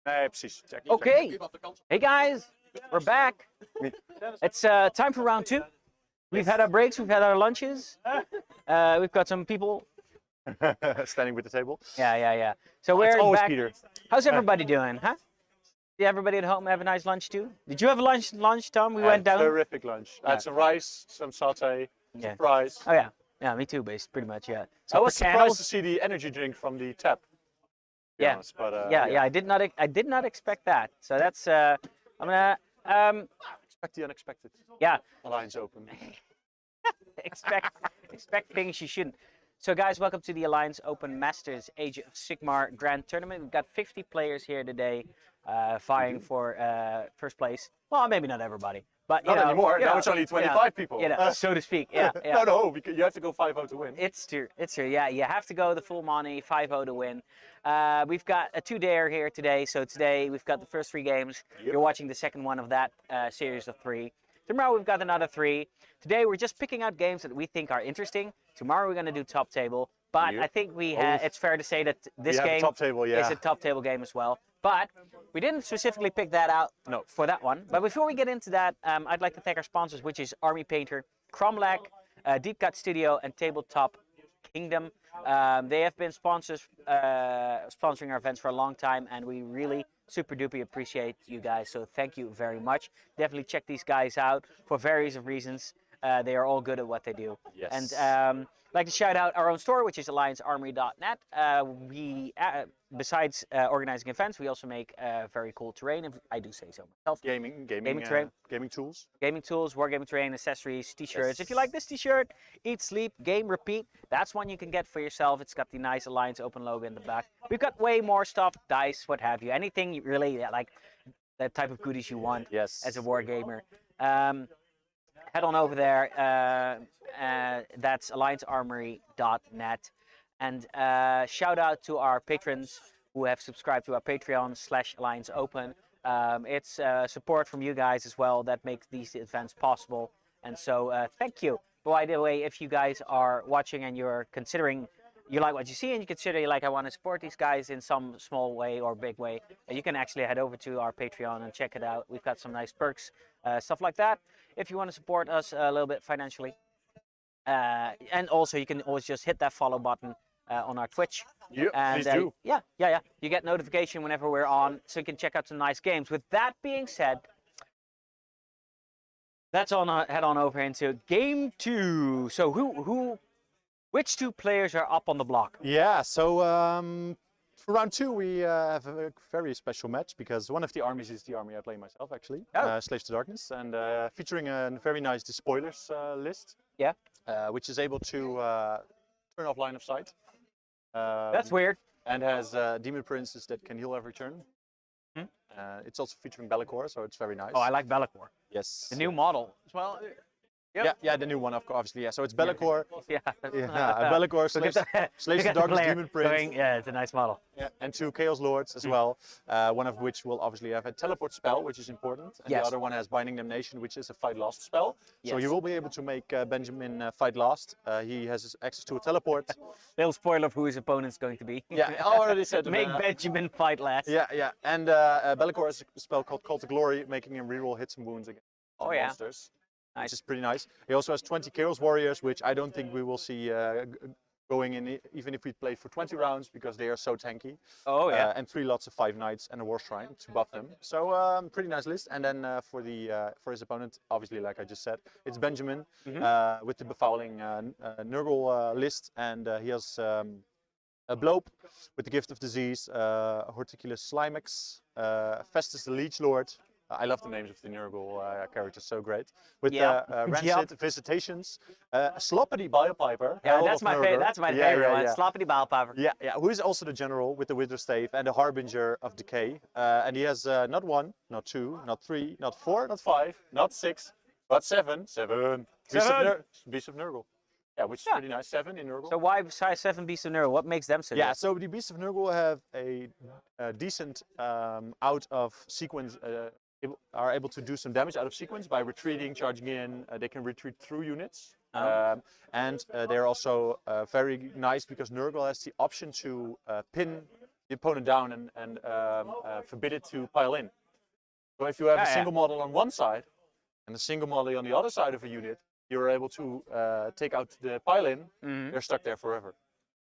Nee, precies. Check. Okay. Hey guys, we're back. It's time for round 2. We've had our breaks, we've had our lunches. We've got some people. Standing with the table. Yeah. So It's we're always back. Peter. How's everybody doing, huh? Did everybody at home have a nice lunch too? Did you have a lunch, Tom? We went down. Terrific lunch. I Yeah. had some rice, some satay, Yeah. some fries. Oh yeah. Yeah, me too, pretty much, yeah. I was surprised candles. to see the energy drink from the tap. To be Yeah. honest, but Yeah, I did not expect that. So that's I'm gonna expect the unexpected. yeah. Alliance Open. expect things you shouldn't. So guys, welcome to the Alliance Open Masters Age of Sigmar Grand Tournament. We've got 50 players here today, vying for first place. Well, maybe not everybody, but Not anymore. Now it's only 25 people. So to speak. Yeah. No, because you have to go 5-0 to win. It's true. Yeah, you have to go the full money, 5-0 to win. We've got a 2-dayer here today. So today we've got the first 3 games. Yep. You're watching the second one of that series of 3. Tomorrow we've got another 3. Today we're just picking out games that we think are interesting. Tomorrow we're going to do top table. But Yep. I think it's fair to say that this game top table, is a top table game as well. But we didn't specifically pick that out for that one. But before we get into that, I'd like to thank our sponsors, which is Army Painter, Cromlech, Deep Cut Studio, and Tabletop Kingdom. They have been sponsoring our events for a long time, and we really super duper appreciate you guys. So thank you very much. Definitely check these guys out for various reasons. They are all good at what they do. Yes. And I'd like to shout out our own store, which is alliancearmory.net. Besides organizing events, we also make very cool terrain, if I do say so myself. Gaming terrain. gaming tools. Gaming tools, wargaming terrain, accessories, t-shirts. Yes. If you like this t-shirt, eat, sleep, game, repeat, that's one you can get for yourself. It's got the nice Alliance Open logo in the back. We've got way more stuff, dice, what have you. Anything you really like, that type of goodies you want as a wargamer. Head on over there. That's alliancearmory.net. And shout out to our patrons who have subscribed to our Patreon/Alliance Open. It's support from you guys as well that makes these events possible. And so thank you. By the way, if you guys are watching and you're considering you like what you see and you consider I want to support these guys in some small way or big way, you can actually head over to our Patreon and check it out. We've got some nice perks, stuff like that, if you want to support us a little bit financially. And also you can always just hit that follow button on our Twitch. Yeah, and, please do. Yeah. You get notification whenever we're on, so you can check out some nice games. With that being said, let's head on over into game 2. So which 2 players are up on the block? Yeah, so for round 2 we have a very special match because one of the armies is the army I play myself actually, Slaves to Darkness, and featuring a very nice spoilers list. Yeah. Which is able to turn off line of sight. That's weird. And has demon princes that can heal every turn. It's also featuring Be'lakor, so it's very nice. Oh, I like Be'lakor. Yes. The new model. Well, yeah, the new one, obviously. Yeah, so it's Be'lakor. Yeah. Be'lakor, Slaves to Darkness, Demon Prince. Yeah, it's a nice model. Yeah, and 2 Chaos Lords as well. One of which will obviously have a teleport spell, which is important. And the other one has Binding Damnation, which is a fight last spell. So you will be able to make Benjamin fight last. He has access to a teleport. Little spoiler of who his opponent's going to be. Yeah, I already said make Benjamin fight last. Yeah. And Be'lakor has a spell called Call to Glory, making him reroll hits and wounds against monsters. Nice. Which is pretty nice. He also has 20 Chaos Warriors, which I don't think we will see going in, even if we play for 20 rounds, because they are so tanky. Oh yeah. And 3 lots of 5 Knights and a War Shrine to buff them. So pretty nice list. And then for his opponent, obviously, like I just said, it's Benjamin with the befouling Nurgle list, and he has a Blope with the Gift of Disease, Horticulus Slimex, Festus the Leech Lord. I love the names of the Nurgle characters, so great. With Rancid Visitations, Sloppity Biopiper. Yeah, that's my favorite. That's my favorite one. Sloppity Biopiper. Yeah, who is also the general with the Wither Stave and the Harbinger of Decay. And he has not 1, not 2, not 3, not 4, not 5, not 6, but 7. Beast of Nurgle. Yeah, which is pretty nice. 7 in Nurgle. So why size 7 Beasts of Nurgle? What makes them so good? So the Beasts of Nurgle have a decent out of sequence. Are able to do some damage out of sequence by retreating, charging in. They can retreat through units. And they're also very nice because Nurgle has the option to pin the opponent down and forbid it to pile in. So if you have a single model on one side and a single model on the other side of a unit, you're able to take out the pile-in. They're stuck there forever.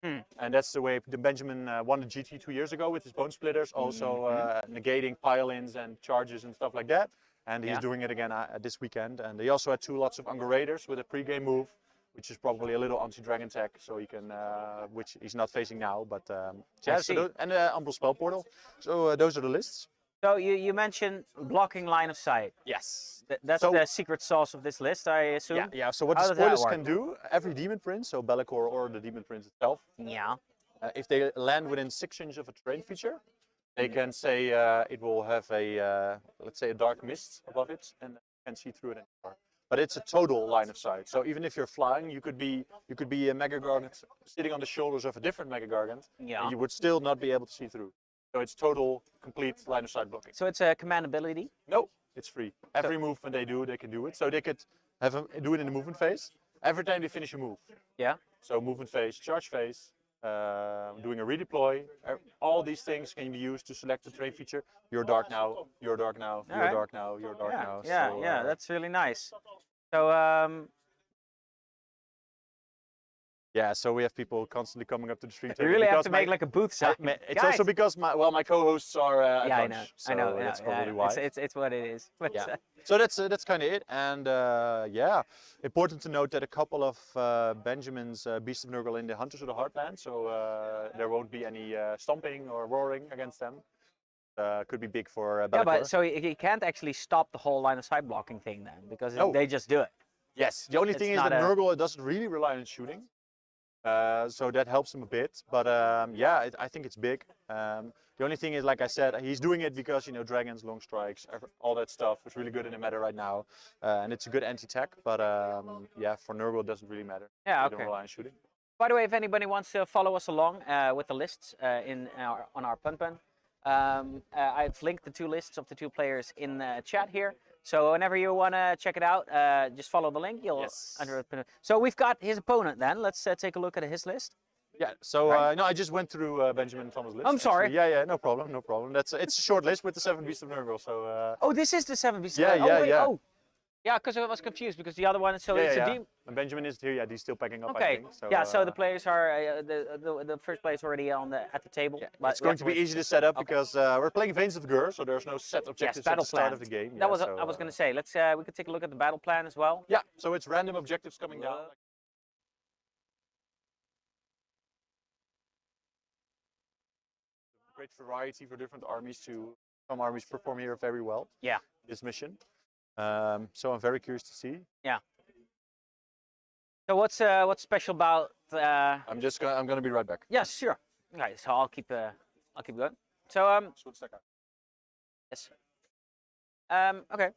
And that's the way Benjamin won the GT 2 years ago with his bone splitters, also negating pile-ins and charges and stuff like that. And he's doing it again this weekend. And he also had 2 lots of Ghur Raiders with a pre-game move, which is probably a little anti-dragon tech, so he can, which he's not facing now. But yeah, so and Umbral Spell Portal. So those are the lists. So you mentioned blocking line of sight. Yes. That's the secret sauce of this list, I assume? Yeah. So what the spoilers can do, every Demon Prince, so Be'lakor or the Demon Prince itself, if they land within 6 inches of a terrain feature, they can say it will have a, let's say, a dark mist above it, and you can't see through it anymore. But it's a total line of sight. So even if you're flying, you could be a Mega Gargant sitting on the shoulders of a different Mega Gargant, and you would still not be able to see through. So it's total, complete line of sight blocking. So it's a command ability? No, it's free. Every movement they do, they can do it. So they could do it in the movement phase. Every time they finish a move. Yeah. So movement phase, charge phase, doing a redeploy. All these things can be used to select the terrain feature. You're dark now, you're dark now, you're dark now, you're dark now. Yeah, that's really nice. So yeah, so we have people constantly coming up to the street. You really have to make like a booth sign. It's also because my co-hosts are at lunch. I know. That's probably why. It's what it is. But, so that's kind of it. And yeah, important to note that a couple of Benjamin's Beast of Nurgle in the Hunters of the Heartland, so there won't be any stomping or roaring against them. Could be big for Be'lakor. Yeah, but so he can't actually stop the whole line of sight blocking thing then, because they just do it. Yes, the only thing is that Nurgle doesn't really rely on shooting. So that helps him a bit, but yeah, I think it's big. The only thing is, like I said, he's doing it because, you know, dragons, long strikes, all that stuff is really good in the meta right now, and it's a good anti-tech. But yeah, for Nurgle, it doesn't really matter. Yeah, They don't rely on shooting. By the way, if anybody wants to follow us along with the lists on our Pun Pun, I've linked the 2 lists of the 2 players in the chat here. So whenever you want to check it out, just follow the link. So we've got his opponent then. Let's take a look at his list. Yeah, so no, I just went through Benjamin Thomas' list. I'm sorry. Actually. Yeah, no problem. It's a short list with the 7 Beasts of Nurgle. So. Oh, this is the 7 Beasts. Yeah, because I was confused because the other one. So it's a team. And Benjamin is here. Yeah, he's still packing up. Okay. I think, so, yeah. So the players are the first place already at the table. Yeah, but it's going to be easy to set up because we're playing Veins of Ghur, so there's no set objectives at the start of the game. That was I was going to say. Let's we could take a look at the battle plan as well. Yeah. So it's random objectives coming down. Great variety for different armies to. Some armies perform here very well. Yeah. This mission. So I'm very curious to see. Yeah. So what's special about? I'm gonna be right back. Yeah, sure. Okay, so I'll keep going. So yes. Okay.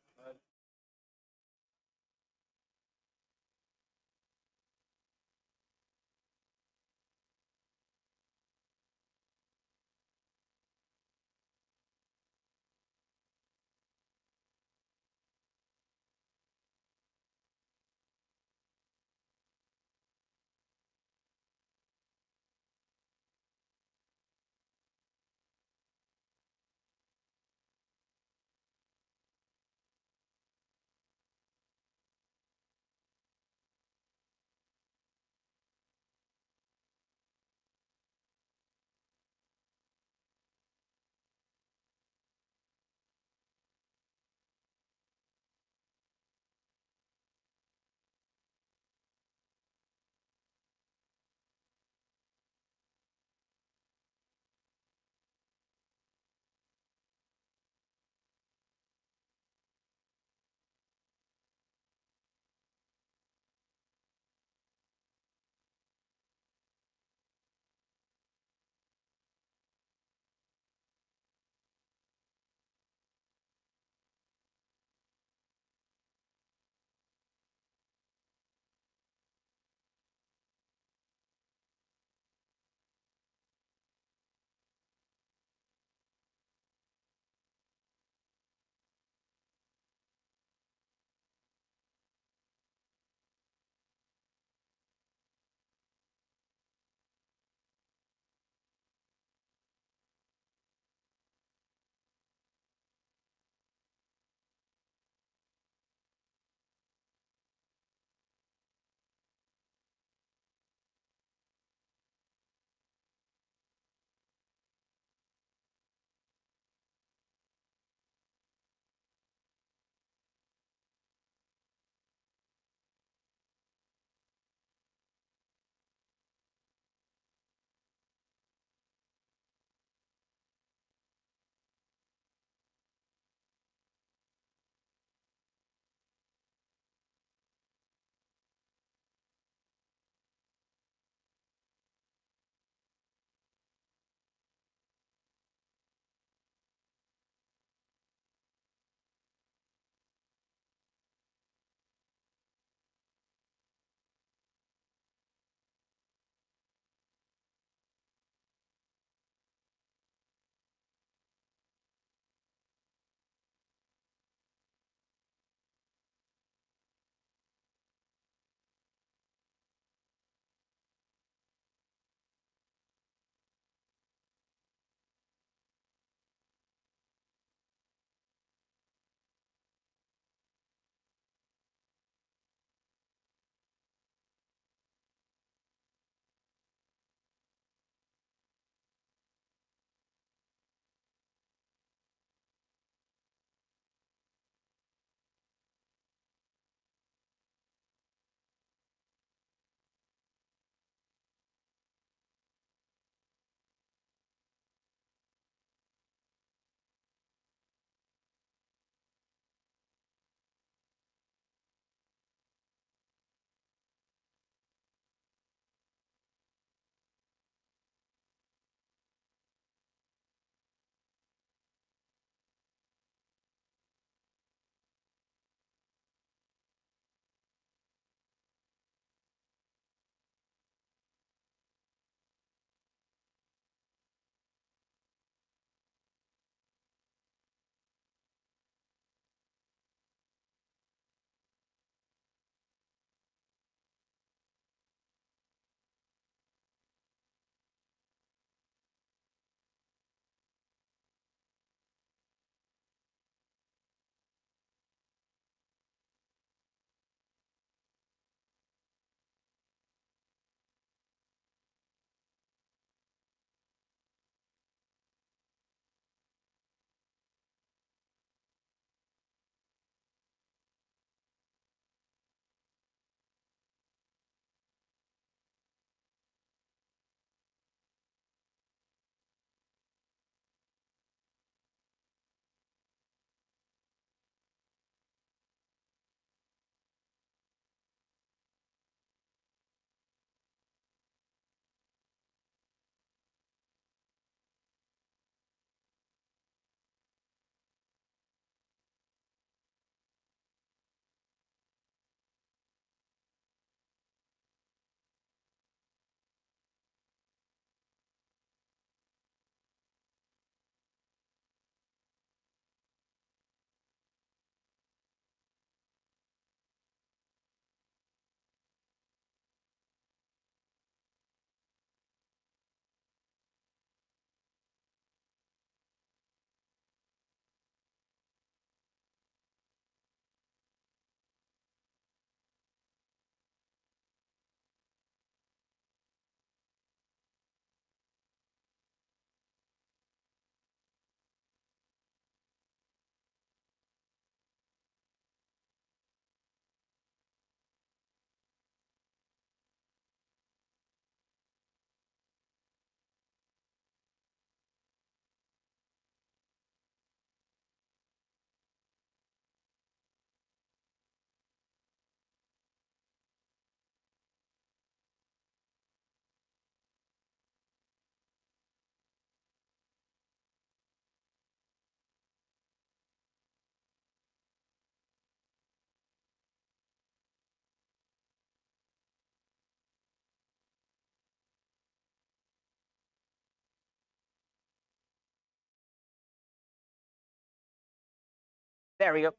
There we go.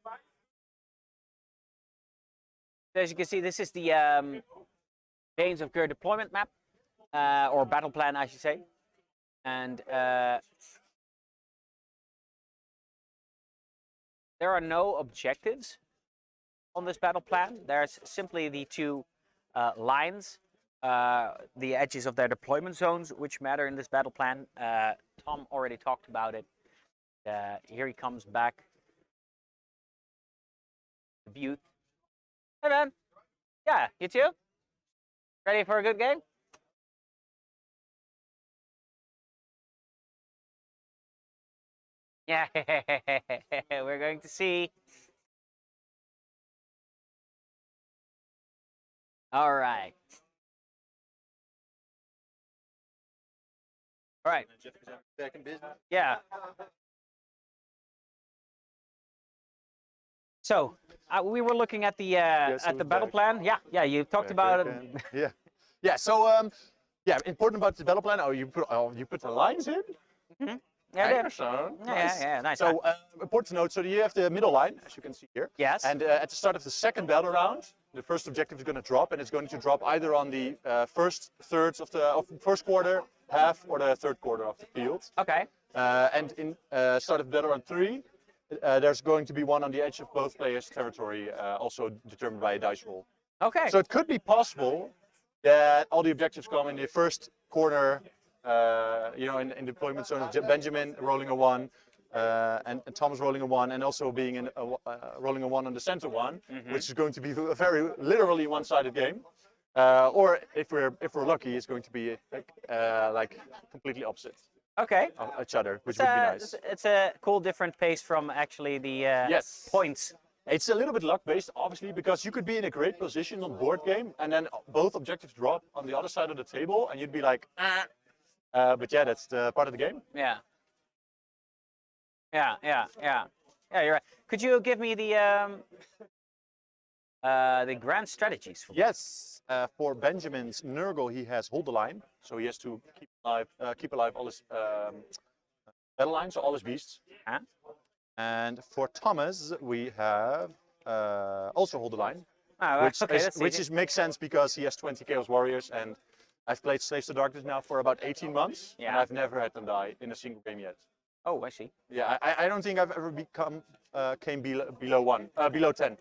So as you can see, this is the Danes of Ghur deployment map, or battle plan, I should say. And there are no objectives on this battle plan. There's simply the two lines, the edges of their deployment zones, which matter in this battle plan. Tom already talked about it. Here he comes back. Butte. Hey man. Yeah, you too? Ready for a good game? Yeah, we're going to see. All right. All right. Back in business. Yeah. So we were looking at the battle plan. Yeah, yeah. You talked about it. Yeah, yeah. So yeah, important about the battle plan. Oh, you put the lines in. Mm-hmm. Yeah, Nice. yeah, nice. So important to note. So you have the middle line, as you can see here. Yes. And at the start of the second battle round, the first objective is going to drop, and it's going to drop either on the first thirds of the first quarter, half, or the third quarter of the field. Okay. And in start of battle round 3, there's going to be one on the edge of both players' territory, also determined by a dice roll. Okay. So it could be possible that all the objectives come in the first corner, you know, in deployment zone of Benjamin rolling a 1, and Thomas rolling a 1, and also being in rolling a 1 on the center one, which is going to be a very literally one-sided game. Or if we're lucky, it's going to be like completely opposite. Okay. Of each other, which would be nice. It's a cool, different pace from actually the yes. points. It's a little bit luck based, obviously, because you could be in a great position on board game, and then both objectives drop on the other side of the table, and you'd be like, ah. But yeah, that's the part of the game. Yeah. Yeah, yeah, yeah. Yeah, you're right. Could you give me the grand strategies for Yes. For Benjamin's Nurgle, he has hold the line, so he has to keep alive all his battle lines, so all his beasts. Huh? And for Thomas, we have also hold the line, Oh, which makes sense because he has 20 Chaos Warriors, and I've played Slaves to Darkness now for about 18 months, and I've never had them die in a single game yet. Oh, I see. Yeah, I don't think I've ever came below 10.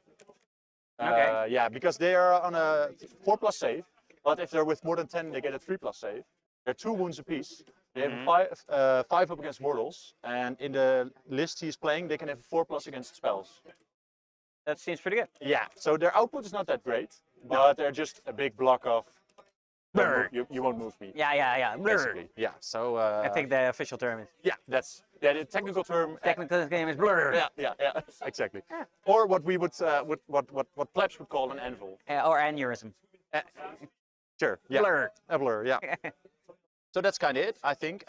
Okay. Yeah, because they are on a 4+ save, but if they're with more than 10, they get a 3+ save. They're 2 wounds apiece. They have 5 up against mortals, and in the list he's playing, they can have a 4+ against spells. That seems pretty good. Yeah, so their output is not that great, but they're just a big block of you won't move me. Yeah, yeah, yeah. Basically. Yeah, so I think the official term is. Yeah, that's the technical term. Technical game is blur. Yeah, exactly. Yeah. Or what we would what plebs would call an anvil. Or aneurysm. Sure. Yeah. Blur. A blur. Yeah. So that's kind of it, I think.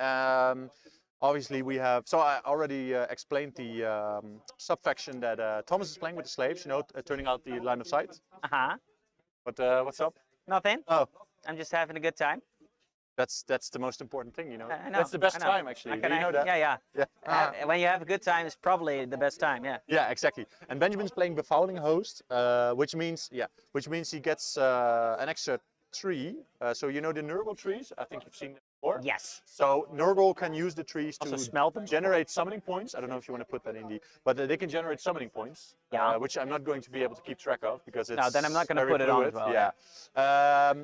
Obviously, we have. So I already explained the subfaction that Thomas is playing with the slaves. You know, turning out the line of sight. But what's up? Nothing. Oh. I'm just having a good time. That's the most important thing, you know. I know. That's the best time, actually. Do you know that? Yeah, yeah. When you have a good time, it's probably the best time. Yeah. Yeah, exactly. And Benjamin's playing Befouling Host, which means he gets an extra tree. So you know the Nurgle trees? I think you've seen them before. Yes. So Nurgle can use the trees also to smelt them. generate summoning points. I don't know if you want to put that in but they can generate summoning points. Yeah. Which I'm not going to be able to keep track of because it's no, then I'm not going to very put fluid. it on as well. Yeah.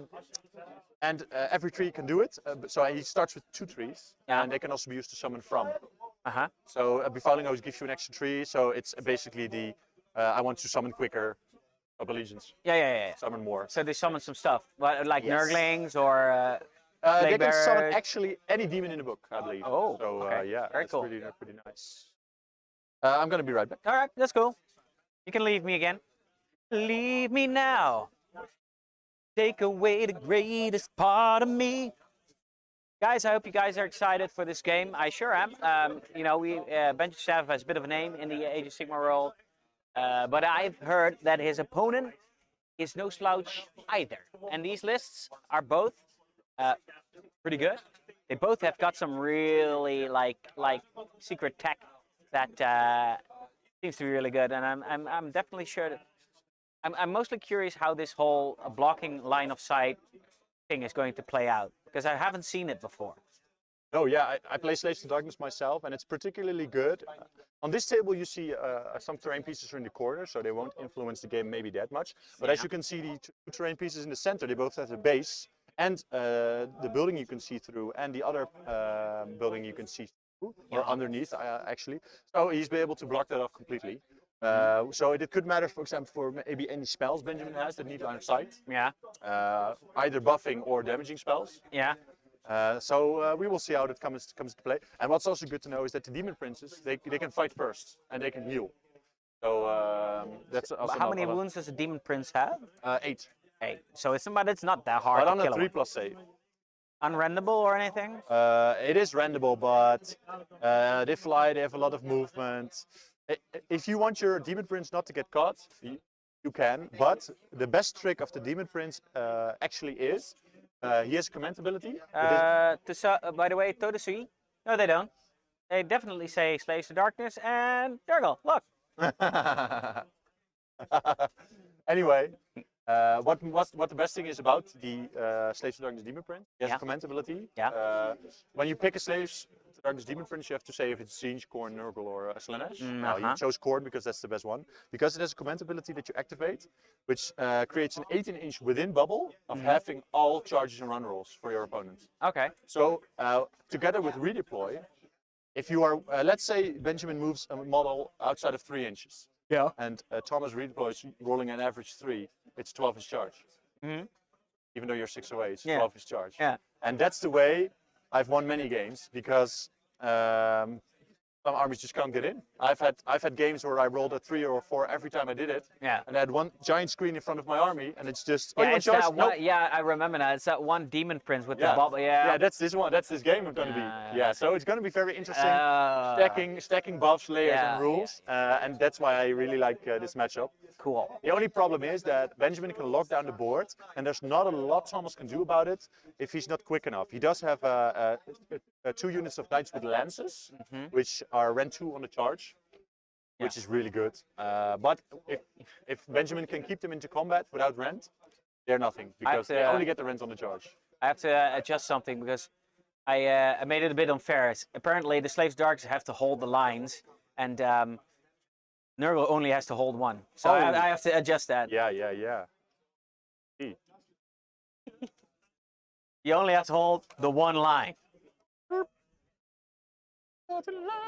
And every tree can do it. So he starts with 2 trees, and they can also be used to summon from. So Befouling Host gives you an extra tree. So it's basically the I want to summon quicker of allegiance. Yeah. Summon more. So they summon some stuff, like Nurglings or. They can summon actually any demon in the book, I believe. Oh, so okay. yeah, very that's cool. pretty nice. I'm gonna be right back. All right, that's cool. You can leave me again. Leave me now. Take away the greatest part of me. Guys, I hope you guys are excited for this game. I sure am. You know, Benjamin Staff has a bit of a name in the Age of Sigmar world, but I've heard that his opponent is no slouch either. And these lists are both pretty good. They both have got some really like secret tech that Seems to be really good, and I'm definitely sure that I'm mostly curious how this whole blocking line of sight thing is going to play out because I haven't seen it before. Oh yeah, I play Slaves to Darkness myself, and it's particularly good. On this table, you see some terrain pieces are in the corner, so they won't influence the game maybe that much. But as you can see, the two terrain pieces in the center, they both have a base, and the building you can see through, and the other building you can see through, or underneath, actually. So he's been able to block that off completely. So it could matter, for example, for maybe any spells Benjamin has that need line of sight. Yeah. Either buffing or damaging spells. Yeah. So we will see how that comes to play. And what's also good to know is that the Demon Princes, they can fight first and they can heal. So that's also How many wounds does a Demon Prince have? 8. 8. So it's not that hard But to on kill a 3 him. plus save. Unrendable or anything? It is rendable, but they fly, they have a lot of movement. If you want your Demon Prince not to get caught, you can. But the best trick of the Demon Prince actually is he has command ability. By the way, Todesui? No, they don't. They definitely say Slaves to Darkness and Nurgle. Look. Anyway, what the best thing is about the Slaves to Darkness Demon Prince? He has a command ability. Yeah. When you pick a Slaves to Darkness Demon Prince, you have to say if it's Siege, Khorne, Nurgle, or Slanesh. Now, he chose Khorne because that's the best one. Because it has a command ability that you activate, which creates an 18-inch within bubble of halving all charges and run rolls for your opponent. Okay. So together with redeploy, if you are, let's say Benjamin moves a model outside of 3 inches. Yeah. And Thomas redeploys rolling an average 3, it's 12-inch charge. Even though you're 6 away, it's 12-inch charge. Yeah. And that's the way I've won many games because some armies just can't get in. I've had games where I rolled a 3 or a 4 every time I did it. Yeah. And I had one giant screen in front of my army, and it's just Yeah, it's that nope. one, yeah, I remember that. It's that one Demon Prince with the bubble. Yeah, that's this one. That's this game is going to be. Yeah, so it's going to be very interesting. Stacking buffs, layers, and rules, and that's why I really like this matchup. Cool. The only problem is that Benjamin can lock down the board, and there's not a lot Thomas can do about it if he's not quick enough. He does have 2 units of knights with lances, which are rend 2 on the charge, which is really good. But if Benjamin can keep them into combat without rend, they're nothing because they only get the rend on the charge. I have to adjust something because I made it a bit unfair. Apparently, the Slaves Darks have to hold the lines, and Nurgle only has to hold one. So I have to adjust that. Yeah. You only have to hold the one line.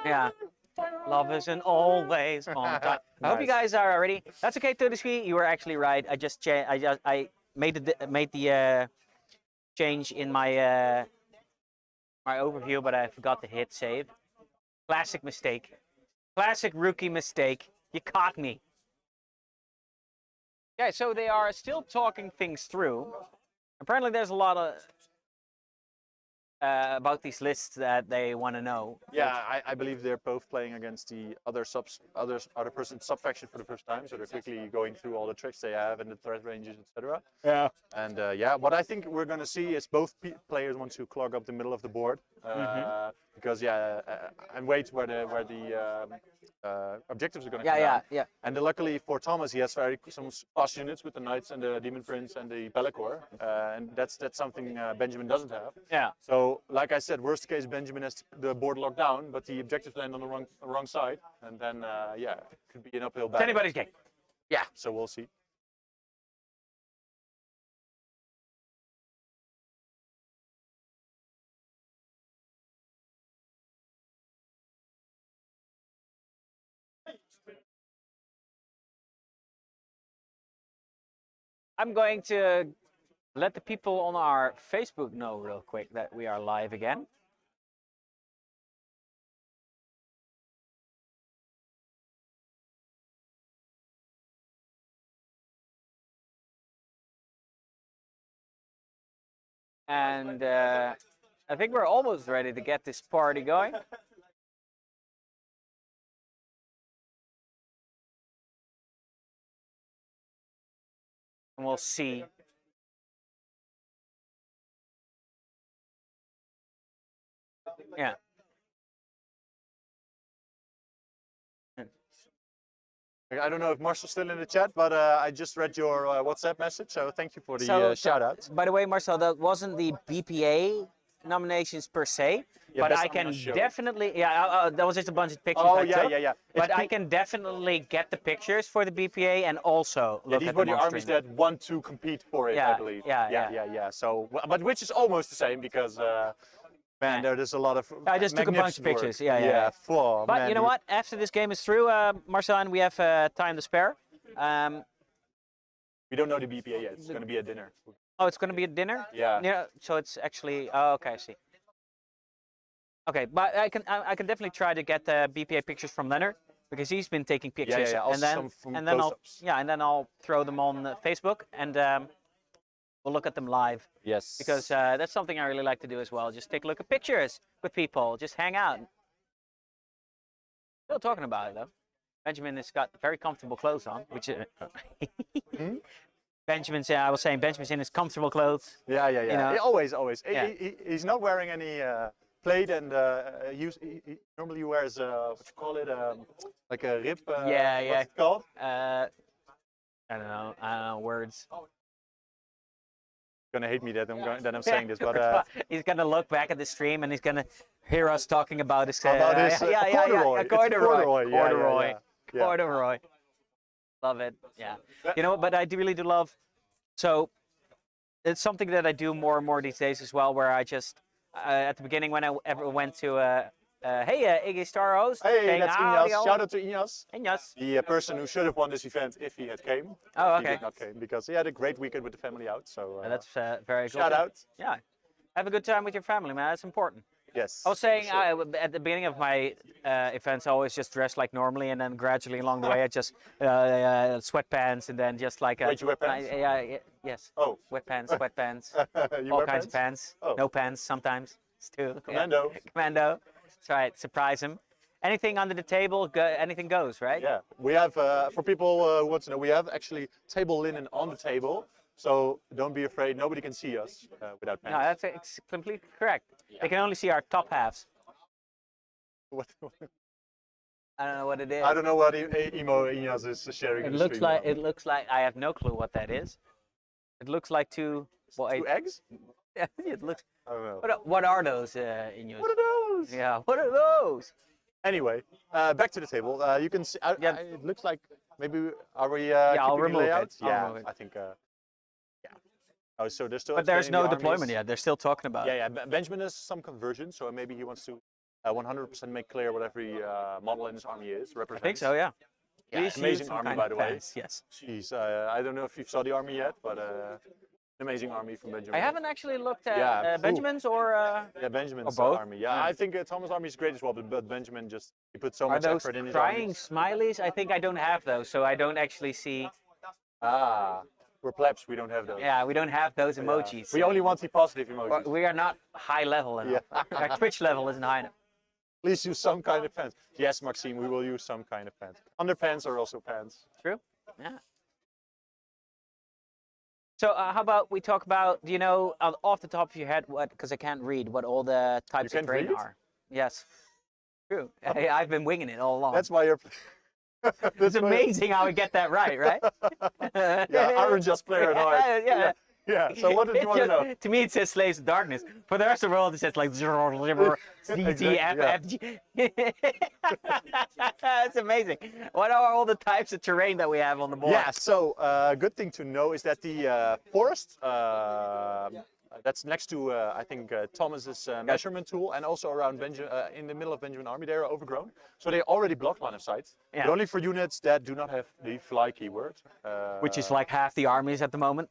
Yeah. Love isn't always on time. I hope you guys are ready. That's okay, Todesui. You were actually right. I made the change in my my overview, but I forgot to hit save. Classic mistake. Classic rookie mistake. You caught me. Yeah, so they are still talking things through. Apparently, there's a lot of about these lists that they want to know. Yeah, I believe they're both playing against the other person's sub-faction for the first time, so they're quickly going through all the tricks they have and the threat ranges, etc. Yeah. And yeah, what I think we're going to see is both players want to clog up the middle of the board because and wait where the objectives are going to come down. Yeah. And luckily for Thomas, he has some fast units with the Knights and the Demon Prince and the Bellicor, and that's something Benjamin doesn't have. Yeah. So, like I said, worst case, Benjamin has the board locked down, but the objectives land on the wrong side, and then yeah, it could be an uphill battle. It's anybody's game. Yeah. So we'll see. I'm going to let the people on our Facebook know real quick that we are live again. And I think we're almost ready to get this party going. And we'll see. Yeah. I don't know if Marcel's still in the chat, but I just read your WhatsApp message, so thank you for the shout out. By the way, Marcel, that wasn't the BPA nominations per se, Yeah, but best I can Army show. definitely, that was just a bunch of pictures Oh I yeah, took. yeah, yeah. But I can definitely get the pictures for the BPA and also look These at were them the on armies stream. that want to compete for it, I Yeah, believe. yeah. So, but which is almost the same because, man, there's a lot of I just took a bunch of magnificent work. pictures. Yeah. Oh, But man, you know what? After this game is through, Marcel, and we have time to spare. We don't know the BPA yet. It's going to be a dinner. Oh, it's going to be a dinner? Yeah. So it's actually. Oh, okay, I see. Okay, but I can definitely try to get the BPA pictures from Leonard because he's been taking pictures. Also and then some from and then close-ups. I'll throw them on Facebook and we'll look at them live. Yes. Because that's something I really like to do as well. Just take a look at pictures with people. Just hang out. Still talking about it though. Benjamin has got very comfortable clothes on, which Benjamin's. I was saying Benjamin's in his comfortable clothes. Yeah. You know? Always. Yeah. He's not wearing any plate, and he normally wears what you call it, like a rib. What's it called? I don't know words. Gonna hate me that I'm saying this, but he's gonna look back at the stream and he's gonna hear us talking about his corduroy. Corduroy. Love it. Yeah. You know, but I really do love. So it's something that I do more and more these days as well, where I just at the beginning when I ever went to Iggy Star host. Hey, that's Inyas. Shout out to Inyas. Inyas. The person who should have won this event if he had came. Oh, He okay. did not came because he had a great weekend with the family out. So That's very cool. shout out. Yeah. Have a good time with your family, man. That's important. Yes. I was saying sure. at the beginning of my events, I always just dress like normally, and then gradually along the way, I just sweatpants, and then just like Wait, you wear pants? yes. Oh. Sweatpants, You all wear kinds of pants. Oh. No pants sometimes. It's too. Commando. Commando. That's right. Surprise him. Anything under the table, anything goes, right? Yeah. We have for people who want to know, we have actually table linen on the table. So don't be afraid. Nobody can see us without pants. No, that's completely correct. They can only see our top halves. What? I don't know what it is. I don't know what Emo Inyas is sharing. It looks like I have no clue what that is. It looks like two eggs? Yeah, it looks. I don't know. What are those in yours? What are those? Yeah, what are those? Anyway, back to the table. You can see. It looks like maybe are we? I'll keeping remove layout? it. I'll Yeah, remove it. I think. Yeah. Oh, so there's still. But there's explaining no the deployment armies. yet. They're still talking about it. Yeah. Benjamin has some conversion, so maybe he wants to 100% make clear what every model in his army is. I think so. Yeah. Yeah, Please amazing use some army, kind by of the way. pants, yes. Jeez, I don't know if you saw the army yet, but an amazing army from Benjamin. I haven't actually looked at Yeah, Benjamin's or. Yeah, Benjamin's both? army. Yeah, I think Thomas' army is great as well, but Benjamin he put so Are much those effort in his crying armies. smileys? I think I don't have those, so I don't actually see. Ah, we're plebs, we don't have those. Yeah, we don't have those Yeah. emojis. We only want the positive emojis. We are not high level enough. Our Twitch level isn't high enough. Please use some kind of pants. Yes, Maxime, we will use some kind of pants. Underpants are also pants. True. Yeah. So how about we talk about, do you know off the top of your head what, because I can't read, what all the types of can't terrain read? are? Yes. True. I've been winging it all along. That's why you're... It's amazing how we get that right, right? Yeah, Aaron just played it hard. Yeah. Yeah, so what did you want to know? To me, it says Slaves of Darkness. For the rest of the world, it says like CTFFG. That's amazing. What are all the types of terrain that we have on the board? Yeah, so good thing to know is that the forest that's next to I think Thomas's measurement tool, and also around in the middle of Benjamin Army, they are overgrown. So they already blocked line of sight, Yeah. but only for units that do not have the fly keyword. Which is like half the armies at the moment.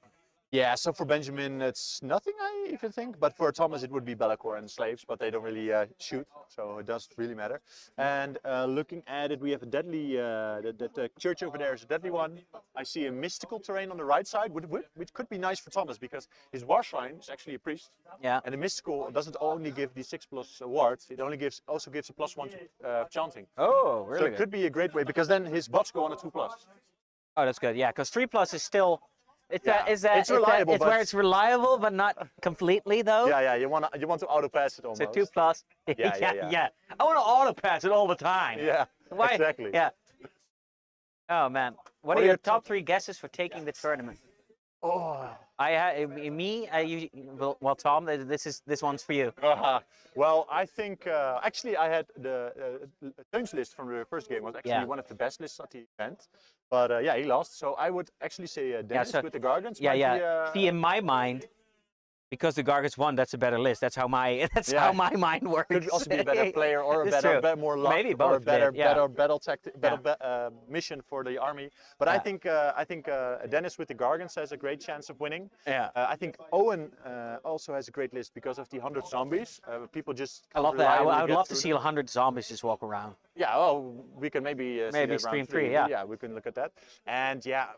Yeah, so for Benjamin it's nothing, I even think, but for Thomas it would be Be'lakor and slaves, but they don't really shoot, so it doesn't really matter. And looking at it, we have a deadly, the church over there is a deadly one. I see a mystical terrain on the right side, which could be nice for Thomas, because his war shrine is actually a priest. Yeah. And the mystical doesn't only give the 6+ wards, it only also gives a +1 to chanting. Oh, really? So it could be a great way, because then his bots go on a 2+. Oh, that's good. Yeah, because 3+ is still. It's reliable, it's where it's reliable, but not completely though. Yeah, you want to auto pass it almost. So 2+. Yeah. I want to auto pass it all the time. Yeah, Why? exactly. Yeah. Oh man, what are your top 3 guesses for taking the tournament? Oh. Well, Tom, this one's for you. Well, I think actually I had the Teun's list from the first game was actually one of the best lists at the event, but yeah, he lost. So I would actually say Dennis so- with the Gargants. Yeah, might yeah. Be, See, in my mind, because the Gargants won, that's a better list. That's how my how my mind works. Could also be a better player or a It's better, true. more luck Maybe or a both, better, yeah. better battle tactic, better mission for the army. But Yeah. I think Dennis with the Gargants has a great chance of winning. Yeah. I think Owen also has a great list because of the 100 zombies. People just I love that. I would love to see 100 zombies just walk around. Yeah, well, we can maybe see Maybe that stream round 3. 3, yeah. Yeah, we can look at that. And yeah,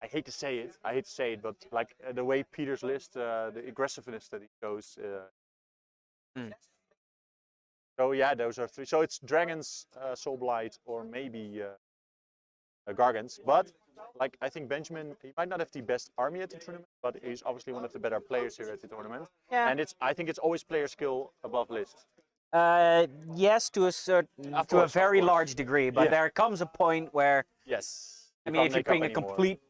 I hate to say it. I hate to say it, but like the way Peter's list, the aggressiveness that he goes. So yeah, those are 3. So it's Dragons, Soulblight, or maybe Gargants. But like I think Benjamin, he might not have the best army at the tournament, but he's obviously one of the better players here at the tournament. Yeah. And I think it's always player skill above list. Yes, to a very large degree, but there comes a point where Yes. I mean, if you're playing a complete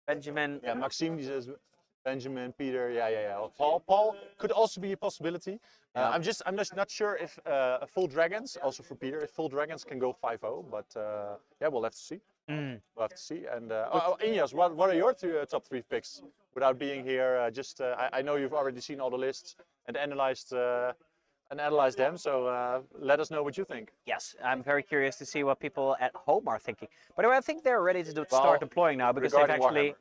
Benjamin. Yeah, Maxime, he says Benjamin, Peter, yeah. Well, Paul could also be a possibility. I'm just not sure if full dragons, also for Peter, if full dragons can go 5-0, but yeah, we'll have to see. We'll have to see. And Ineos, what are your top 3 picks? Without being here, I know you've already seen all the lists and analyzed them. So let us know what you think. Yes, I'm very curious to see what people at home are thinking. But I think they're ready to start deploying now because they've actually.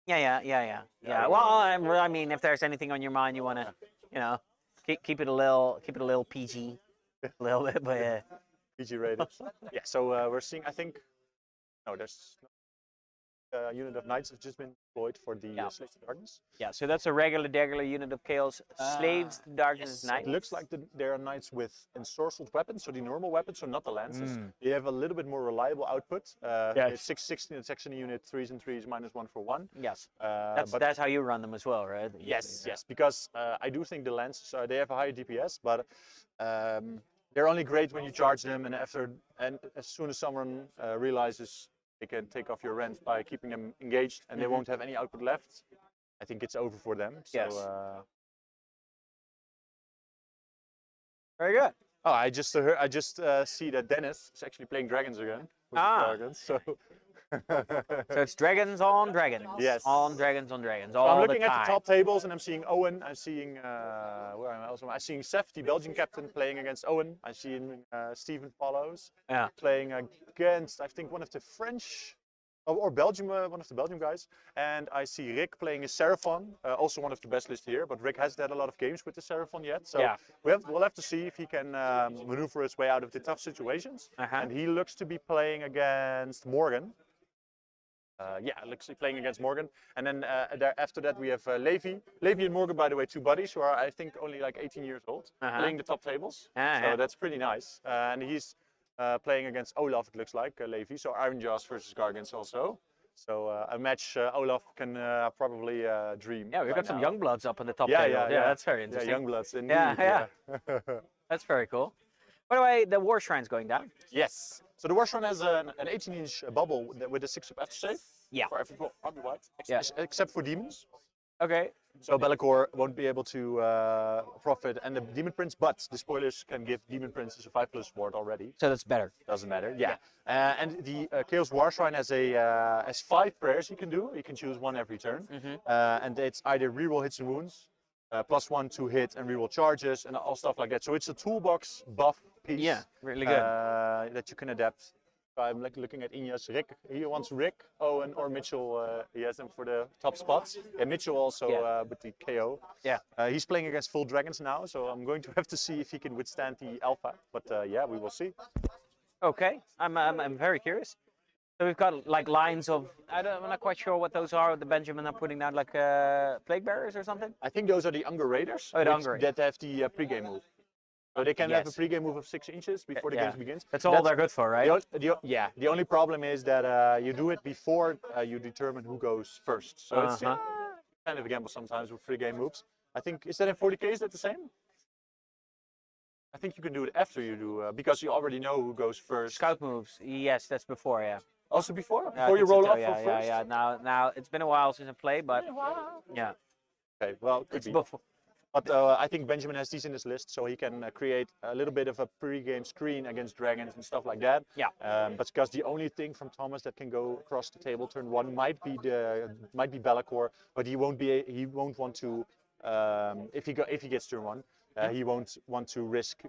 Warhammer. Yeah. Well, I mean, if there's anything on your mind, you want to, keep it a little PG, a little bit, but PG rated. Yeah. So we're seeing. I think. No, there's. Unit of knights have just been deployed for the Slaves to Darkness. Yeah, so that's a regular unit of chaos. Slaves to Darkness knights. It looks like there are knights with ensorcelled weapons, so the normal weapons, so not the lances. They have a little bit more reliable output. It's 616 in section unit, 3s and 3s, -1 for 1. Yes, that's how you run them as well, right? Yes, because I do think the lances they have a higher DPS, but they're only great when you charge them, and as soon as someone realizes they can take off your rent by keeping them engaged, and they won't have any output left. I think it's over for them. So, yes. Very good. Oh, I just see that Dennis is actually playing dragons again. With the dragons, so. So it's dragons on dragons. Yes. On dragons on dragons. So I'm looking at the top tables, and I'm seeing Owen. I'm seeing where am I also? I'm seeing Seth, the Belgian captain, playing against Owen. I'm seeing Steven follows. Playing against I think one of the French. Or Belgium, one of the Belgium guys, and I see Rick playing a Seraphon, also one of the best lists here. But Rick hasn't had a lot of games with the Seraphon yet, so we'll have to see if he can maneuver his way out of the tough situations. And he looks to be playing against Morgan. Looks like playing against Morgan, and then after that we have Levi. Levi and Morgan, by the way, 2 buddies who are I think only like 18 years old, playing the top tables. So that's pretty nice, and he's. Playing against Olaf, it looks like, Levi. So Iron Jaws versus Gargants also. So a match Olaf can probably dream. Yeah, we've got some young bloods up on the top table. Yeah, that's very interesting. Yeah, young bloods indeed. Yeah. That's very cool. By the way, the War Shrine's going down. Yes. So the War Shrine has an 18-inch bubble with a 6 up aftersave. Yeah. For every army-wide, except for demons. Okay. So Be'lakor won't be able to profit, and the Demon Prince, but the spoilers can give Demon Princes a 5+ ward already. So that's better. Doesn't matter, yeah. And the Chaos War Shrine has 5 prayers you can do. You can choose 1 every turn. And it's either reroll hits and wounds, +1 to hit and reroll charges, and all stuff like that. So it's a toolbox buff piece. Yeah, really good. That you can adapt. I'm looking at Ineos. Rick, he wants Rick, Owen, or Mitchell. He has them for the top spots. And Mitchell also with the KO. Yeah. He's playing against full dragons now, so I'm going to have to see if he can withstand the alpha. But yeah, we will see. Okay, I'm very curious. So we've got like lines of I'm not quite sure what those are. The Benjamin are putting down like plague bearers or something. I think those are the Unger Raiders. Oh, the Unger that have the pre-game move. So they can have a pre-game move of 6 inches before the game begins. That's all they're good for, right? The only problem is that you do it before you determine who goes first. So it's kind of a gamble sometimes with pre-game moves. I think, is that in 40k, is that the same? I think you can do it after you do, because you already know who goes first. Scout moves. Yes, that's before. Yeah. Also before? Yeah, I Before you think so roll too, off yeah, for yeah, first? yeah. Now it's been a while since I played, but yeah, Okay, well, could it's be. before. But I think Benjamin has these in his list, so he can create a little bit of a pre-game screen against dragons and stuff like that. Yeah. But because the only thing from Thomas that can go across the table turn one might be Be'lakor, but he won't want to if he gets turn one, he won't want to risk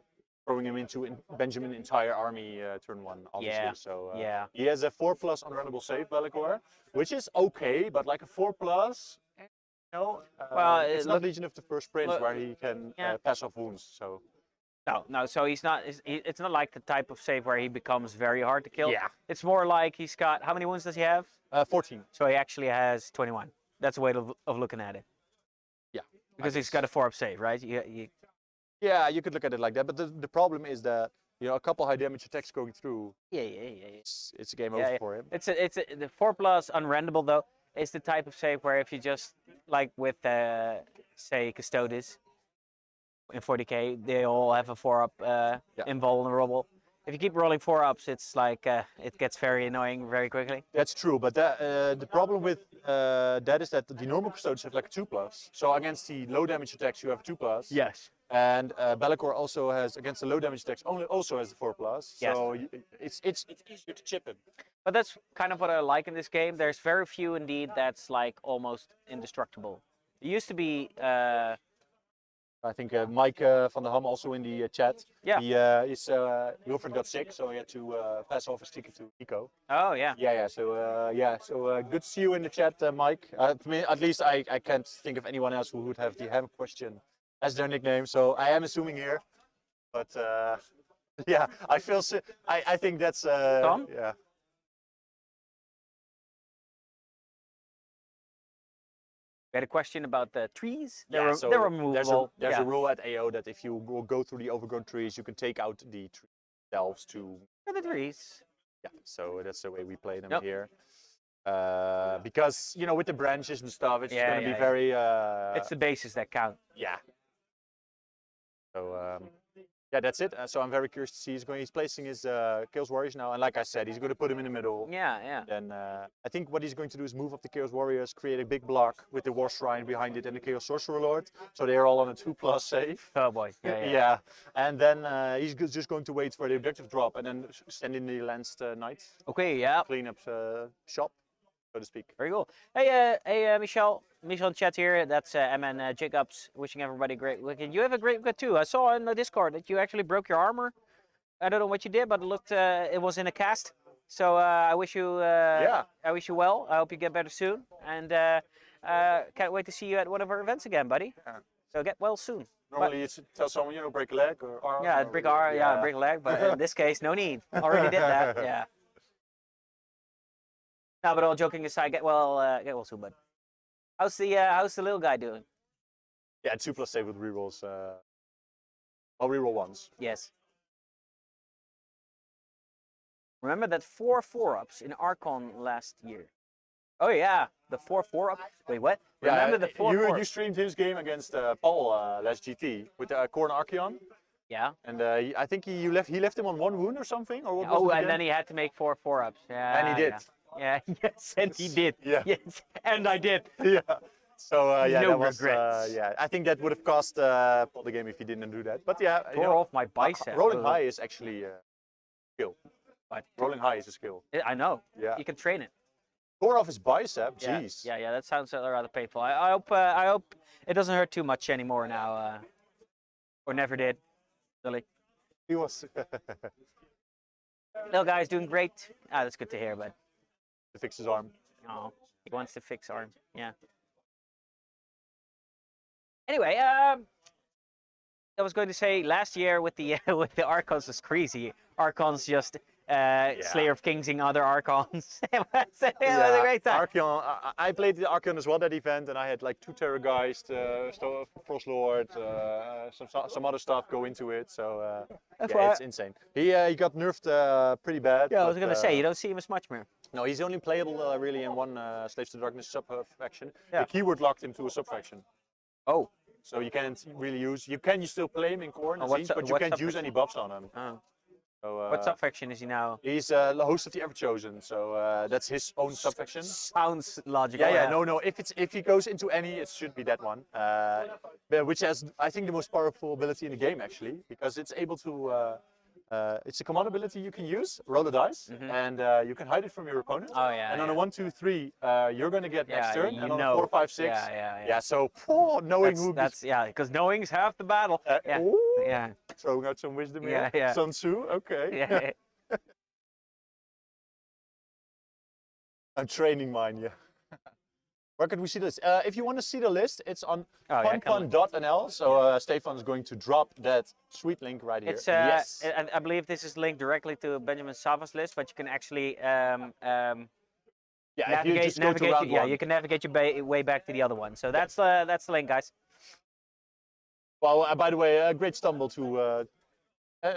throwing him into Benjamin entire army turn one, obviously. Yeah. So Yeah. he has a 4+ unrunnable save Be'lakor, which is okay, but like a 4+. No, Well, it's not Legion of the First Prince look, where he can yeah. pass off wounds. So No. So he's not. It's not like the type of save where he becomes very hard to kill. Yeah. It's more like he's got how many wounds does he have? 14. So he actually has 21. That's a way of looking at it. Yeah. Because he's got a 4-up save, right? Yeah, you could look at it like that. But the problem is that a couple high damage attacks going through. Yeah. It's a game over for him. It's the 4+ unrendable though. Is the type of save where if you just like with say Custodes in 40k, they all have a 4-up invulnerable. If you keep rolling 4-ups, it's like it gets very annoying very quickly. That's true, but the problem with that is that the normal Custodes have like a 2+. So against the low damage attacks, you have 2+. Yes. And Be'lakor also has against the low damage attacks also has the 4+. Yes. So it's easier to chip him. But that's kind of what I like in this game. There's very few indeed that's like almost indestructible. It used to be. I think Mike van der Ham also in the chat. Yeah. Wilfred got sick, so he had to pass off his ticket to Nico. Oh yeah. Yeah. So good to see you in the chat, Mike. At least I can't think of anyone else who would have the Ham question as their nickname. So I am assuming here, but yeah, I feel. I think that's Tom? Yeah. We had a question about the trees. Yeah, They're removable. There's a rule at AO that if you go through the overgrown trees, you can take out the tree themselves to. The trees. Yeah, so that's the way we play them Yep. here. Because with the branches and stuff, it's going to be yeah. very. It's the bases that count. Yeah. So yeah, that's it. So I'm very curious to see. He's placing his Chaos Warriors now, and like I said, he's going to put them in the middle. Yeah. Then I think what he's going to do is move up the Chaos Warriors, create a big block with the War Shrine behind it and the Chaos Sorcerer Lord. So they are all on a 2+ save. Oh boy. Yeah. Yeah. And then he's just going to wait for the objective drop and then send in the Lanced Knight. Okay. Yeah. Clean up shop, so to speak. Very cool. Hey, Michelle in chat here. That's MN Jacobs wishing everybody a great weekend. You have a great weekend too. I saw in the Discord that you actually broke your armor. I don't know what you did, but it looked it was in a cast. So I wish you I wish you well. I hope you get better soon, and can't wait to see you at one of our events again, buddy. Yeah. So get well soon. Normally you tell someone break a leg or arm. Yeah, or, break a leg, but in this case, no need. Already did that. Yeah. No, but all joking aside, get well soon, bud. How's the little guy doing? Yeah, 2+ save with rerolls. I'll reroll once. Yes. Remember that 4 4-ups in Archon last year? Oh yeah, the 4 4-up. Wait, what? Remember the 4 You streamed his game against Paul last GT with Corn Archeon. Yeah. And I think he left him on 1 wound or something, or what was Oh, it and again? then he had to make 4 4-ups. Yeah. And he did. Yeah. Yes, and he did. Yeah. Yes, and I did. Yeah. So yeah, No that was regrets. yeah. I think that would have cost Paul the game if he didn't do that. But yeah, Tore off my bicep. rolling high is actually a skill. But Rolling high is a skill. I know. Yeah. You can train it. Tore off his bicep. Yeah. Jeez. Yeah. That sounds rather painful. I hope it doesn't hurt too much anymore now. Or never did. Really. He was Little guy's doing great. That's good to hear, but to fix his arm. oh, he wants to fix arm. Yeah. Anyway, I was going to say last year with the with the Archons was crazy. Archons just Slayer of Kingsing other Archons. It was a great time. Archeon, I played the Archeon as well that event, and I had like 2 Terrorgeist, Frost Lord, some other stuff go into it. So yeah, it's insane. He got nerfed pretty bad. Yeah, I was gonna say you don't see him as much more. No, he's only playable really in one Slaves to Darkness sub faction. Yeah. The keyword locked him to a sub faction. Oh. so you can't really use. You can still play him in core and Oh, what's scenes, but you what's can't up use any buffs on him. Oh. So, What subfaction is he now? he's the host of the Everchosen, so that's his own subfaction. Sounds logical. Yeah, yeah, no. If he goes into any, it should be that one, which has, I think, the most powerful ability in the game actually, because it's able to. It's a command ability you can use, roll the dice, and you can hide it from your opponent. Oh yeah. And on a 1, 2, 3, you're gonna get next turn, you and on a know. 4, 5, 6, Yeah. So knowing who That's because knowing's half the battle. Yeah. ooh, Yeah. throwing out some wisdom Yeah, here. yeah. Sun Tzu, okay. Yeah. I'm training mine, yeah. Where could we see this? If you want to see the list, it's on punpun.nl. So Stefan's going to drop that sweet link right here. It's yes. I believe this is linked directly to Benjamin Sava's list, but you can actually Yeah, if you navigate. just go to round Yeah, one. you can navigate your way back to the other one. So that's the link, guys. Well, by the way, a great stumble to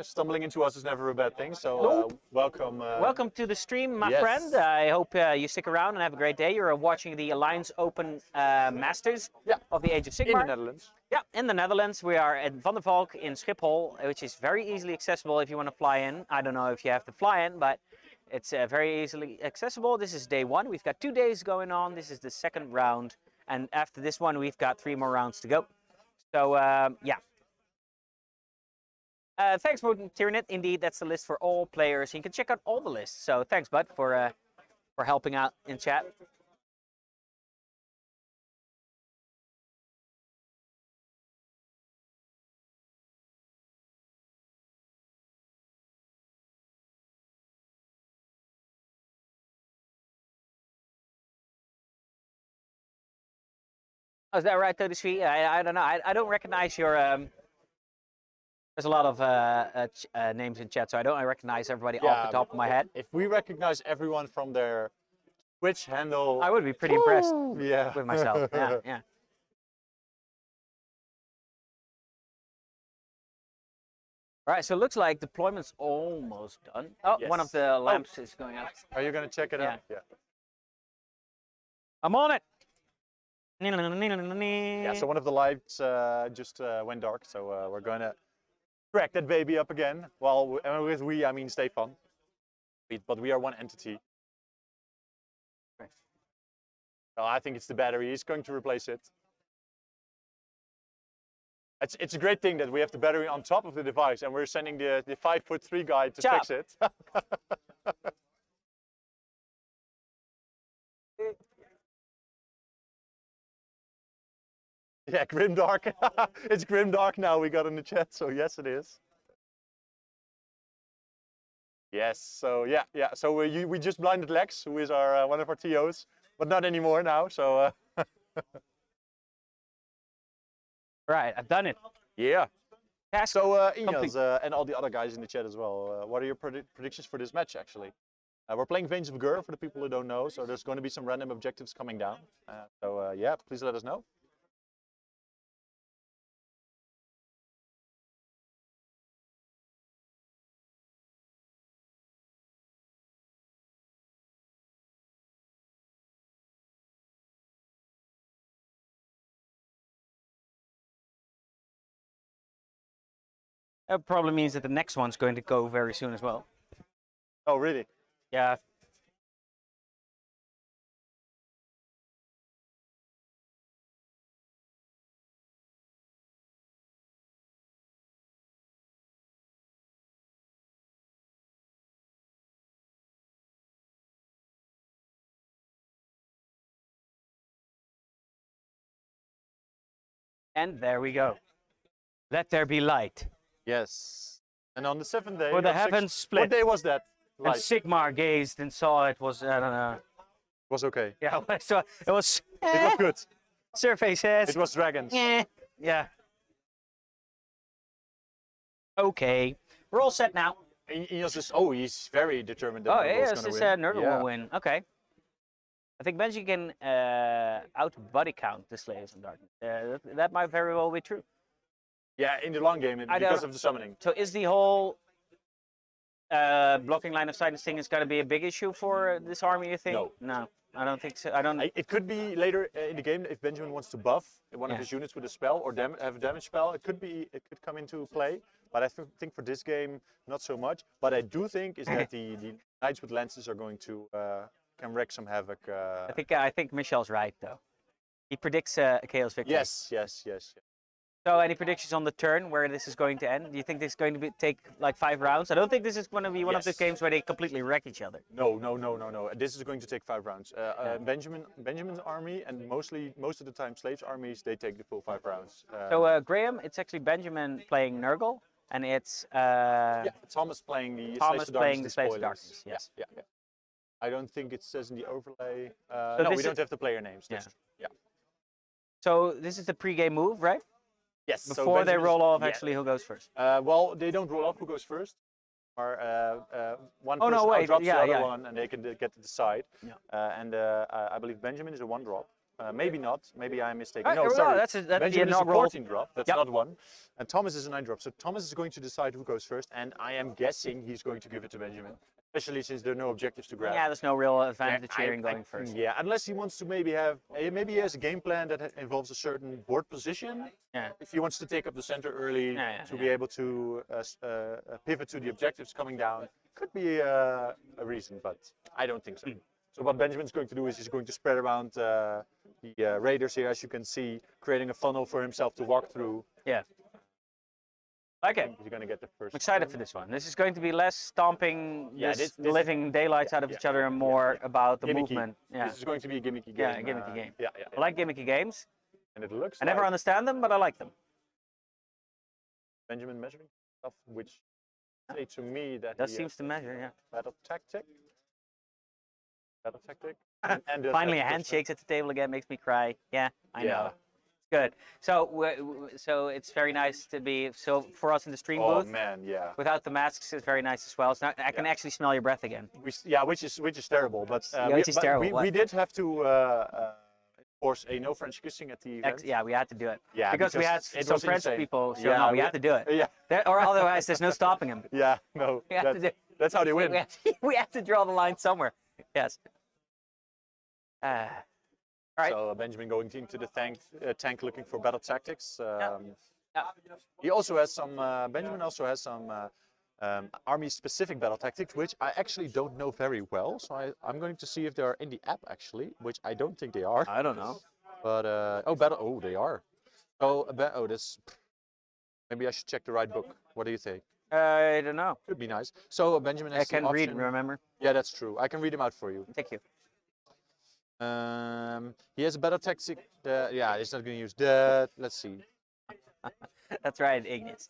stumbling into us is never a bad thing. So welcome. Welcome to the stream, my yes. friend. I hope you stick around and have a great day. You're watching the Alliance Open Masters of the Age of Sigmar. In the Netherlands. Yeah, in the Netherlands. We are at Van der Valk in Schiphol, which is very easily accessible if you want to fly in. I don't know if you have to fly in, but it's very easily accessible. This is day 1. We've got 2 days going on. This is the second round. And after this one, we've got 3 more rounds to go. So, yeah. Thanks for tuning in. Indeed, that's the list for all players. You can check out all the lists. So thanks, bud, for helping out in chat. Oh, is that right, Todisvi? I don't know. I don't recognize your. There's a lot of names in chat, so I don't recognize everybody off the top of my head. If we recognize everyone from their Twitch handle, I would be pretty impressed with myself. Yeah. All right, so it looks like deployment's almost done. Oh, Yes. one of the lamps is going out. Are you gonna check it out? Yeah. I'm on it. Yeah. So one of the lights just went dark, so we're gonna crack that baby up again. Well, and with we, I mean Stefan. But we are one entity. Well, I think it's the battery. He's going to replace it. It's a great thing that we have the battery on top of the device, and we're sending the 5'3" guy to fix it. Yeah, grimdark. It's grimdark now. We got in the chat, so yes, it is. Yes. So yeah. So we just blinded Lex, who is our one of our TOs, but not anymore now. So. Right, I've done it. Yeah. Task So Inyas and all the other guys in the chat as well. What are your predictions for this match actually? We're playing Veins of Ghur for the people who don't know, so there's going to be some random objectives coming down. So yeah, please let us know. That probably means that the next one's going to go very soon as well. Oh, really? Yeah. And there we go. Let there be light. Yes. And on the 7th day, For the of heavens split. What day was that? And Sigmar gazed and saw it was, I don't know. It was okay. Yeah, so it was. It was good. Survey says. It was dragons. Yeah. Okay. We're all set now. He's very determined that Oh, Nurgle's yes, gonna this win. Nurgle will win. Okay. I think Benji can out body count the Slayers of Darkness. That might very well be true. Yeah, in the long game, because of the summoning. So is the whole blocking line of sight thing is going to be a big issue for this army, you think? No. No, I don't think so. I don't. It could be later in the game if Benjamin wants to buff one of Yeah. his units with a spell or have a damage spell. It could come into play, but I think for this game not so much. But I do think is that the knights with lances are going to can wreak some havoc. I think Michel's right though. He predicts a chaos victory. Yes. So any predictions on the turn where this is going to end? Do you think this is going to take like 5 rounds? I don't think this is going to be one of those Yes. games where they completely wreck each other. No. This is going to take 5 rounds. Benjamin's army and most of the time Slave's armies, they take the full 5 rounds. So Graham, it's actually Benjamin playing Nurgle, and it's Thomas playing the Thomas Slaves to playing the Darkness, Slaves to spoilers. Darkness. Yes. Yeah. I don't think it says in the overlay. So No, this we is- don't have the player names. That's true. Yeah. So this is the pre-game move, right? Yes. so Before they Benjamin's- roll off, yeah. actually, who goes first? Well, they don't roll off who goes first. Or one Oh, person no, wait, drops yeah, the other yeah. one, and they can get to decide. Yeah. I believe Benjamin is a 1-drop. Maybe not. Maybe I'm mistaken. Oh, No, no, sorry. that's the Benjamin is a inaugural. 14-drop. That's Yep. not 1. And Thomas is a 9-drop. So Thomas is going to decide who goes first, and I am guessing he's going to give it to Benjamin, especially since there are no objectives to grab. Yeah, there's no real advantage to I- cheering I- going first. Yeah, unless he wants to maybe he has a game plan that involves a certain board position. Yeah. If he wants to take up the center early to be able to pivot to the objectives coming down, could be a reason, but I don't think so. So what Benjamin's going to do is he's going to spread around the raiders here, as you can see, creating a funnel for himself to walk through. Yeah. Okay. He's going to get the first. I'm excited for this one. This is going to be less stomping Yeah, this this is- living daylights out of each other and more about the Gimmicky. movement. Yeah. This is going to be a gimmicky game. Yeah, a gimmicky game. Yeah. I like gimmicky games. And it looks I never like understand them, but I like them. Benjamin measuring stuff, which say to me that That he seems to measure, yeah. battle tactic. And Finally, a handshakes at the table again makes me cry. Yeah, I know. It's good. So it's very nice to be. So for us in the stream Oh booth, man, yeah. without the masks, it's very nice as well. So now I can actually smell your breath again. Which is terrible. But which is terrible, we what? did have to enforce a no French kissing at the event. Yeah, we had to do it. Yeah, because we had it some was French insane. people showing Yeah, up. We had to do it. Yeah, Or otherwise, there's no stopping them. yeah. No, We have to do. that's how they win. We have to draw the line somewhere. Yes. All right. So Benjamin going into the tank looking for battle tactics. Yeah. He also has some. Benjamin also has some army-specific battle tactics, which I actually don't know very well. So I'm going to see if they are in the app actually, which I don't think they are. I don't know. But they are. That's. Maybe I should check the right book. What do you think? I don't know. Could be nice. So Benjamin has I can the read, option- remember? Yeah, that's true. I can read them out for you. Thank you. He has a battle tactic. Yeah, he's not going to use that. Let's see. That's right, Ignis.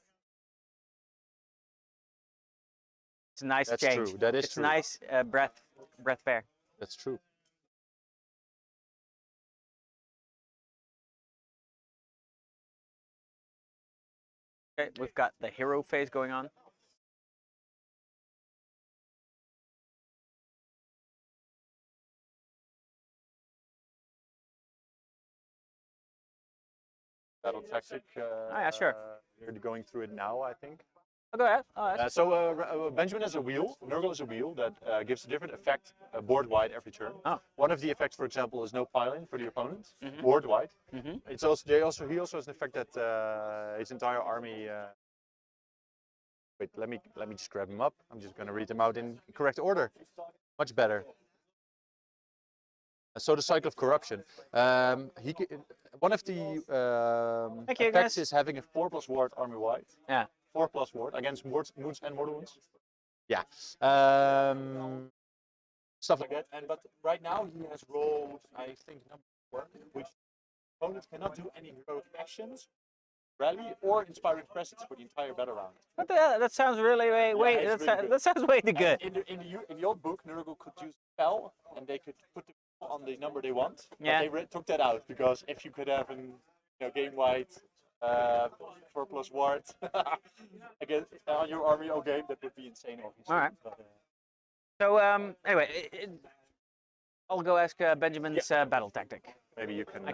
It's a nice That's change. true. That is it's true. nice breath fair. That's true. Okay, we've got the hero phase going on. Battle tactic. yeah, sure. You're going through it now, I think. Oh, go ahead. Oh, that's- Benjamin has a wheel. Nurgle is a wheel that gives a different effect board-wide every turn. Oh. One of the effects, for example, is no piling for the opponent, Mhm. board-wide. Mhm. He also has an effect that his entire army. Wait, let me just grab them up. I'm just going to read them out in correct order. Much better. So the cycle of corruption. One of the Thank you, effects guys. is having a 4+ ward army-wide. Yeah. 4+ ward against moons and mortal wounds. Yeah. Stuff like that. But right now he has rolled, I think, number 4, which opponents cannot do any heroic actions, rally, or inspiring presence for the entire battle round. What the hell? That sounds really it's really good. that sounds way too good. In the old book, Nurgle could use spell, and they could put the on the number they want. Yeah. But they took that out because if you could have an game-wide 4+ ward again on your army game, that would be insane, obviously. All right. But, So anyway, I'll go ask Benjamin's battle tactic. maybe you can. I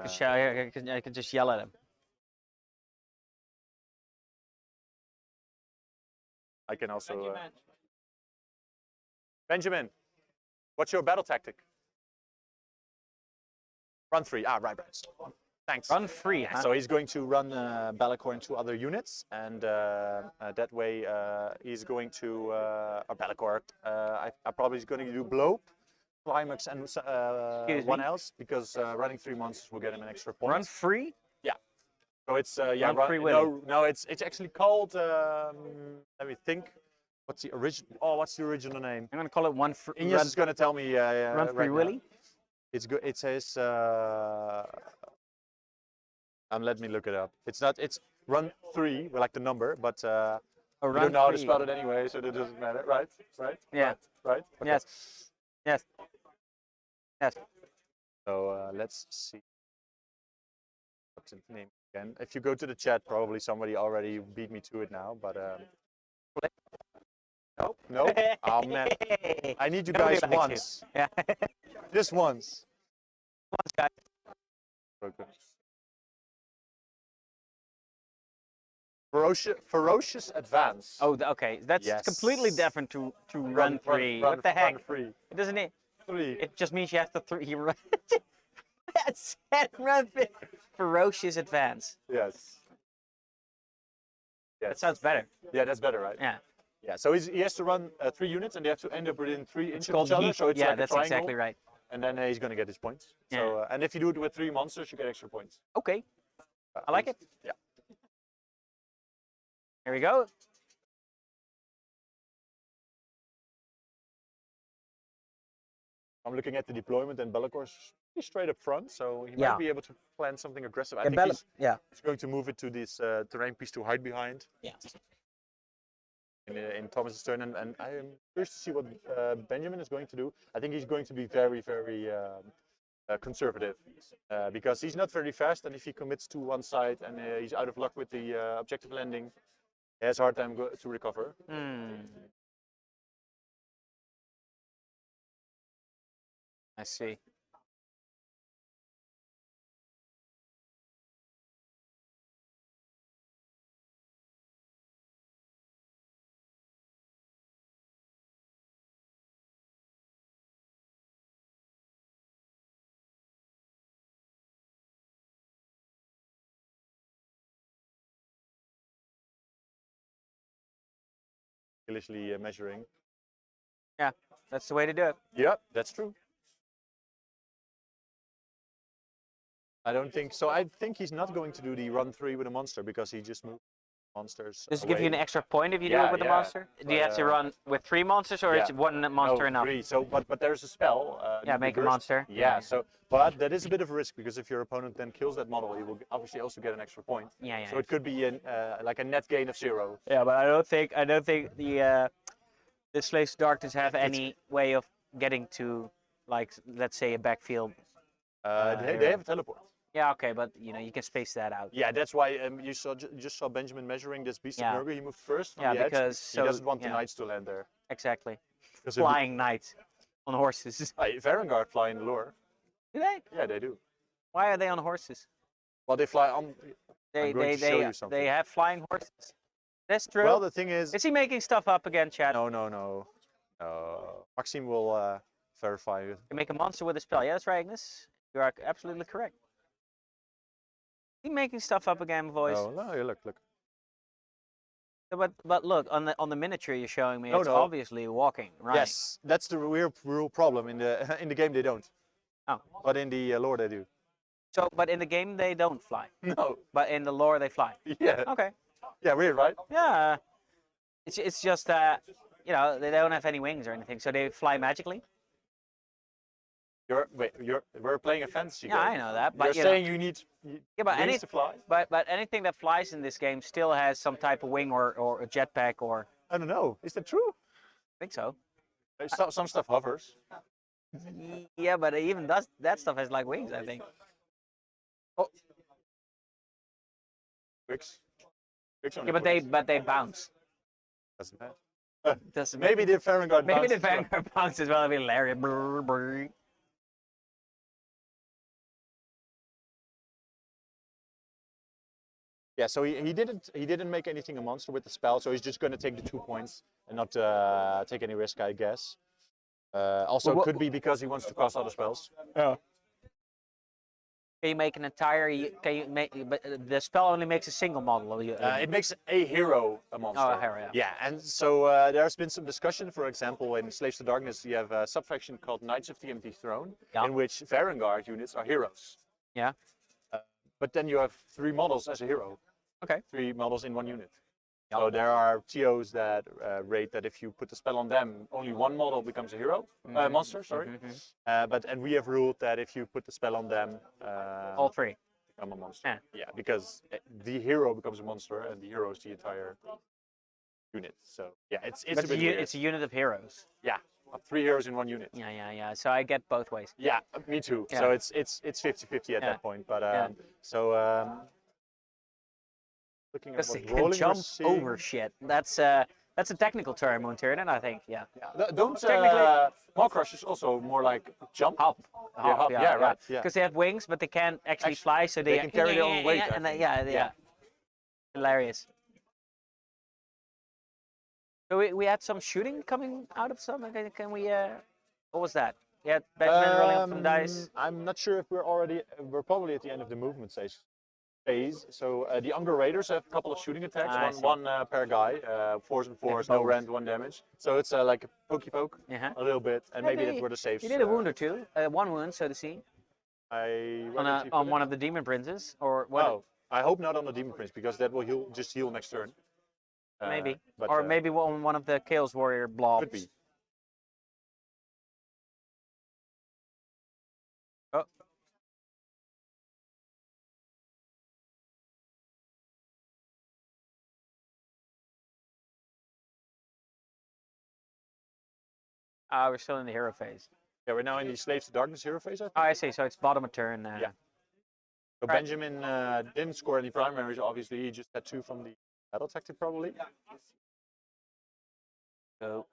can just yell at him. I can also. Benjamin, what's your battle tactic? Run 3. Ah, right. Thanks. Run free, huh? So he's going to run Battlecor into other units, and that way he's going to Battlecor. I probably is going to do Blow, Climax, and one else, because running 3 monsters will get him an extra point. Run free? Yeah. So it's Run free Willy. no, it's actually called. Let me think. What's the original? Oh, what's the original name? I'm gonna call it one free. Ines is going to tell me. Run free right Willy. now. It's good. It says. Let me look it up. It's not. It's run 3, like the number, but we don't know how to spell it anyway, so that doesn't matter, right? Right? Yeah. Right? Okay. Yes. Yes. Yes. So let's see. What's its name again? If you go to the chat, probably somebody already beat me to it now, but no. Oh man, I need you guys once. Yeah. Just once. Once, guys. Okay. Ferocious advance. Oh, okay. That's Yes. completely different to run 3. What the heck? Run 3. It doesn't it? 3. It just means you have to he run. That's run ferocious advance. Yes. That sounds better. Yeah, that's better, right? Yeah. Yeah. So he has to run 3 units, and they have to end up within 3 inches of each Called other. heat. So it's yeah, like that's a triangle, exactly right. and then he's gonna get his points. Yeah. So and if you do it with 3 monsters, you get extra points. Okay. I like it. Yeah. Here we go. I'm looking at the deployment, and Bellacor's pretty straight up front, so he Yeah. might be able to plan something aggressive. I And think he's going to move it to this terrain piece to hide behind. Yeah. In Thomas's turn, and I am curious to see what Benjamin is going to do. I think he's going to be very, very conservative, because he's not very fast, and if he commits to one side and he's out of luck with the objective landing, he has a hard time to recover. I see. Skillishly measuring. Yeah, that's the way to do it. Yeah, that's true. I don't think so. I think he's not going to do the run 3 with a monster, because he just moved monsters. Does it give you an away. extra point if you do it with a monster? Do you have to run with 3 monsters, or is one monster No, enough? 3. So, but there's a spell. Yeah, make a burst. monster. Yeah. So, but that is a bit of a risk, because if your opponent then kills that model, he will obviously also get an extra point. Yeah, yeah. So it could be like a net gain of 0. Yeah, but I don't think the Slaves of Darkness have any way of getting to, like, let's say a backfield. They have a teleport. Yeah, okay, but you can space that out. Yeah, that's why you just saw Benjamin measuring this beast of Nurgle. He moved first from the edge. Because He doesn't want the knights to land there. Exactly. 'Cause Flying knights on horses. Varangard fly in the lore. Do they? Yeah, they do. Why are they on horses? Well, they fly on. They I'm going to show you something. they have flying horses. That's true. Well, the thing is he making stuff up again, Chad? no. Maxime will verify it. You make a monster with a spell. Yeah, that's right, Agnes. You are absolutely correct. Is he making stuff up again, boys? No, look. But look, on the miniature you're showing me, it's obviously walking, right? Yes, that's the real problem in the in the game. They don't. Oh. But in the lore they do. So, but in the game they don't fly. No. But in the lore they fly. Yeah. Okay. Yeah, weird, right? Yeah. It's just they don't have any wings or anything, so they fly magically. We're playing a fantasy game. Yeah, I know that. But you're saying you need wings to fly? But anything that flies in this game still has some type of wing or a jetpack or. I don't know. Is that true? I think so. Some stuff hovers. Yeah, but even that stuff has like wings, I think. Oh. Wix. Yeah, but they bounce. Doesn't matter. Doesn't Maybe the Varangard. Maybe the Vanguard bounces as well. It'd be hilarious. Brr, brr. Yeah, so he didn't make anything a monster with the spell, so he's just going to take the 2 points and not take any risk, I guess. Also, it could be because he wants to cast other spells. Yeah. Can you make an entire? Can you make? But the spell only makes a single model. Of you. It makes a hero a monster. Oh, a hero, yeah. Yeah, and so there's been some discussion. For example, in Slaves to Darkness, you have a subfaction called Knights of the Empty Throne, Yeah. in which Varangard units are heroes. Yeah. But then you have 3 models as a hero. Okay. 3 models in 1 unit. Yeah. So there are TOs that rate that if you put the spell on them, only 1 model becomes a hero, monster. Sorry. And we have ruled that if you put the spell on them, All 3 become a monster. Yeah, because the hero becomes a monster, and the hero is the entire unit. So yeah, it's a bit weird. It's a unit of heroes. Yeah, 3 heroes in 1 unit. Yeah. So I get both ways. Yeah, me too. Yeah. So it's 50-50 at that point. But looking at Because what they can rolling we're jump seeing- over shit. That's a technical term, Moonturn, I think. Yeah. Don't Technically- Maw Crush is also more like jump. Hop. Hop, yeah, right, yeah. Because they have wings, but they can't actually fly, so they can carry their own weight, I And think. yeah. Hilarious. So we had some shooting coming out of some. Can we? What was that? Yeah, Benjamin rolling up some dice. I'm not sure if we're probably at the end of the movement phase. So the Ghur Raiders have a couple of shooting attacks, I see. one per guy, 4s and 4s, no both. rend, 1 damage. So it's like a pokey poke, Uh-huh. a little bit, and maybe that's where the saves. You did a wound or two. 1 wound, so to see, where on did you put on it? one of the demon princes, or what? Oh, I hope not on the Demon Prince, because that will just heal next turn. Maybe, but, or maybe on one of the Chaos Warrior blobs. could be. Oh. We're still in the hero phase. Yeah, we're now in the Slaves to Darkness hero phase, I think. Oh, I see. So it's bottom of turn. Yeah. So Right. Benjamin didn't score any primaries, obviously. He just had 2 from the battle tactic, probably. So.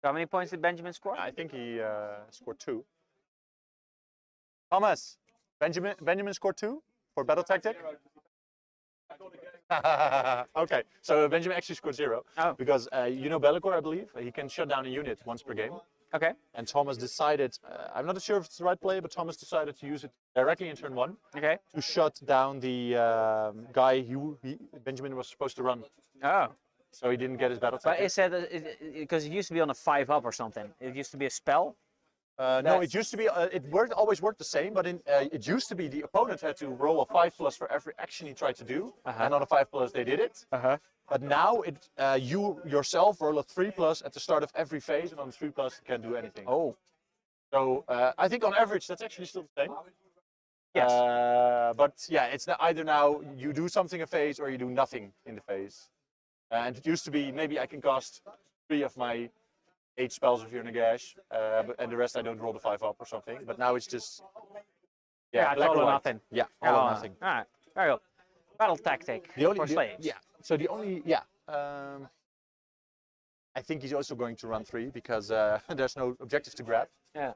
So how many points did Benjamin score? I think he scored 2. Thomas, Benjamin scored 2 for battle tactic. Okay, so Benjamin actually scored 0 because you know Be'lakor, I believe. He can shut down a unit once per game. Okay. And Thomas decided, I'm not sure if it's the right play, but Thomas decided to use it directly in turn 1 Okay. to shut down the guy Benjamin was supposed to run. Oh. So he didn't get his battle But tactic. it said because it used to be on a 5-up or something. It used to be a spell. No, it used to be, always worked the same, but it used to be the opponent had to roll a 5+ for every action he tried to do, and on a 5+ they did it. But now you yourself roll a 3+ at the start of every phase, and on 3+ you can't do anything. Oh. So I think on average that's actually still the same. Yes. But yeah, it's either now you do something a phase or you do nothing in the phase. And it used to be maybe I can cast 3 of my 8 spells of your Nagash, and the rest I don't roll the 5-up or something. But now it's just Yeah, black all or or white. nothing. Yeah, all or nothing. All right. Very good. Battle tactic for slaves. So the only I think he's also going to run 3 because there's no objective to grab. Yeah.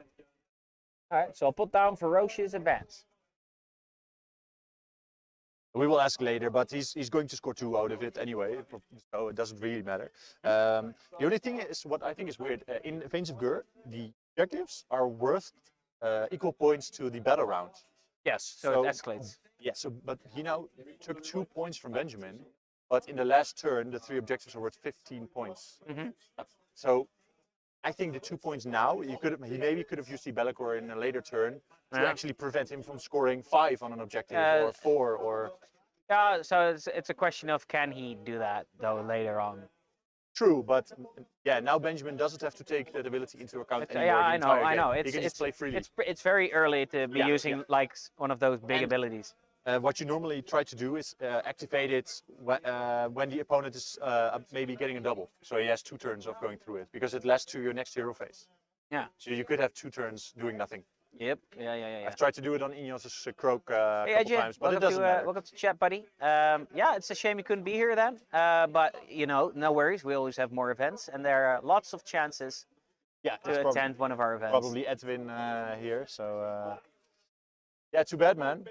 All right. So I'll put down ferocious advance. We will ask later, but he's going to score 2 out of it anyway, so it doesn't really matter. The only thing is, what I think is weird, in Veins of Ghur, the objectives are worth equal points to the battle round. Yes. So it escalates. Yeah, but he now took 2 points from Benjamin, but in the last turn, the 3 objectives are worth 15 points. So I think the 2 points now, he maybe could have used the Be'lakor in a later turn to actually prevent him from scoring 5 on an objective or 4 or... Yeah, so it's a question of can he do that though later on. True, but yeah, now Benjamin doesn't have to take that ability into account anymore. Yeah, I know. He can just play freely. It's very early to be using like one of those big abilities. What you normally try to do is activate it when the opponent is maybe getting a double. So he has 2 turns of going through it, because it lasts to your next hero phase. Yeah. So you could have 2 turns doing nothing. Yep. Yeah. I've tried to do it on Ineos' Croak a couple times, but it doesn't matter. Welcome to chat, buddy. Yeah, it's a shame you couldn't be here then. But you know, no worries. We always have more events, and there are lots of chances to attend one of our events. Probably Edwin here. So Yeah, too bad, man.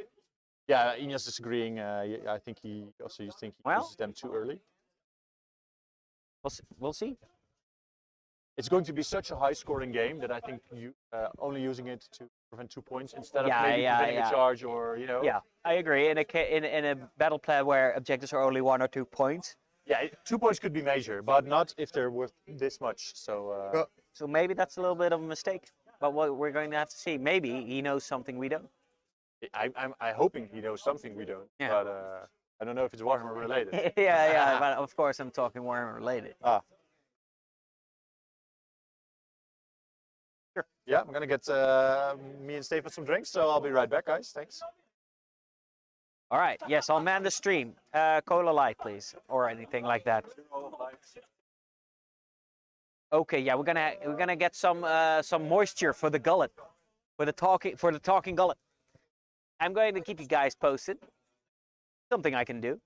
Yeah, Ineos is agreeing. I think he also uses them too early. We'll see. It's going to be such a high-scoring game that I think you only using it to prevent 2 points instead of maybe preventing a charge or Yeah, I agree. In a battle plan where objectives are only 1 or 2 points. Yeah, 2 points could be major, but not if they're worth this much. So. So maybe that's a little bit of a mistake. But we're going to have to see. Maybe he knows something we don't. I'm hoping he knows something we don't, but I don't know if it's Warhammer related. yeah, but of course I'm talking Warhammer related. Ah. Sure. Yeah, I'm gonna get me and Stefan some drinks, so I'll be right back, guys. Thanks. All right. Yes, I'll man the stream. Cola Light, please, or anything like that. Okay. Yeah, we're gonna get some moisture for the gullet, for the talking gullet. I'm going to keep you guys posted. Something I can do.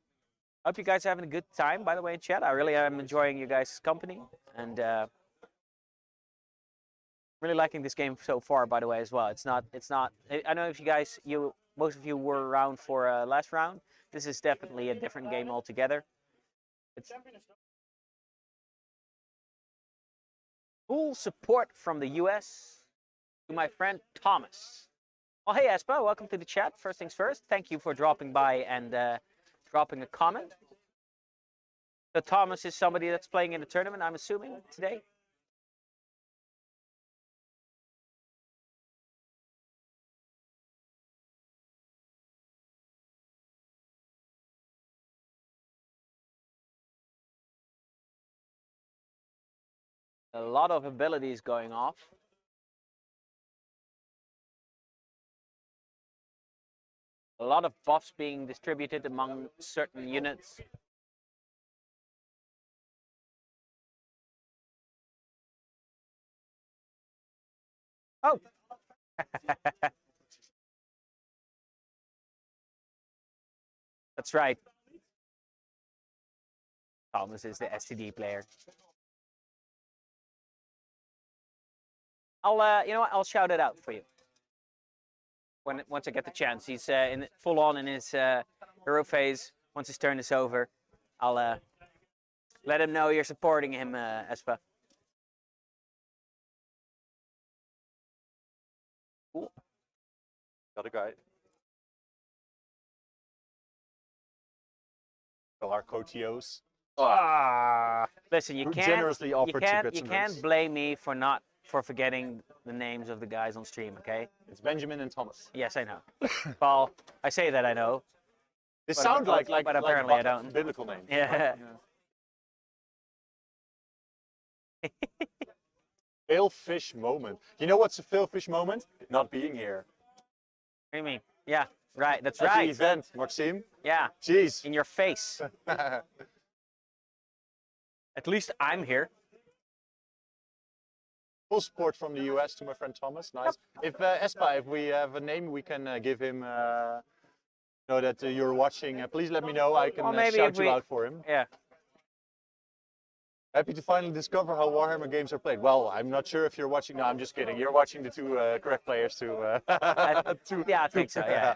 Hope you guys are having a good time, by the way, in chat. I really am enjoying you guys' company, and really liking this game so far, by the way, as well. It's not. I know if you guys, most of you were around for last round. This is definitely a different game altogether. It's full support from the US to my friend Thomas. Oh, hey, Espa, welcome to the chat. First things first, thank you for dropping by and dropping a comment. So Thomas is somebody that's playing in the tournament, I'm assuming, today? A lot of abilities going off. A lot of buffs being distributed among certain units. Oh! That's right. Thomas is the STD player. You know what? I'll shout it out for you. Once I get the chance, he's full on in his hero phase. Once his turn is over, I'll let him know you're supporting him, Espa. Cool. Got a guy. Our co-TOs. Listen, you generously offered to get you some can't drinks. blame me for forgetting the names of the guys on stream, okay? It's Benjamin and Thomas. Yes, I know. Well, I say that I know. They sound like but apparently I don't. Biblical names. Yeah. Fail fish moment. You know what's a fail fish moment? Not being here. What do you mean? Yeah, right. That's At right. the event, Maxime. Yeah. Jeez. In your face. At least I'm here. Full support from the US to my friend Thomas. Nice. If Espa, if we have a name, we can give him. Know that you're watching. Please let me know. I can shout you out for him. Yeah. Happy to finally discover how Warhammer games are played. Well, I'm not sure if you're watching. No, I'm just kidding. You're watching the two correct players too. Yeah, I think so. Yeah.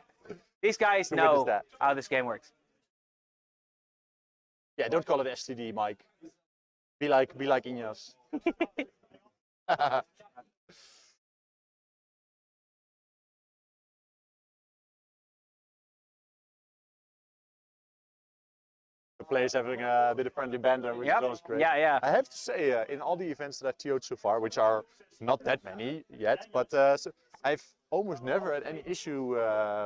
These guys know how this game works. Yeah, don't call it STD, Mike. Be like Ineos. The players having a bit of friendly banter, which is always great. Yeah. I have to say, in all the events that I've TO'd so far, which are not that many yet, but I've almost never had any issue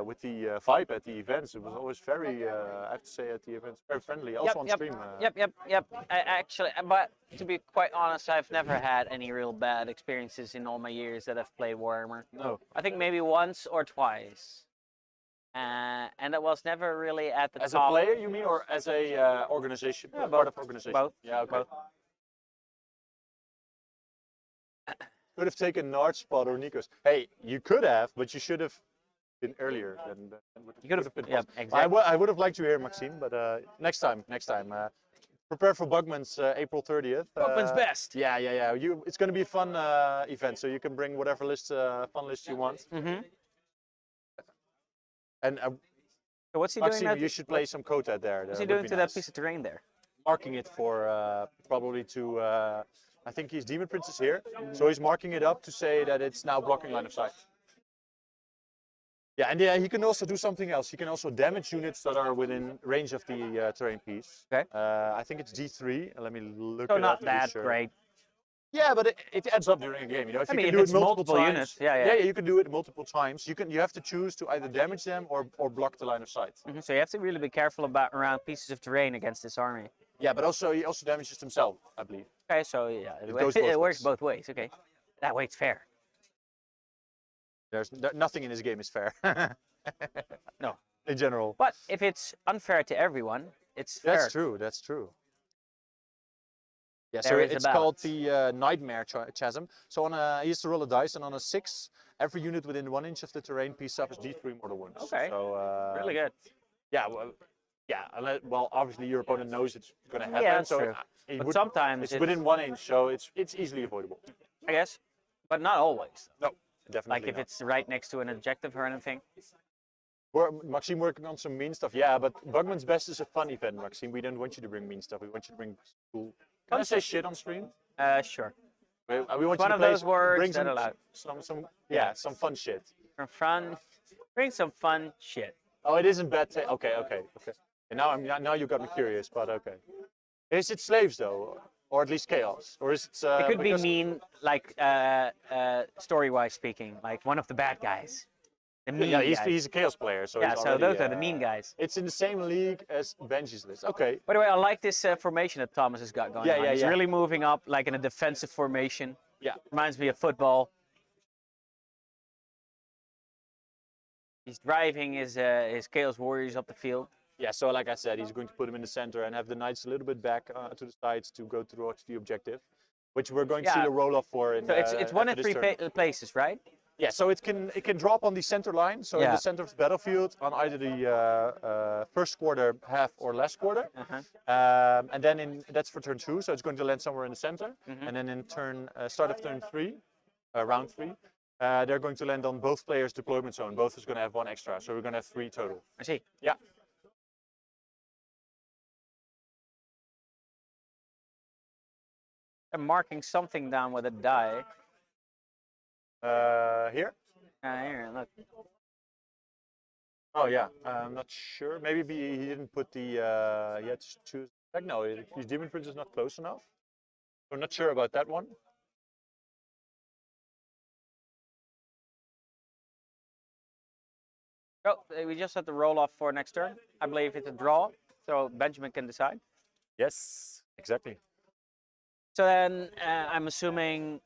with the vibe at the events. It was always very, I have to say, at the events, very friendly. Also on stream. Yep. Actually, but to be quite honest, I've never had any real bad experiences in all my years that I've played Warhammer. No. I think maybe once or twice. And that was never really at the top. As a player, you mean, or as a organization? Yeah, part of organization? Both. Yeah, okay. Both. Could have taken Nard's spot or Nico's. Hey, you could have, but you should have been earlier. You could have been. Yeah, exactly. I would have liked to hear Maxime, but next time. Prepare for Bugman's April 30th. Bugman's best. Yeah. It's going to be a fun event, so you can bring whatever fun list you want. Mm-hmm. And So what's he doing? Maxime, you should play some code out there. What's he That would doing be to that nice. piece of terrain there? Marking it for probably to. I think his Demon Prince is here, so he's marking it up to say that it's now blocking line of sight. Yeah, and yeah, he can also do something else. He can also damage units that are within range of the terrain piece. Okay. I think it's D3. Let me look So it not up to be that sure. great. Yeah, but it adds up during a game. You know, if I you mean, can if do it's it multiple multiple times, units, yeah. you can do it multiple times. You have to choose to either damage them or block the line of sight. So you have to really be careful about around pieces of terrain against this army. Yeah, but also he also damages himself, I believe. Okay, so yeah, It goes both it works ways. both ways. Okay, that way it's fair. There's nothing in this game is fair. No. In general. But if it's unfair to everyone, it's fair. That's true. That's true. Yeah, so There is a it's called balance. the Nightmare Chasm. So he has to roll a dice, and on a 6, every unit within 1 inch of the terrain piece suffers D3 mortal wounds. Okay. So Really good. yeah, well, obviously your opponent knows it's going to happen. Yeah, that's so true. But sometimes it's within 1 inch, so it's easily avoidable. I guess, but not always. No, definitely Like if not. it's right next to an objective or anything. Maxime working on some mean stuff. Yeah, but Bugman's Best is a fun event, Maxime. We don't want you to bring mean stuff. We want you to bring cool. Can I say shit on stream? Sure. We want One you to of play, those words bring that allowed. some fun shit. Bring some fun shit. Oh, it isn't bad. Okay. And now you got me curious, but okay. Is it slaves though, or at least chaos, or is it? It could be mean, like story-wise speaking, like one of the bad guys. The mean Yeah, guys. he's a chaos player, so Yeah, he's so already, those are the mean guys. It's in the same league as Benji's list. Okay. By the way, I like this formation that Thomas has got going on. He's really moving up, like in a defensive formation. Yeah. Reminds me of football. He's driving his Chaos Warriors up the field. Yeah, so like I said, he's going to put them in the center and have the knights a little bit back to the sides to go towards the objective, which we're going to see the roll off for. In, so it's one in three places, right? Yeah, so it can drop on the center line, so in the center of the battlefield on either the first quarter, half, or last quarter. And then that's for turn 2, so it's going to land somewhere in the center. And then in start of turn 3, round 3, they're going to land on both players' deployment zone. Both is going to have 1 extra, so we're going to have 3 total. I see. Yeah. I'm marking something down with a die. Here? Here, look. Oh yeah, I'm not sure. Maybe he didn't put the. He had to choose. Like no, his Demon Prince is not close enough. So I'm not sure about that one. Oh, we just had the roll off for next turn. I believe it's a draw, so Benjamin can decide. Yes, exactly. So then I'm assuming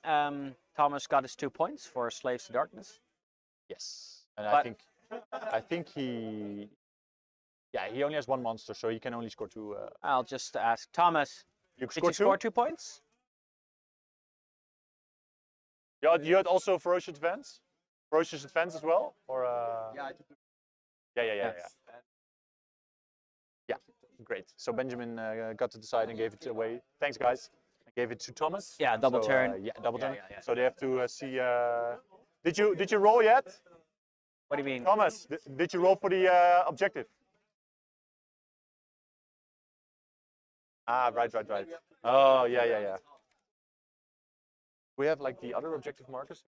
Thomas got his 2 points for Slaves to Darkness. Yes, and I think he only has 1 monster, so he can only score 2. I'll just ask Thomas. You Did you score 2 points? You had also Ferocious Advance? Ferocious Advance as well? Or Yeah, I took the... Yeah. Yeah, great. So Benjamin got to decide and gave it away. Thanks, guys. I gave it to Thomas. Yeah, double turn. Yeah, double turn. Yeah. So they have to see. Did you roll yet? What do you mean? Thomas, did you roll for the objective? Ah, right. Oh, yeah. We have like the other objective markers.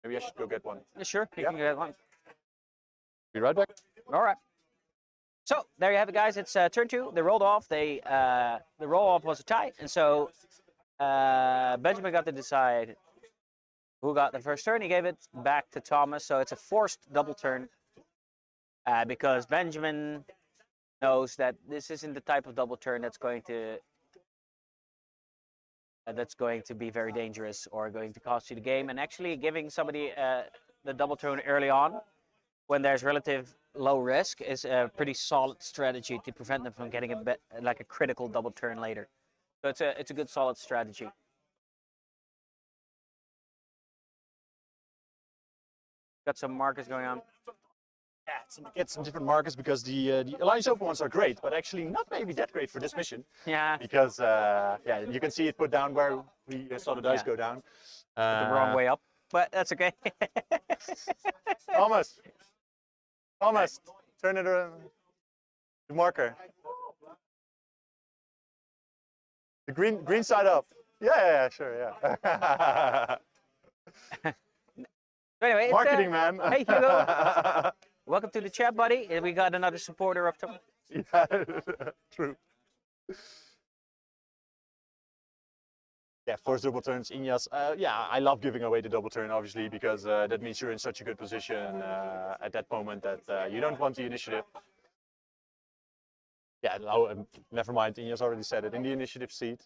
Maybe I should go get one. Yeah, sure, you can get one. Be right back. All right. So there you have it, guys. It's turn 2. They rolled off. The roll off was a tie, and so Benjamin got to decide who got the first turn. He gave it back to Thomas, so it's a forced double turn because Benjamin knows that this isn't the type of double turn that's going to be very dangerous or going to cost you the game. And actually giving somebody the double turn early on when there's relative low risk is a pretty solid strategy to prevent them from getting a critical double turn later. So it's a good solid strategy. Got some markers going on. Yeah, get some different markers because the Alliance Open ones are great, but actually not maybe that great for this mission. Yeah. Because you can see it put down where we saw the dice go down. The wrong way up, but that's okay. Thomas, Thomas, turn it around. The marker. The green side up. Yeah, sure, yeah. Anyway, Marketing, man. Hey, Hugo. Welcome to the chat, buddy. And we got another supporter of Thomas. Yeah, true. Yeah, force double turns, Inyas. Yeah, I love giving away the double turn, obviously, because that means you're in such a good position at that moment that you don't want the initiative. Yeah, no, never mind. Inyas already said it in the initiative seat,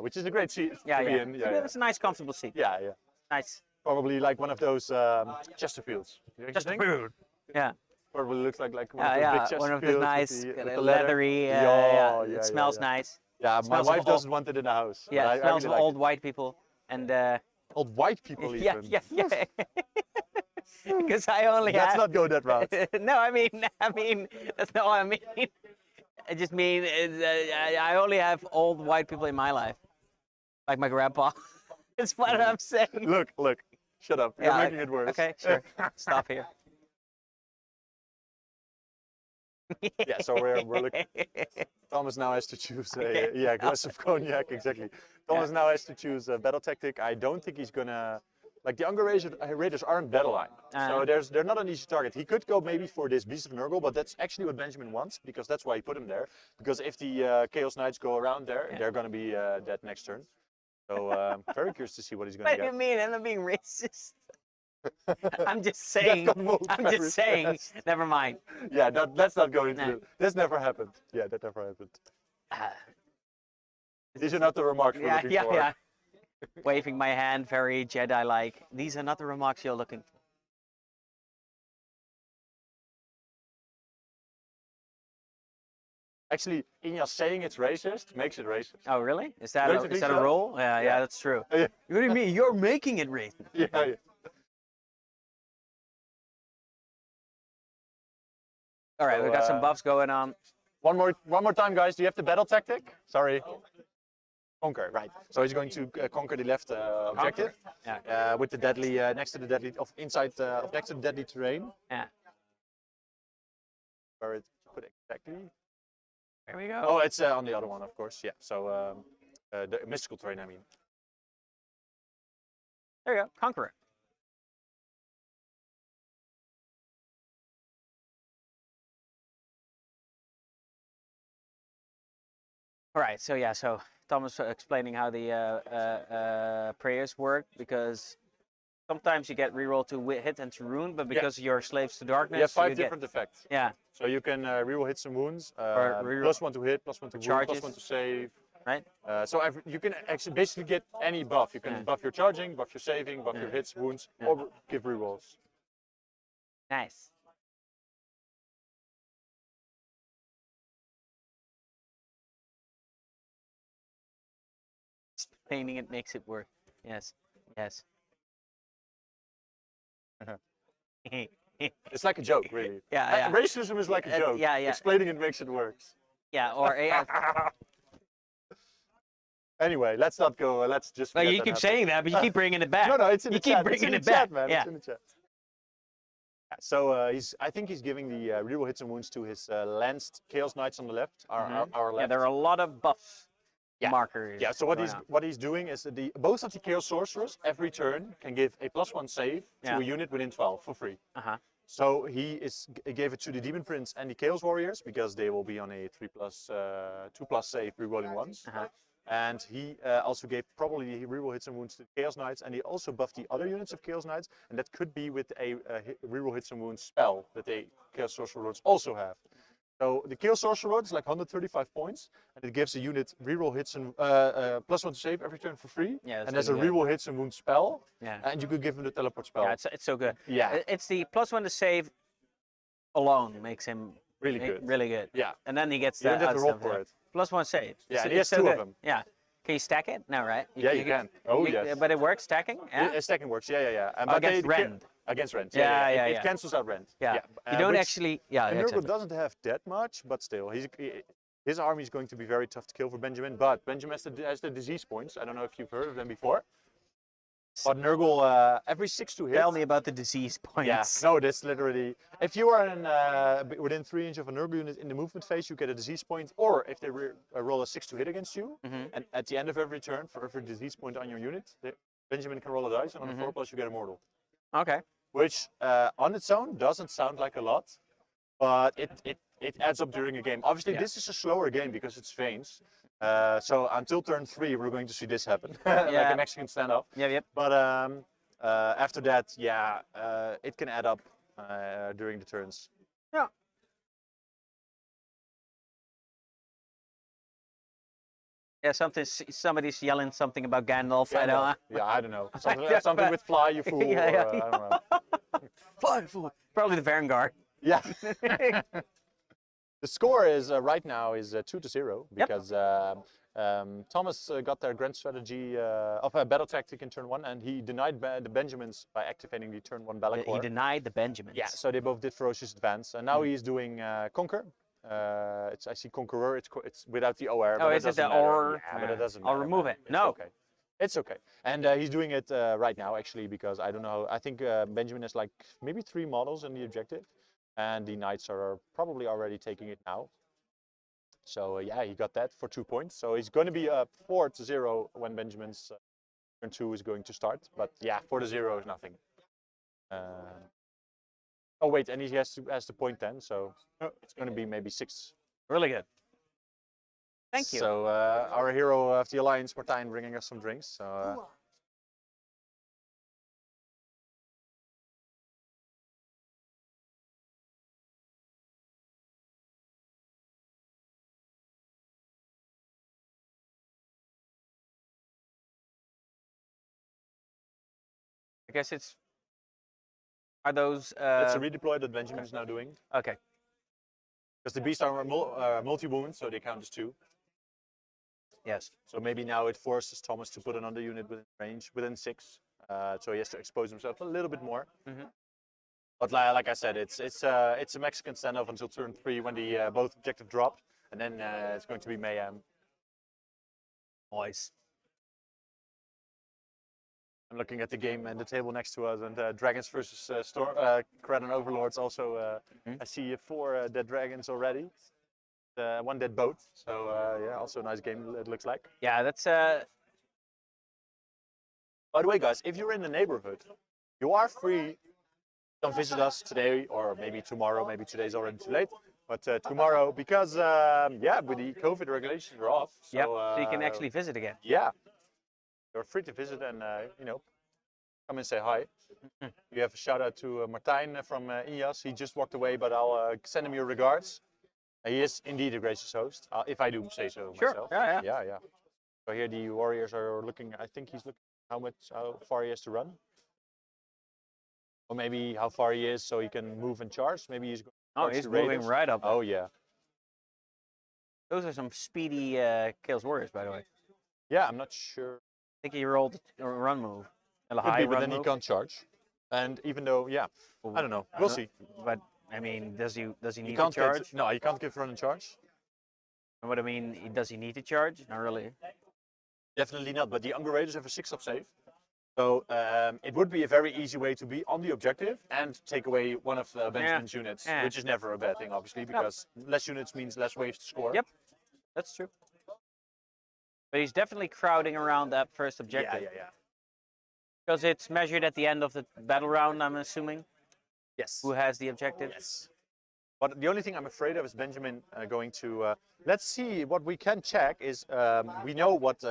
which is a great seat to be in. Yeah, It's a nice, comfortable seat. yeah. Nice. Probably like one of those Chesterfields. Chesterfield. Yeah. Probably looks like one of those big Chesterfields. One of those nice, with the leathery. Yeah, it smells nice. Yeah, my wife doesn't want it in the house. Yeah, it smells really of old white people and. Old white people even. Yeah. Because I only Let's have. not go that route. No, I mean that's not what I mean. I just mean I only have old white people in my life, like my grandpa. That's what I'm saying. Look, shut up. You're making it worse. Okay, sure. Stop here. Yeah, so we're looking. Thomas now has to choose a glass of cognac, exactly. Thomas now has to choose a battle tactic. I don't think he's gonna, like the Ghur Raiders aren't battle line, so they're not an easy target. He could go maybe for this Beast of Nurgle, but that's actually what Benjamin wants, because that's why he put him there. Because if the Chaos Knights go around there, they're gonna be dead next turn. So very curious to see what he's gonna get. What do you mean? I'm not being racist. I'm just saying. I'm just saying. Never mind. Yeah, let's not go into it. This never happened. Yeah, that never happened. These are not the remarks we're looking for. Yeah. Waving my hand, very Jedi-like. These are not the remarks you're looking for. Actually, Inyas saying it's racist makes it racist. Oh, really? Is that a rule? Yeah, that's true. Yeah. What do you mean? You're making it racist. Yeah. All right, we got some buffs going on. One more time, guys. Do you have the battle tactic? Sorry. Conquer, right. So he's going to conquer the left objective. Yeah. With the deadly next to the deadly next to the deadly terrain. Yeah. Where it's put exactly. There we go. Oh, it's on the other one, of course. Yeah. So the mystical terrain, I mean. There you go. Conquer it. All right. So Thomas explaining how the prayers work, because sometimes you get reroll to hit and to ruin, but because you're slaves to darkness, you have 5 different effects. Yeah. So you can reroll hits and wounds, or +1 to hit, +1 to wound, +1 to save. Right. So you can actually basically get any buff. You can buff your charging, buff your saving, buff your hits, wounds, or give rerolls. Nice. Painting it makes it work. Yes. It's like a joke, really. Yeah. Racism is like a joke. Yeah. Explaining it makes it worse. Yeah, or Anyway, let's not go. Let's just. Well, you keep saying that, but you keep bringing it back. No, it's in the chat. You keep bringing it back, man. Yeah. It's in the chat. So I think he's giving the reroll hits and wounds to his lanced Chaos Knights on the left. Our left. Yeah, there are a lot of buff markers. Yeah. So what he's doing is both of the Chaos Sorcerers every turn can give a +1 save to a unit within 12 for free. So he gave it to the Demon Prince and the Chaos Warriors because they will be on a 2+ save rerolling ones. And he also gave probably reroll hits and wounds to the Chaos Knights, and he also buffed the other units of Chaos Knights, and that could be with a reroll hits and wounds spell that the Chaos Sorcerer Lords also have. So the Chaos Sorcerer Lord is like 135 points, and it gives a unit reroll hits and +1 to save every turn for free. Yeah, and there's a reroll hits and wounds spell. Yeah. And you could give him the teleport spell. Yeah, it's so good. Yeah. It's the +1 to save alone makes him really good. Really good. Yeah. And then he gets You don't have to roll stuff, for it. +1 save. Yeah, and he has 2 of them. Yeah. Can you stack it? No, right? You can. Oh, yes. But it works stacking? Yeah. Stacking works. Yeah. Against Rend. Against Rend. Yeah. It cancels out Rend. Yeah. You don't actually. Yeah. Nurgle doesn't have that much, but still, his army is going to be very tough to kill for Benjamin. But Benjamin has the disease points. I don't know if you've heard of them before. But Nurgle, every 6 to hit. Tell me about the disease points. Yeah, no, this literally. If you are within 3 inches of a Nurgle unit in the movement phase, you get a disease point. Or if they roll a 6 to hit against you, and at the end of every turn, for every disease point on your unit, Benjamin can roll a dice, and on a 4+ you get a mortal. Okay. Which on its own doesn't sound like a lot, but it adds up during a game. Obviously, this is a slower game because it's veins. So until turn 3, we're going to see this happen, like a Mexican standoff. Yep. But after that, yeah, it can add up during the turns. Yeah. Yeah, somebody's yelling something about Gandalf. Gandalf. I don't know. Something with fly, you fool. Yeah. I don't know. Fly, you fool. Probably the Vanguard. Yeah. The score is right now is 2-0 because Thomas got their grand strategy of a battle tactic in turn 1, and he denied the Benjamins by activating the turn 1 Battleplan. He denied the Benjamins. Yeah, so they both did ferocious advance, and now he's doing Conquer. I see Conqueror. It's without the OR. Oh, is it the OR? Yeah, but it doesn't matter. I'll remove it. It's No. Okay. It's okay. And he's doing it right now, actually, because I don't know. I think Benjamin has like maybe 3 models in the objective, and the Knights are probably already taking it now. So yeah, he got that for 2 points. So he's going to be up 4-0 when Benjamin's turn 2 is going to start. But yeah, 4-0 is nothing. Oh wait, and he has the point 10, so it's going to be maybe 6. Really good. Thank you. So our hero of the Alliance, Martijn, bringing us some drinks. So, I guess it's. Are those? it's a redeploy that Benjamin is now doing. Okay. Because the beasts are multi-wound, so they count as 2. Yes. So maybe now it forces Thomas to put another unit within range, within 6. So he has to expose himself a little bit more. But like I said, it's a Mexican standoff until turn 3 when the both objective drop, and then it's going to be mayhem. Nice. I'm looking at the game and the table next to us, and Dragons versus Kraken Overlords also. I see 4 dead dragons already. 1 dead boat. So yeah, also a nice game it looks like. Yeah, that's. By the way, guys, if you're in the neighborhood, you are free. Come visit us today, or maybe tomorrow. Maybe today's already too late. But tomorrow, because yeah, with the COVID regulations are off. So, so you can actually visit again. Yeah. You're free to visit and, you know, come and say hi. You have a shout out to Martijn from IAS. He just walked away, but I'll send him your regards. He is indeed a gracious host, if I do say so myself. Yeah. So here the Warriors are looking, I think he's looking how far he has to run. Or maybe how far he is so he can move and charge. Maybe he's going to charge he's the moving Raiders. right up. Oh, yeah. Those are some speedy Chaos Warriors, by the way. Yeah, I'm not sure. I think he rolled a run move. A Could high be, but run then move. he can't charge. And even though, yeah, I don't know. We'll see. But I mean, does he need to Can't charge? no, you can't give run and charge. And what I mean, does he need to charge? Not really. Definitely not. But the Younger Raiders have a 6-up save. So it would be a very easy way to be on the objective and take away one of Benjamin's units, which is never a bad thing, obviously, because less units means less waves to score. Yep, that's true. But he's definitely crowding around that first objective. Yeah. Because it's measured at the end of the battle round, I'm assuming. Yes. Who has the objective? Yes. But the only thing I'm afraid of is Benjamin going to. Let's see, what we can check is we know what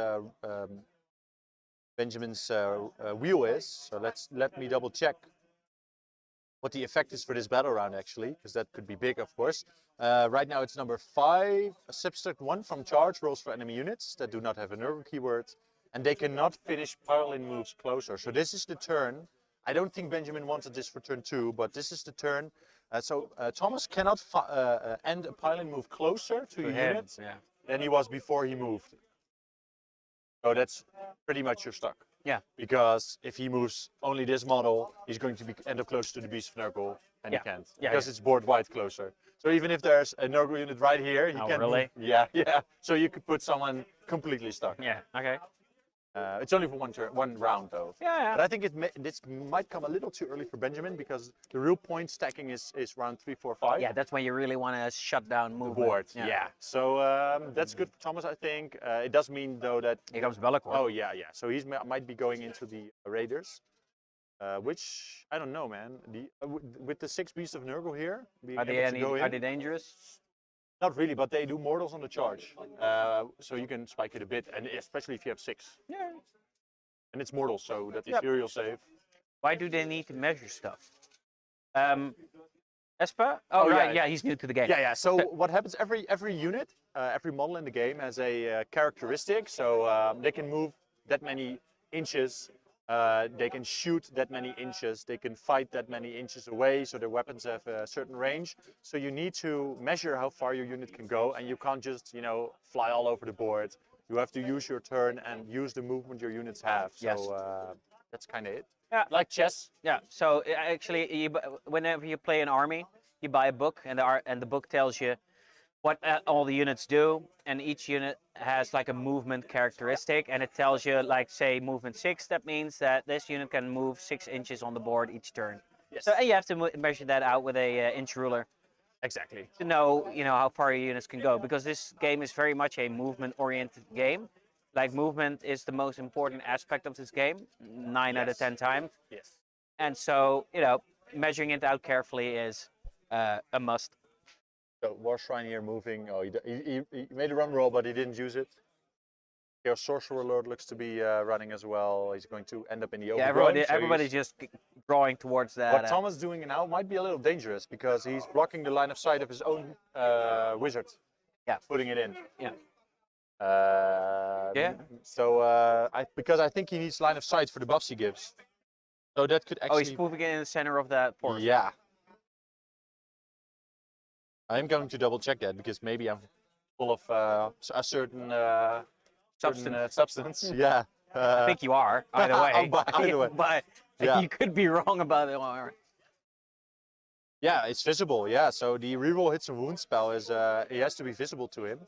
Benjamin's wheel is. So let me double check what the effect is for this battle round actually, because that could be big, of course. Right now it's number 5, a subtract 1 from charge rolls for enemy units that do not have a Nurgle keyword, and they cannot finish pile-in moves closer. So this is the turn. I don't think Benjamin wanted this for turn 2, but this is the turn. So Thomas cannot end a pile-in move closer to your unit than he was before he moved. So that's pretty much you're stuck. Yeah. Because if he moves only this model, he's going to end up close to the Beast of Nurgle, and he can't. Because it's board wide closer. So even if there's a Nurgle unit right here, he can't. Really? Yeah. So you could put someone completely stuck. Yeah. Okay. It's only for one round though. Yeah, But I think this might come a little too early for Benjamin because the real point stacking is round 3, 4, 5. yeah. That's when you really want to shut down The movement. board. Yeah. So that's good for Thomas, I think. It does mean though that. Here comes Bellicor. Oh yeah. So he might be going into the Raiders. Which I don't know, man. With the 6 beasts of Nurgle here, being Are they able to go in, are they dangerous? not really, but they do mortals on the charge, so you can spike it a bit, and especially if you have 6. Yeah. And it's mortal, so that Yep. ethereal save. Why do they need to measure stuff? Espa? Oh, right. Yeah, he's new to the game. Yeah. So what happens? Every unit, every model in the game has a characteristic. So they can move that many inches. They can shoot that many inches. They can fight that many inches away. So their weapons have a certain range. So you need to measure how far your unit can go, and you can't just fly all over the board. You have to use your turn and use the movement your units have. So Yes. that's kind of it. Yeah. Like chess. Yeah. So actually, whenever you play an army, you buy a book, and the book tells you what all the units do, and each unit has like a movement characteristic, and it tells you, like, say movement 6. That means that this unit can move 6 inches on the board each turn. Yes. So you have to measure that out with a inch ruler Exactly. to know how far your units can go, because this game is very much a movement-oriented game. Like, movement is the most important aspect of this game, 9 out of 10 times. Yes. And so, measuring it out carefully is a must. So War Shrine here moving. Oh, he made a run roll, but he didn't use it. Chaos Sorcerer Lord looks to be running as well. He's going to end up in the Yeah, overgrown. everybody's just drawing towards that. What Thomas is doing now might be a little dangerous because he's blocking the line of sight of his own wizard. Yeah. Putting it in. Yeah. Yeah. So because I think he needs line of sight for the buffs he gives. So that could actually. Oh, he's moving it in the center of that forest. Yeah. I'm going to double check that because maybe I'm full of a certain substance. Yeah. I think you are, either way. Either way. But Yeah. you could be wrong about it. Yeah, it's visible. Yeah, so the reroll hits and wound spell is he has to be visible to him.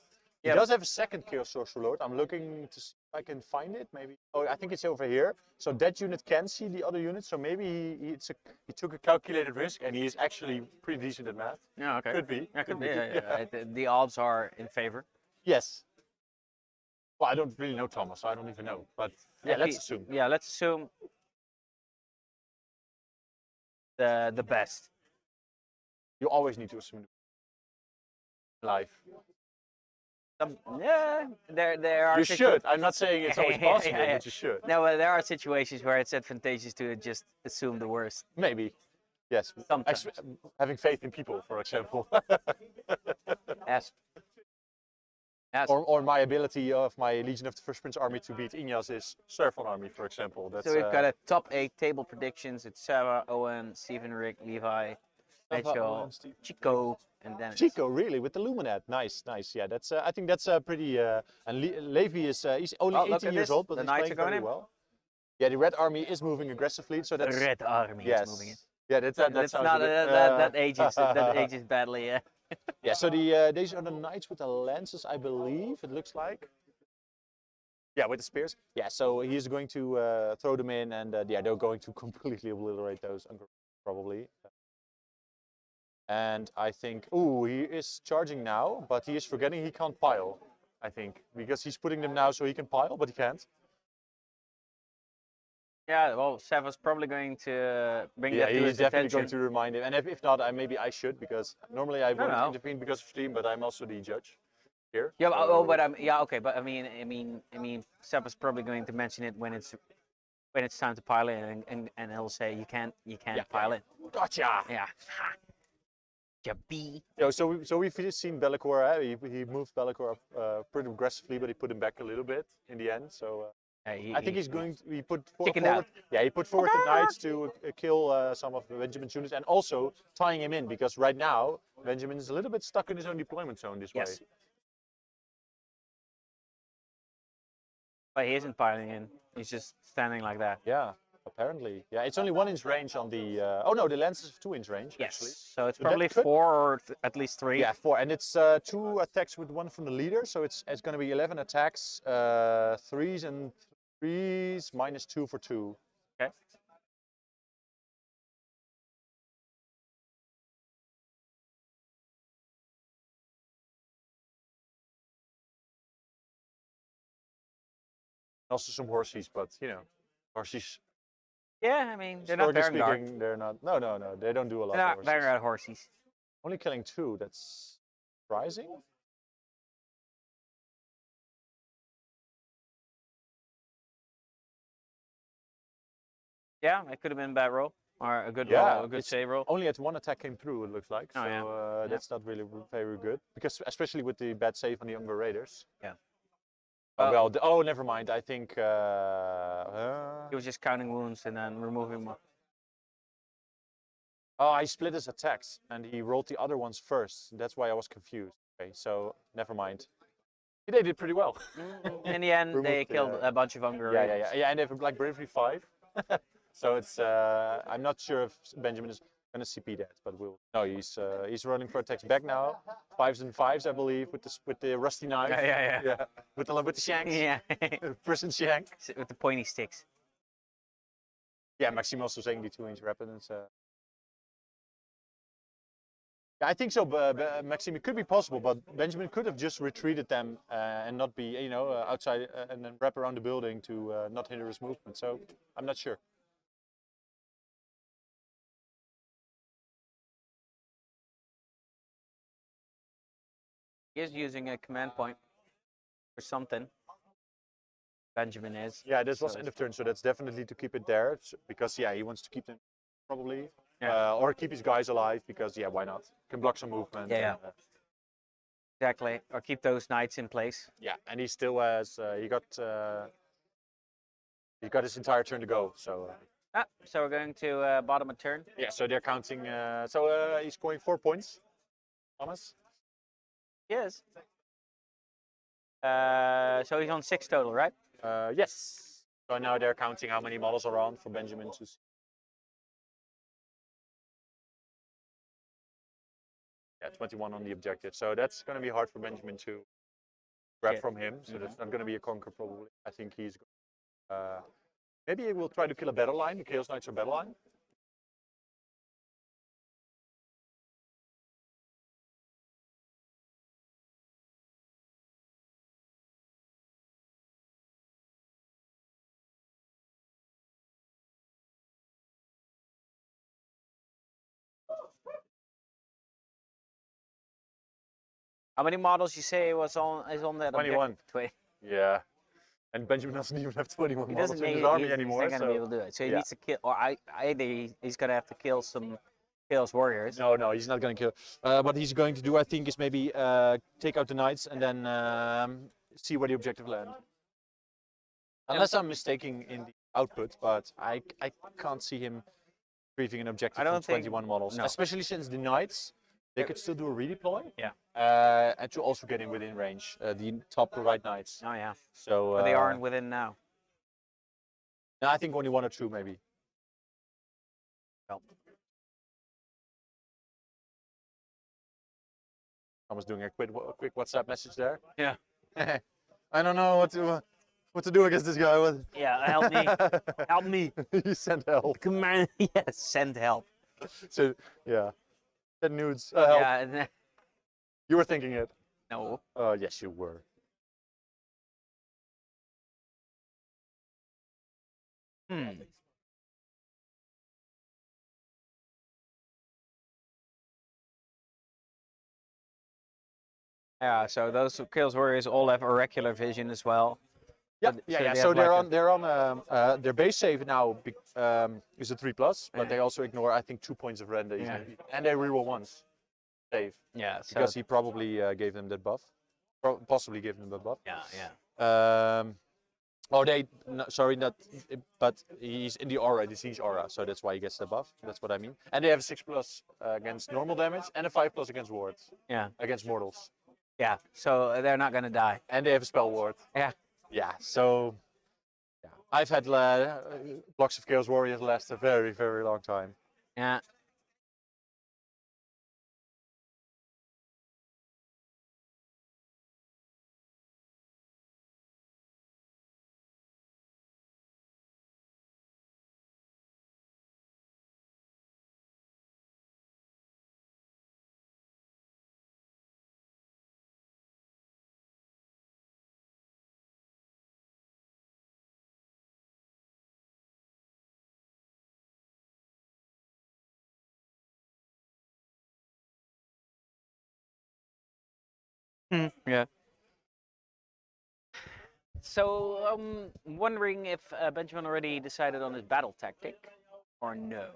Yep. He does have a second Chaos Sorcerer Lord. I'm looking to see if I can find it. Maybe. Oh, I think it's over here. So that unit can see the other units. So maybe he took a calculated risk, and he is actually pretty decent at math. Yeah, okay. Could be. Yeah, could be. Yeah. The odds are in favor. Yes. Well, I don't really know Thomas, so I don't even know. But yeah, let's assume. Yeah, let's assume the best. You always need to assume life. Yeah, there are. You should. I'm not saying it's always possible, Yeah. but you should. No, but there are situations where it's advantageous to just assume the worst. Maybe. Yes. Sometimes. Having faith in people, for example. Yes. Yes. Or my ability of my Legion of the First Prince army to beat Ignaz's Seraphon army, for example. That's, So we've got a top 8 table predictions. It's Sarah, Owen, Stephen, Rick, Levi, Mitchell, Chico, and Dennis. Chico, really, with the Luminat. Nice. Yeah, that's. I think that's pretty. And Levi is he's only 18 years old, but The he's Knights playing are going very in. well. Yeah, the Red Army is moving aggressively, so The that's. Red Army Yes. is moving in. Yeah, that That's sounds not a bit, that ages badly. Yeah. Yeah, so these are the knights with the lances, I believe. It looks like. Yeah, with the spears. Yeah, so he's going to throw them in, and yeah, they're going to completely obliterate those, probably. And I think, ooh, he is charging now, but he is forgetting he can't pile. I think because he's putting them now so he can pile, but he can't. Yeah, well, Seva's probably going to bring that to he's his definitely attention. going to remind him. And if not, maybe I should, because normally I won't no. intervene because of stream, but I'm also the judge here. Yeah, so- but okay, but I mean, Seva's probably going to mention it when it's time to pile in, and he'll say you can't pile in. Gotcha. Yeah. Ya bee. Yeah, so we've just seen Bellicor. He moved Bellicor up pretty aggressively, but he put him back a little bit in the end. So I think he put Chickened forward. out. Yeah, he put forward the knights to kill some of Benjamin's units, and also tying him in because right now Benjamin is a little bit stuck in his own deployment zone this Yes. way. But he isn't piling in. He's just standing like that. Yeah, apparently. Yeah, it's only 1 inch range on the. Oh no, the lens is 2 inch range. Yes. Actually. So it's So that probably could- 4 or at least 3. Yeah, 4, and it's 2 attacks with 1 from the leader, so it's going to be 11 attacks, 3s and Freeze, -2 for 2. Okay. Also some horsies, but you know, horsies. Yeah, I mean, they're not Historically Vanguard. speaking, they're not. No. They don't do a lot They're of not horses. Vanguard horsies. Only killing 2. That's surprising. Yeah, it could have been a bad roll or a good Yeah, roll, a good it's save roll. only at 1 attack came through. It looks like. Oh, So yeah. Yeah. that's not really very good because especially with the bad save on the younger raiders. Yeah. Oh, Well, oh, never mind. I think. He was just counting wounds and then removing more. Oh, he split his attacks and he rolled the other ones first. That's why I was confused. Okay, so never mind. They did pretty well. In the end, they Removed, killed a bunch of Hungry Yeah, Raiders. yeah, and they have like bravery 5. So it's. I'm not sure if Benjamin is gonna CP that, but we'll. No, he's running for attacks back now. 5s and 5s, I believe, with the rusty knife. Yeah. With the shanks. Yeah. Prison shank. With the pointy sticks. Yeah, Maxime also saying the 2-inch weapon. It's, yeah, I think so. Maxime, it could be possible, but Benjamin could have just retreated them and not be, you know, outside and then wrap around the building to not hinder his movement. So I'm not sure. He is using a command point or something. Benjamin is. Yeah, this was So end of turn, so that's definitely to keep it there because yeah, he wants to keep them probably, Yeah. or keep his guys alive because yeah, why not? Can block some movement. Yeah. And, Exactly. Or keep those knights in place. yeah, and he still has he got his entire turn to go. So So we're going to bottom a turn. yeah, so they're counting. He's scoring 4 points. Thomas. Yes. So he's on 6 total, right? Yes. So now they're counting how many models are on for Benjamin to see. Yeah, 21 on the objective. So that's going to be hard for Benjamin to grab from him. So that's not going to be a conquer probably. I think he's. Maybe he will try to kill a battle line. The Chaos Knights are battle line. How many models you say is on that 21. objective? 20. Yeah. And Benjamin doesn't even have 21 He models doesn't in need his army he's anymore. not going to be able to do it. So he yeah. needs to kill, or either he's going to have to kill some Chaos Warriors. No, he's not going to kill. What he's going to do, I think, is maybe take out the knights and then see where the objective land. Unless I'm mistaken in the output, but I can't see him retrieving an objective from 21 models. No. Especially since the knights, they could still do a redeploy. Yeah. And to also get in within range, the top right knights. Oh, yeah. So But they aren't within now. no, I think only 1 or 2 maybe. Well. I was doing a quick WhatsApp message there. Yeah. I don't know what to do against this guy. What? Yeah, help me. Help me. He sent help. Command. Yes, send help. So yeah, send nudes. Help. Yeah. You were thinking it. No. Yes, you were. Yeah, so those Chaos Warriors all have oracular vision as well. Yeah. they So have they're on their base save now is a 3+, but Yeah. they also ignore I think 2 points of render, and they reroll once save Yeah, so because he probably gave them that buff, possibly gave them the buff. yeah. Oh, no, sorry, not, but he's in the aura, disease aura, so that's why he gets the buff. That's what I mean. And they have a 6+ against normal damage and a 5+ against wards. Yeah. Against mortals. Yeah. So they're not gonna die. And they have a spell ward. Yeah. Yeah. So yeah. I've had blocks of Chaos Warriors last a very, very long time. Yeah. Yeah. So wondering if Benjamin already decided on his battle tactic, or no?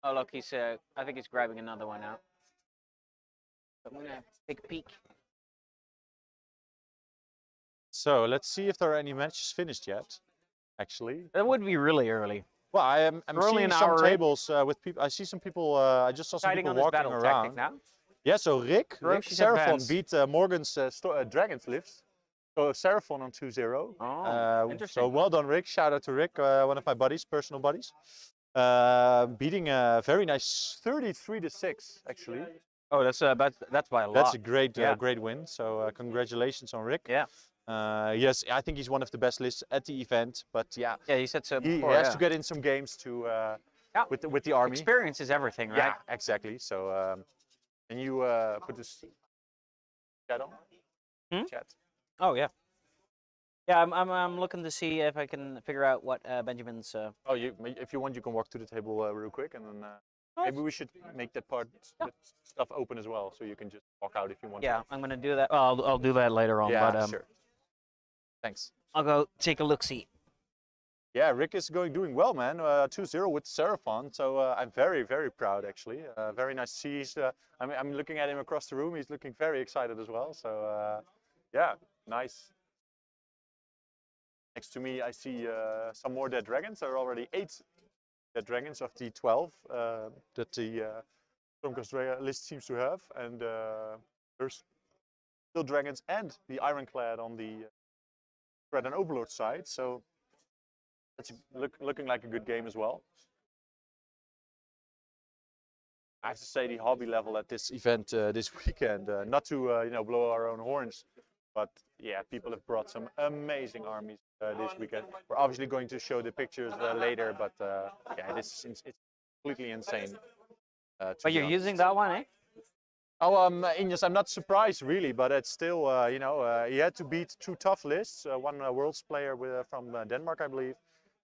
Oh look, he's. I think he's grabbing another one out. I'm gonna take a peek. So let's see if there are any matches finished yet. Actually, That would be really early. well, I'm We're only seeing an some hour in. tables with people. I see some people. I just saw some Deciding people on his walking battle tactic around. now. Yeah, so Rick Ferocious Seraphon advance. beat Morgan's Dragon's Lift. So Seraphon on 2-0. Oh, So interesting. well done, Rick. Shout out to Rick, one of my buddies, personal buddies. Beating a very nice 33-6, actually. Oh, that's by a lot. That's a great, Yeah. great win. So congratulations on Rick. Yeah. Yes, I think he's one of the best lists at the event. But yeah, Yeah, you said so he before. has Yeah. to get in some games to Yeah. with the army. Experience is everything, right? Yeah, exactly. So can you put this chat on? Hmm? Chat. Oh yeah. Yeah, I'm looking to see if I can figure out what Benjamin's. Oh, if you want, you can walk to the table real quick, and then maybe we should make that part with stuff open as well, so you can just walk out if you want. Yeah, I'm gonna do that. Well, I'll do that later on. Yeah, but sure. Thanks. I'll go take a look see. Yeah, Rick is doing well, man. 2-0 with Seraphon, so I'm very, very proud actually. Very nice to see. I'm looking at him across the room. He's looking very excited as well. So yeah, nice. Next to me, I see some more dead dragons. There are already 8 dead dragons of the 12 that the Stormcast list seems to have, and there's still dragons and the Ironclad on the Dread and Overlord side. So that's looking like a good game as well. I have to say the hobby level at this event this weekend, not to blow our own horns, but yeah, people have brought some amazing armies this weekend. We're obviously going to show the pictures later, but yeah, it's completely insane. But you're using that one, eh? Oh, Ines, I'm not surprised really, but it's still, he had to beat 2 tough lists. One Worlds player from Denmark, I believe,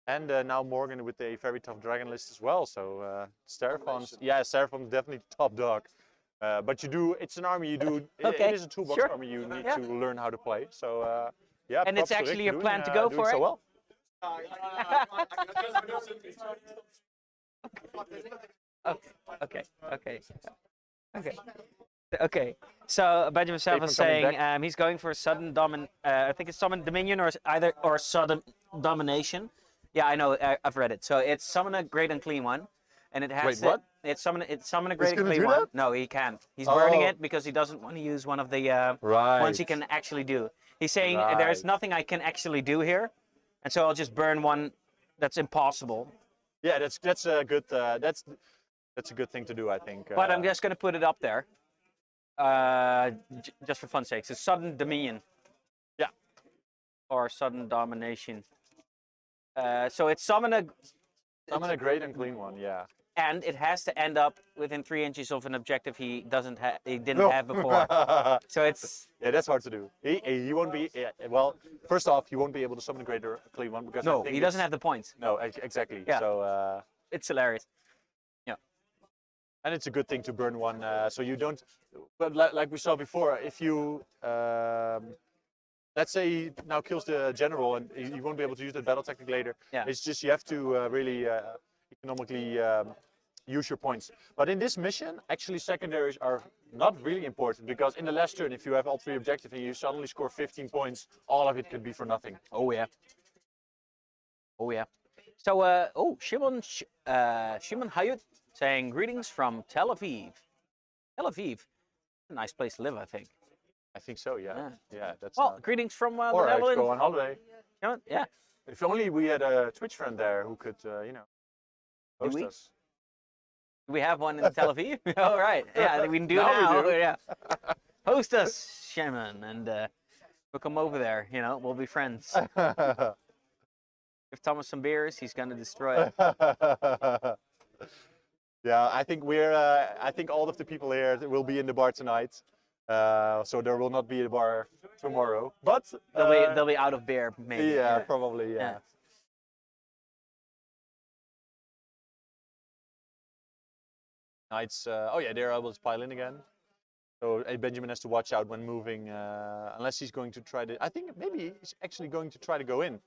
and now Morgan with a very tough dragon list as well. So Seraphon's, yeah, Seraphon's definitely top dog. But it's an army you do. Okay, It is a toolbox sure. army you need to learn how to play. So yeah. And it's props to actually Rick your plan to go doing for so it? well. Okay. Okay. So Benjamin Self is saying he's going for sudden I think it's summon dominion or sudden domination. Yeah, I know. I've read it. So it's summon a great and clean one, and it has. Wait, what? It's summon a great and gonna clean do one. that? No, he can't. He's burning Oh. it because he doesn't want to use one of the Right. ones he can actually do. He's saying Right. there's nothing I can actually do here, and so I'll just burn one that's impossible. Yeah, that's a good that's a good thing to do, I think. But I'm just gonna put it up there, just for fun's sake. It's sudden dominion. Yeah. Or sudden domination. So it's summon a great and clean one, yeah. and it has to end up within 3 inches of an objective he didn't No. have before. So it's Yeah, that's hard to do. He won't be. Well, first off, he won't be able to summon a great or clean one because I no, think he doesn't have the points. No, exactly. Yeah. So It's hilarious. and it's a good thing to burn one, so you don't. But like we saw before, if you let's say he now kills the general and you won't be able to use that battle tactic later. Yeah. It's just you have to really economically use your points. But in this mission, actually secondaries are not really important because in the last turn, if you have all 3 objectives and you suddenly score 15 points, all of it could be for nothing. Oh yeah. Oh yeah. So Shimon Hayut saying greetings from Tel Aviv. Tel Aviv, a nice place to live, I think. I think so, yeah. Yeah, that's. Well, greetings from the or Netherlands. go on holiday. Yeah. If only we had a Twitch friend there who could, host we? us. We have one in Tel Aviv. All right. Yeah, we can do Now now. we do. Yeah. Host us, Shimon, and we'll come over there. We'll be friends. Give Thomas some beers, he's gonna destroy it. Yeah, I think I think all of the people here will be in the bar tonight, so there will not be a bar tomorrow. But They'll be out of beer, maybe. yeah, probably, yeah. Yeah. Knights. Oh yeah, there I will pile in again. So Benjamin has to watch out when moving, unless he's going to try to. I think maybe he's actually going to try to go in.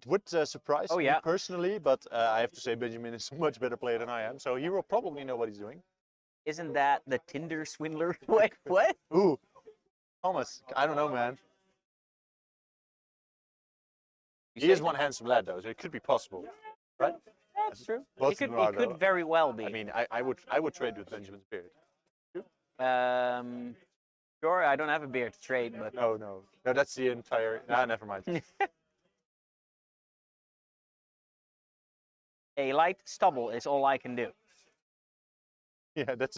Would surprise me personally, but I have to say Benjamin is a much better player than I am, so he will probably know what he's doing. Isn't that the Tinder swindler? Wait, what? Ooh, Thomas, I don't know, man. He is one handsome lad, though, so it could be possible, right? That's true. Both It could very well be. I mean, I would trade with Benjamin's beard. Sure, I don't have a beard to trade, but No, that's the entire. Nah, never mind. a light stubble is all I can do. Yeah, that's.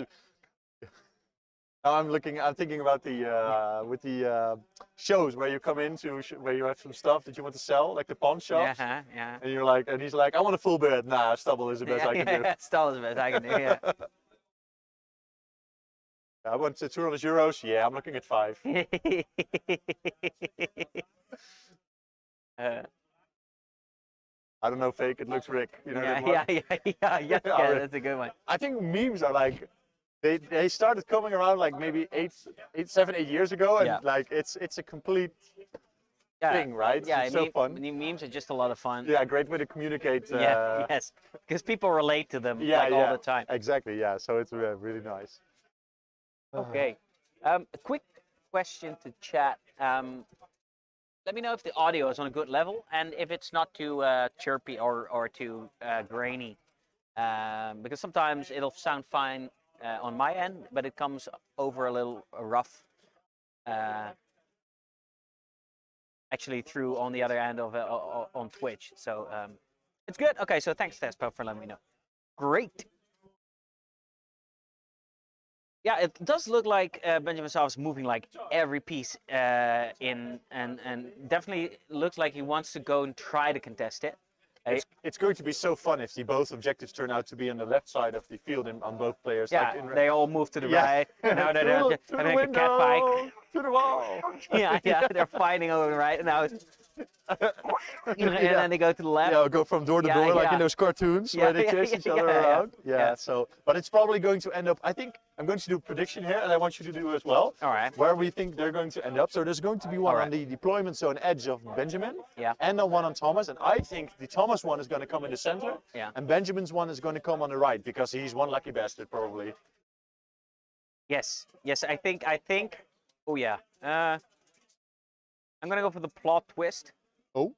Now I'm thinking about the with the shows where you come into where you have some stuff that you want to sell, like the pawn shops. Yeah. And you're like, and he's like, I want a full beard. Nah, stubble is the best I can do. Stubble is the best I can do. Yeah. I want 200 euros. Yeah, I'm looking at 5. I don't know, fake. It looks Rick. You know that one? Yeah. That's a good one. I think memes are like, they started coming around like maybe 7, 8 years ago, and like it's a complete thing, right? Yeah, it's so fun. Memes are just a lot of fun. Yeah, great way to communicate. Yes, because people relate to them all the time. Exactly. Yeah, so it's really nice. Okay, a quick question to chat. Let me know if the audio is on a good level and if it's not too chirpy or too grainy, because sometimes it'll sound fine on my end, but it comes over a little rough. Actually, through on the other end of on Twitch, so it's good. Okay, so thanks, Tespo, for letting me know. Great. Yeah, it does look like Benjamin Saab is moving like every piece in, and definitely looks like he wants to go and try to contest it. It's going to be so fun if the both objectives turn out to be on the left side of the field on both players. Yeah, like they all move to the right. Now they're having a cat fight. To the wall. Yeah, they're fighting over the right. Now it's and then they go to the left. Yeah, go from door to door like in those cartoons where they chase each other around. Yeah, so, but it's probably going to end up, I think I'm going to do a prediction here, and I want you to do as well. All right. Where we think they're going to end up. So there's going to be one on the deployment zone edge of Benjamin, and one on Thomas, and I think the Thomas one is going to come in the center, and Benjamin's one is going to come on the right, because he's one lucky bastard, probably. Yes, I think, oh yeah. I'm going to go for the plot twist. Oh?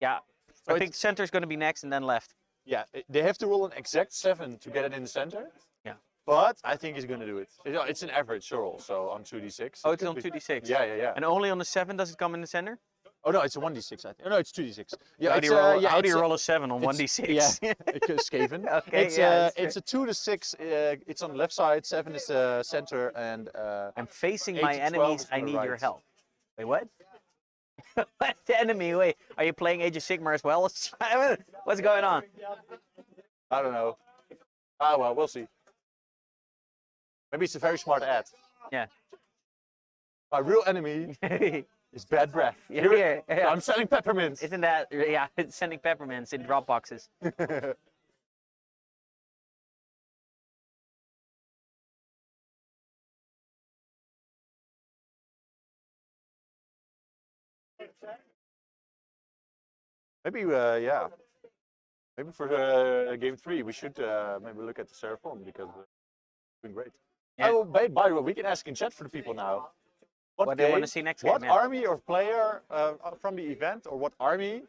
Yeah, so I think center is going to be next and then left. Yeah, they have to roll an exact 7 to get it in the center. Yeah. But I think he's going to do it. It's an average roll, so on 2d6. Oh, it's on 2d6? Yeah. And only on the 7 does it come in the center? Oh no, it's a 1d6, I think. Oh no, it's 2d6. Yeah, how do you roll a 7 on 1d6? Yeah, Skaven. Okay, it's a 2 to 6. It's on the left side. 7 is the center, and I'm facing my enemies. I need your help. Wait, what? What's the enemy? Wait, are you playing Age of Sigmar as well? What's going on? I don't know. Ah, well, we'll see. Maybe it's a very smart ad. Yeah. My real enemy is bad breath. Yeah. I'm selling peppermints. Isn't that, yeah, it's sending peppermints in drop boxes. Maybe, yeah. Maybe for game 3, we should maybe look at the Seraphon, because it's doing great. Yeah. Oh, by the way, we can ask in chat for the people now. What they want to see next game. What army or player from the event, or what army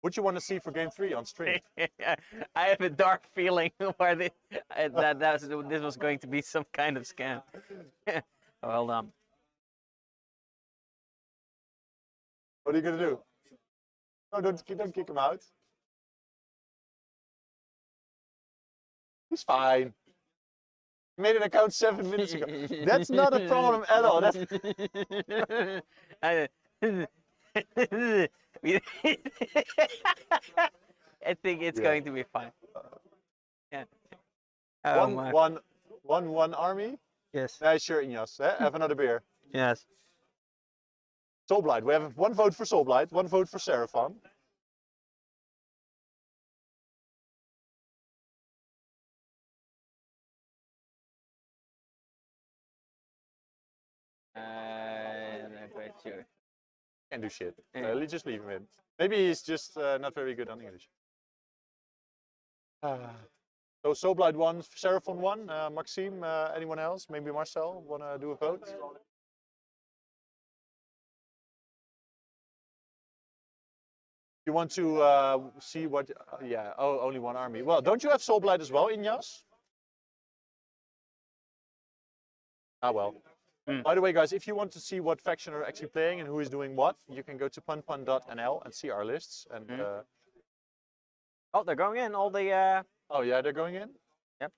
would you want to see for game 3 on stream? I have a dark feeling where this was going to be some kind of scam. Well done. What are you going to do? No, don't kick him out. He's fine. He made an account 7 minutes ago. That's not a problem at all. That's... I think it's going to be fine. Yeah. One army? Yes. Nice shirt, Jas. Have another beer. Yes. Soulblight. We have 1 vote for Soulblight, 1 vote for Seraphon. Not quite sure. Can't do shit. Yeah. Just leave him in. Maybe he's just not very good on English. So Soulblight 1, Seraphon 1, Maxime, anyone else? Maybe Marcel, wanna do a vote? You want to see what? Yeah, oh, only one army. Well, don't you have Soulblight as well, Inyas? Ah, well. By the way, guys, if you want to see what faction are actually playing and who is doing what, you can go to punpun.nl and see our lists. And Oh, they're going in. All the. oh yeah, they're going in. Yep.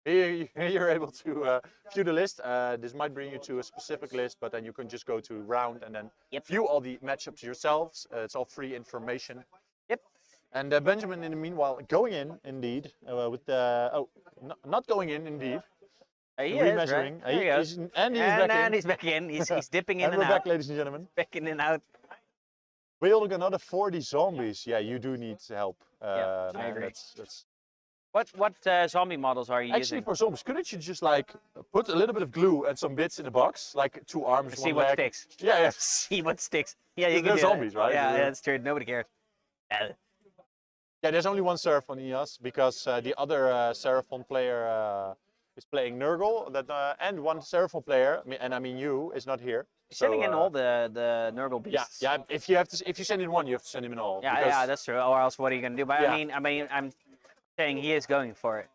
Here you're able to view the list. This might bring you to a specific list, but then you can just go to round and then view all the matchups yourselves. It's all free information. Yep. And Benjamin, in the meanwhile, going in indeed with the not going in indeed. He Remeasuring. is, right? He's back in. He's back in. He's dipping in and and we're out. back, ladies and gentlemen. Back in and out. Building another 40 zombies. Yeah, you do need help. Yeah, I man, agree. That's... What zombie models are you Actually, using? for zombies, couldn't you just like put a little bit of glue and some bits in the box, like 2 arms, See 1 what leg? sticks. Yeah, yeah. See what sticks. Yeah, you They're can do zombies, that. right? Yeah, They're- that's true. Nobody cares. Yeah, there's only one Seraphon EOS because the other Seraphon player is playing Nurgle, and one Seraphon player, and I mean you, is not here. Sending So, in all the Nurgle Yeah, beasts. yeah. If you send in one, you have to send him in all. Yeah, because yeah, that's true. Or else, what are you gonna do? But Yeah. I mean, I'm saying he is going for it.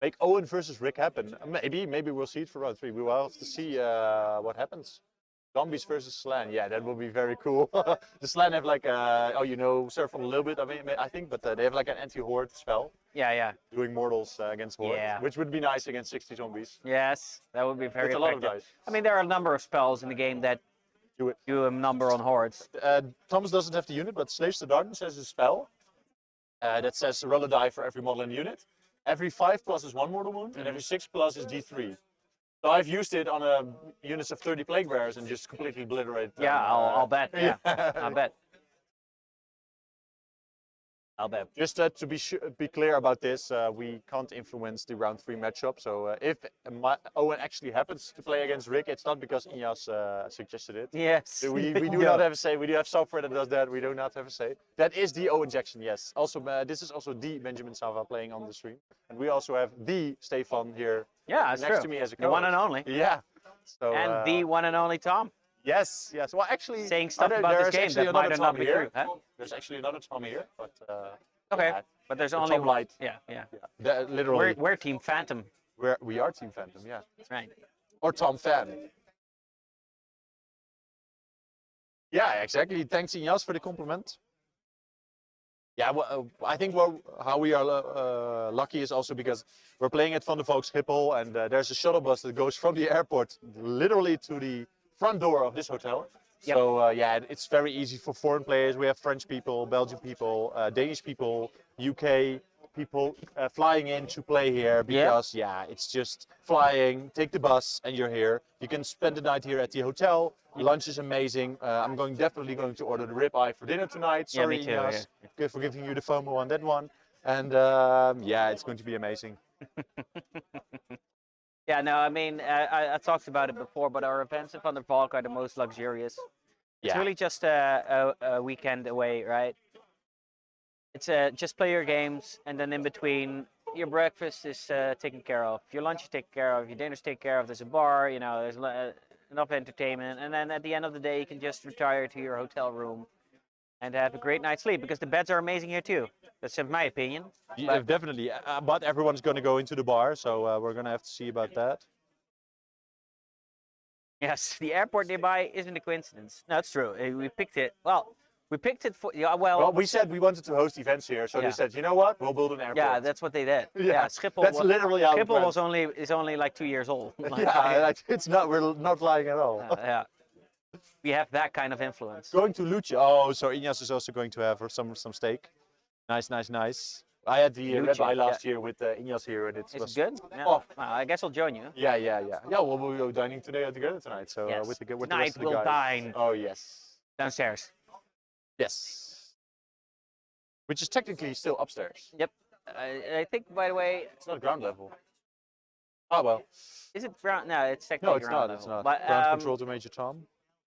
make Owen versus Rick happen. Maybe we'll see it for round 3. We will have to see what happens. Zombies versus Slan. Yeah, that will be very cool. The Slan have like Seraphon a little bit. I think, but they have like an anti-horde spell, Yeah, yeah. doing mortals against horde, Yeah. which would be nice against 60 zombies. Yes, that would be very With a lot of effective. dice. I mean, there are a number of spells in the game that Do it. do a number on hordes. Thomas doesn't have the unit, but Slaves to Darkness has a spell that says roll a die for every model in the unit. Every 5 plus is 1 mortal wound, and every 6 plus is D3. So I've used it on units of 30 plague bearers and just completely obliterated them. Yeah, I'll bet. Yeah, I'll bet. I'll bet. Just to be clear about this, we can't influence the round 3 matchup. So if Owen actually happens to play against Rick, it's not because Inyas suggested it. Yes. We do not have a say. We do have software that does that. We do not have a say. That is the Owen Jackson, yes. Also, this is also the Benjamin Sava playing on the stream. And we also have the Stefan here Yeah, that's next true. to me as a The one and co-host. only. Yeah. So, And the one and only Tom. Yes, yes. Well, actually, Saying stuff about there's this game actually that might another or not Tom be here. true. Huh? There's actually another Tom here, but Okay, yeah, but there's the only Tom one. Light. Yeah, yeah. Literally, We're Team Phantom. we are Team Phantom, yeah, That's right. or Tom Fan. Yeah, exactly. Thanks, Inyas, for the compliment. Yeah, well, I think how we are lucky is also because we're playing at Van der Valk Schiphol, and there's a shuttle bus that goes from the airport literally to the front door of this hotel. Yep. So yeah, it's very easy for foreign players. We have French people, Belgian people, Danish people, UK people flying in to play here because yeah, it's just flying, take the bus and you're here. You can spend the night here at the hotel. Lunch is amazing. I'm definitely going to order the ribeye for dinner tonight. Yeah, Sorry, me too, Inyas, for giving you the FOMO on that one. And yeah, it's going to be amazing. Yeah, no, I mean, I talked about it before, but our events in Van der Valk are the most luxurious. It's Yeah. really just a weekend away, right? It's just play your games, and then in between, your breakfast is taken care of, your lunch is taken care of, your dinner's taken care of. There's a bar, you know, there's enough entertainment, and then at the end of the day, you can just retire to your hotel room and have a great night's sleep because the beds are amazing here too. That's in my opinion. Yeah, definitely. But everyone's going to go into the bar, so we're going to have to see about that. Yes, the airport nearby isn't a coincidence. No, it's true. We picked it. Well, we picked it for. Yeah, Well, we said we wanted to host events here, so Yeah. they said, you know what, we'll build an airport. yeah, that's what they did. Yeah, Schiphol. that's literally how it Schiphol went. is only like 2 years old. Yeah, it's not. We're not lying at all. Yeah. We have that kind of influence. Going to Lucha. Oh, so Inyas is also going to have some steak. Nice, nice, nice. I had the red Lucha, eye last year with Inyas here, and Is was it good? Yeah. Oh. Well, I guess I'll join you. Yeah, yeah, yeah. Yeah, well, we'll go dining together tonight. So Yes. with the Tonight rest of the we'll guys. dine. Oh yes. Downstairs. Yes. Which is technically still upstairs. Yep. I think, by the way, It's not ground level. Oh well. Is it ground? No, it's No, technically it's ground not. It's level. not. But Ground control to Major Tom.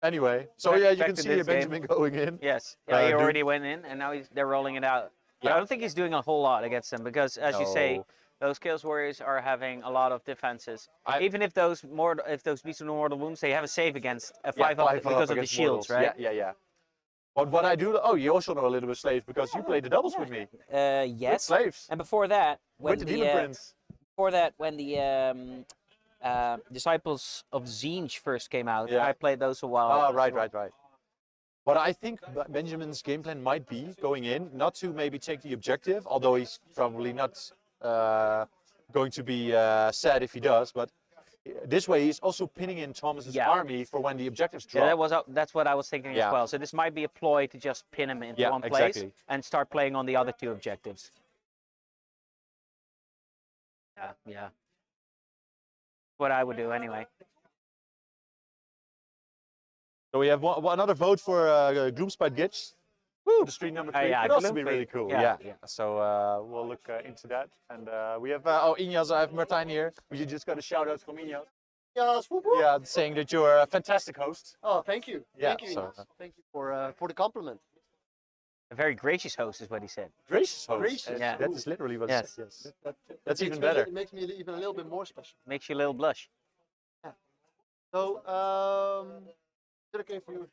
Anyway, so yeah, you back can to see this game. Benjamin going in. yes, yeah, he doing- already went in, and now they're rolling it out. But I Yeah. don't think he's doing a whole lot against them because, as you say, No. those Chaos Warriors are having a lot of defenses. I- Even if those beasts with mortal wounds, they have a save against a Yeah, 5 up 5 because of the against shields, mortals. right? Yeah. But what I do, oh, you also know a little bit slaves because you played the doubles with me. With Yes. slaves. And before that, when With the Demon Prince. when the Disciples of Zinj first came out, Yeah. I played those a while. Oh, as right. well. What I think Benjamin's game plan might be going in, not to maybe take the objective, although he's probably not going to be sad if he does, but this way he's also pinning in Thomas's Yeah. army for when the objectives drop. Yeah, that's what I was thinking Yeah. as well. So this might be a ploy to just pin him into Yeah, one place exactly. and start playing on the other two objectives. Yeah. What I would do anyway. So we have another vote for Gloomspite Gitch. Woo! The stream number 3 yeah, could also be Gloomspite, really cool. yeah. Yeah. So we'll look into that. And we have, oh, Inyas, I have Martijn here. You just got a shout out from Inyas. Yes, whoop, whoop. Yeah, saying that you're a fantastic host. Oh, thank you. Yeah, Thank you. so, Ines. Thank you for the compliment. A very gracious host is what he said. Gracious host. Gracious. Yeah. That is literally what Yes. it said, yes. That That's makes even me- better. It makes me even a little bit more special. Makes you a little blush. So, is it okay for you?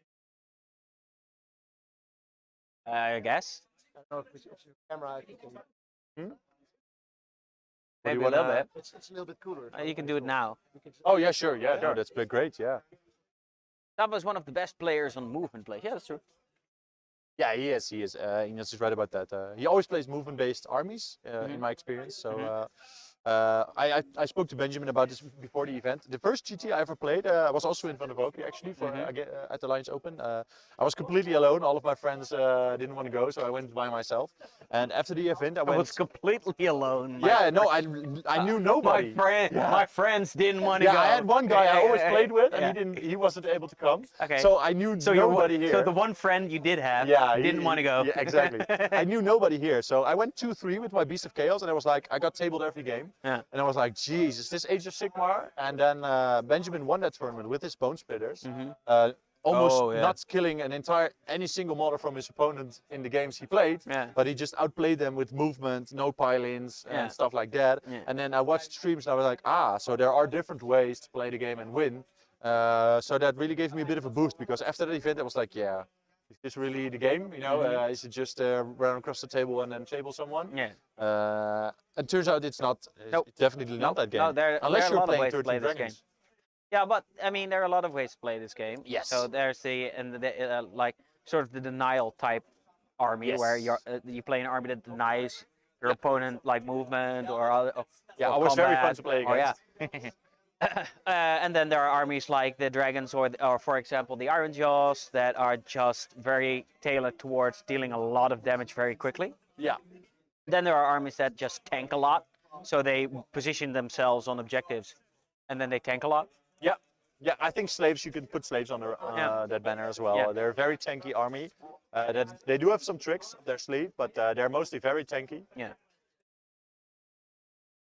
I guess. I don't know if it's your camera. If you can, What do Maybe you a little wanna- bit. it's a little bit cooler. You can do it now. You can just- Oh, yeah, sure. Yeah, no, that's great. Yeah. That was one of the best players on movement play. Yeah, that's true. Yeah, he is. Inyas is right about that. He always plays movement-based armies, in my experience. So I spoke to Benjamin about this before the event. The first GT I ever played was also in Van der Voke, actually, for at the Lions Open. I was completely alone. All of my friends didn't want to go, so I went by myself. And after the event, I I went. was completely alone. Yeah, no, I knew nobody. My friends didn't want to Yeah, go. I had one guy I always played with, and Yeah. he wasn't able to come. Okay. So I knew So you're nobody here. So the one friend you did have didn't want to go. Yeah, exactly. I knew nobody here, so I went 2-3 with my Beast of Chaos, and I was like, I got tabled every game, Yeah. and I was like, geez, is this Age of Sigmar? And then Benjamin won that tournament with his Bone Splitters, almost Oh, yeah. not killing any single model from his opponent in the games he played, Yeah. but he just outplayed them with movement, no pile-ins, Yeah. and stuff like that. Yeah. And then I watched streams, and I was like, so there are different ways to play the game and win. So that really gave me a bit of a boost, because after that event I was like, yeah, is this really the game? You know, is it just run across the table and then table someone? Yeah. It turns out it's not. Nope. It's definitely not that game. No, there Unless are a you're lot of playing ways to 13 play this Dragons. game. Yeah, but I mean, there are a lot of ways to play this game. Yes. So there's like sort of the denial type army where Yes. you play an army that denies your opponent like movement or Yeah, or always very fun combat. to play Oh against. yeah. And then there are armies like the dragons or for example the Iron Jaws that are just very tailored towards dealing a lot of damage very quickly. Yeah. Then there are armies that just tank a lot, so they position themselves on objectives, and then they tank a lot. Yeah. Yeah, I think slaves, you can put slaves on that banner as well. Yeah. They're a very tanky army. They do have some tricks up their sleeve, but they're mostly very tanky. Yeah.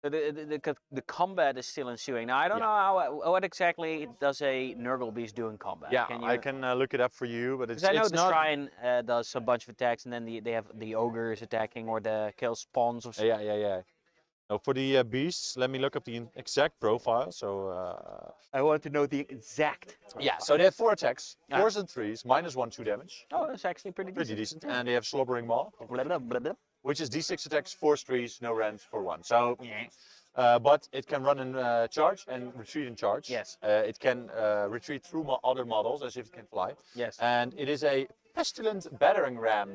So the combat is still ensuing. Now I don't Yeah. know what exactly does a Nurgle beast do in combat. Yeah, Can I can look it up for you, but it's, Because I know it's the not. shrine does a bunch of attacks, and then they have the ogres attacking or the kill spawns or something. Yeah. Now for the beasts, let me look up the exact profile. So I want to know the exact. yeah, so they have 4 attacks, Yeah. 4s and 3s, -1/2 damage, Oh, that's actually pretty pretty decent. decent. And they have Slobbering Maw, Blah, blah, blah, blah. which is D6 attacks, 4s, 3s, no rends for 1. So, but it can run in charge and retreat in charge. Yes. It can retreat through other models as if it can fly. Yes. And it is a Pestilent Battering Ram,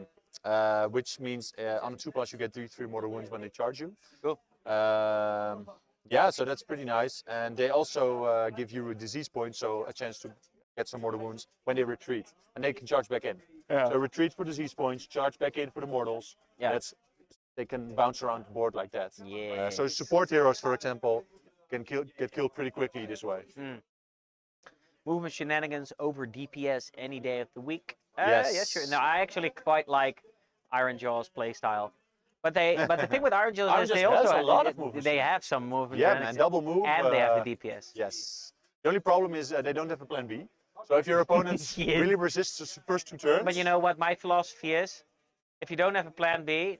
which means on a 2+ you get 3 mortal wounds when they charge you. Cool. Yeah, so that's pretty nice. And they also give you a disease point, so a chance to get some mortal wounds when they retreat. And they can charge back in. Yeah. So retreat for disease points, charge back in for the mortals. Yeah. They can bounce around the board like that. Yeah. So support heroes, for example, can get killed pretty quickly this way. Movement shenanigans over DPS any day of the week. Yes. Yeah, sure. No, I actually quite like Iron Jaw's playstyle. But the thing with Argel is Argel they has also a lot of movement they speed. have some movement. Yeah, mechanics, man, double move. and they have the DPS. Yes. The only problem is they don't have a plan B. So if your opponent Yes. really resists the first 2 turns, But you know what my philosophy is? If you don't have a plan B,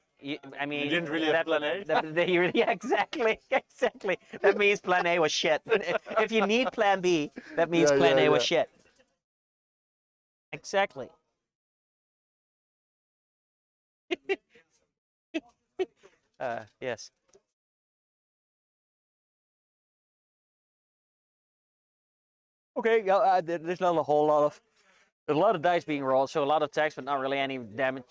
I mean, you didn't really have plan A. Yeah, exactly, exactly. That means plan A was shit. If you need plan B, that means Yeah, plan yeah, A was yeah. shit. Exactly. Yes. Okay, yeah, there's not a whole lot of, there's a lot of dice being rolled, so a lot of text, but not really any damage.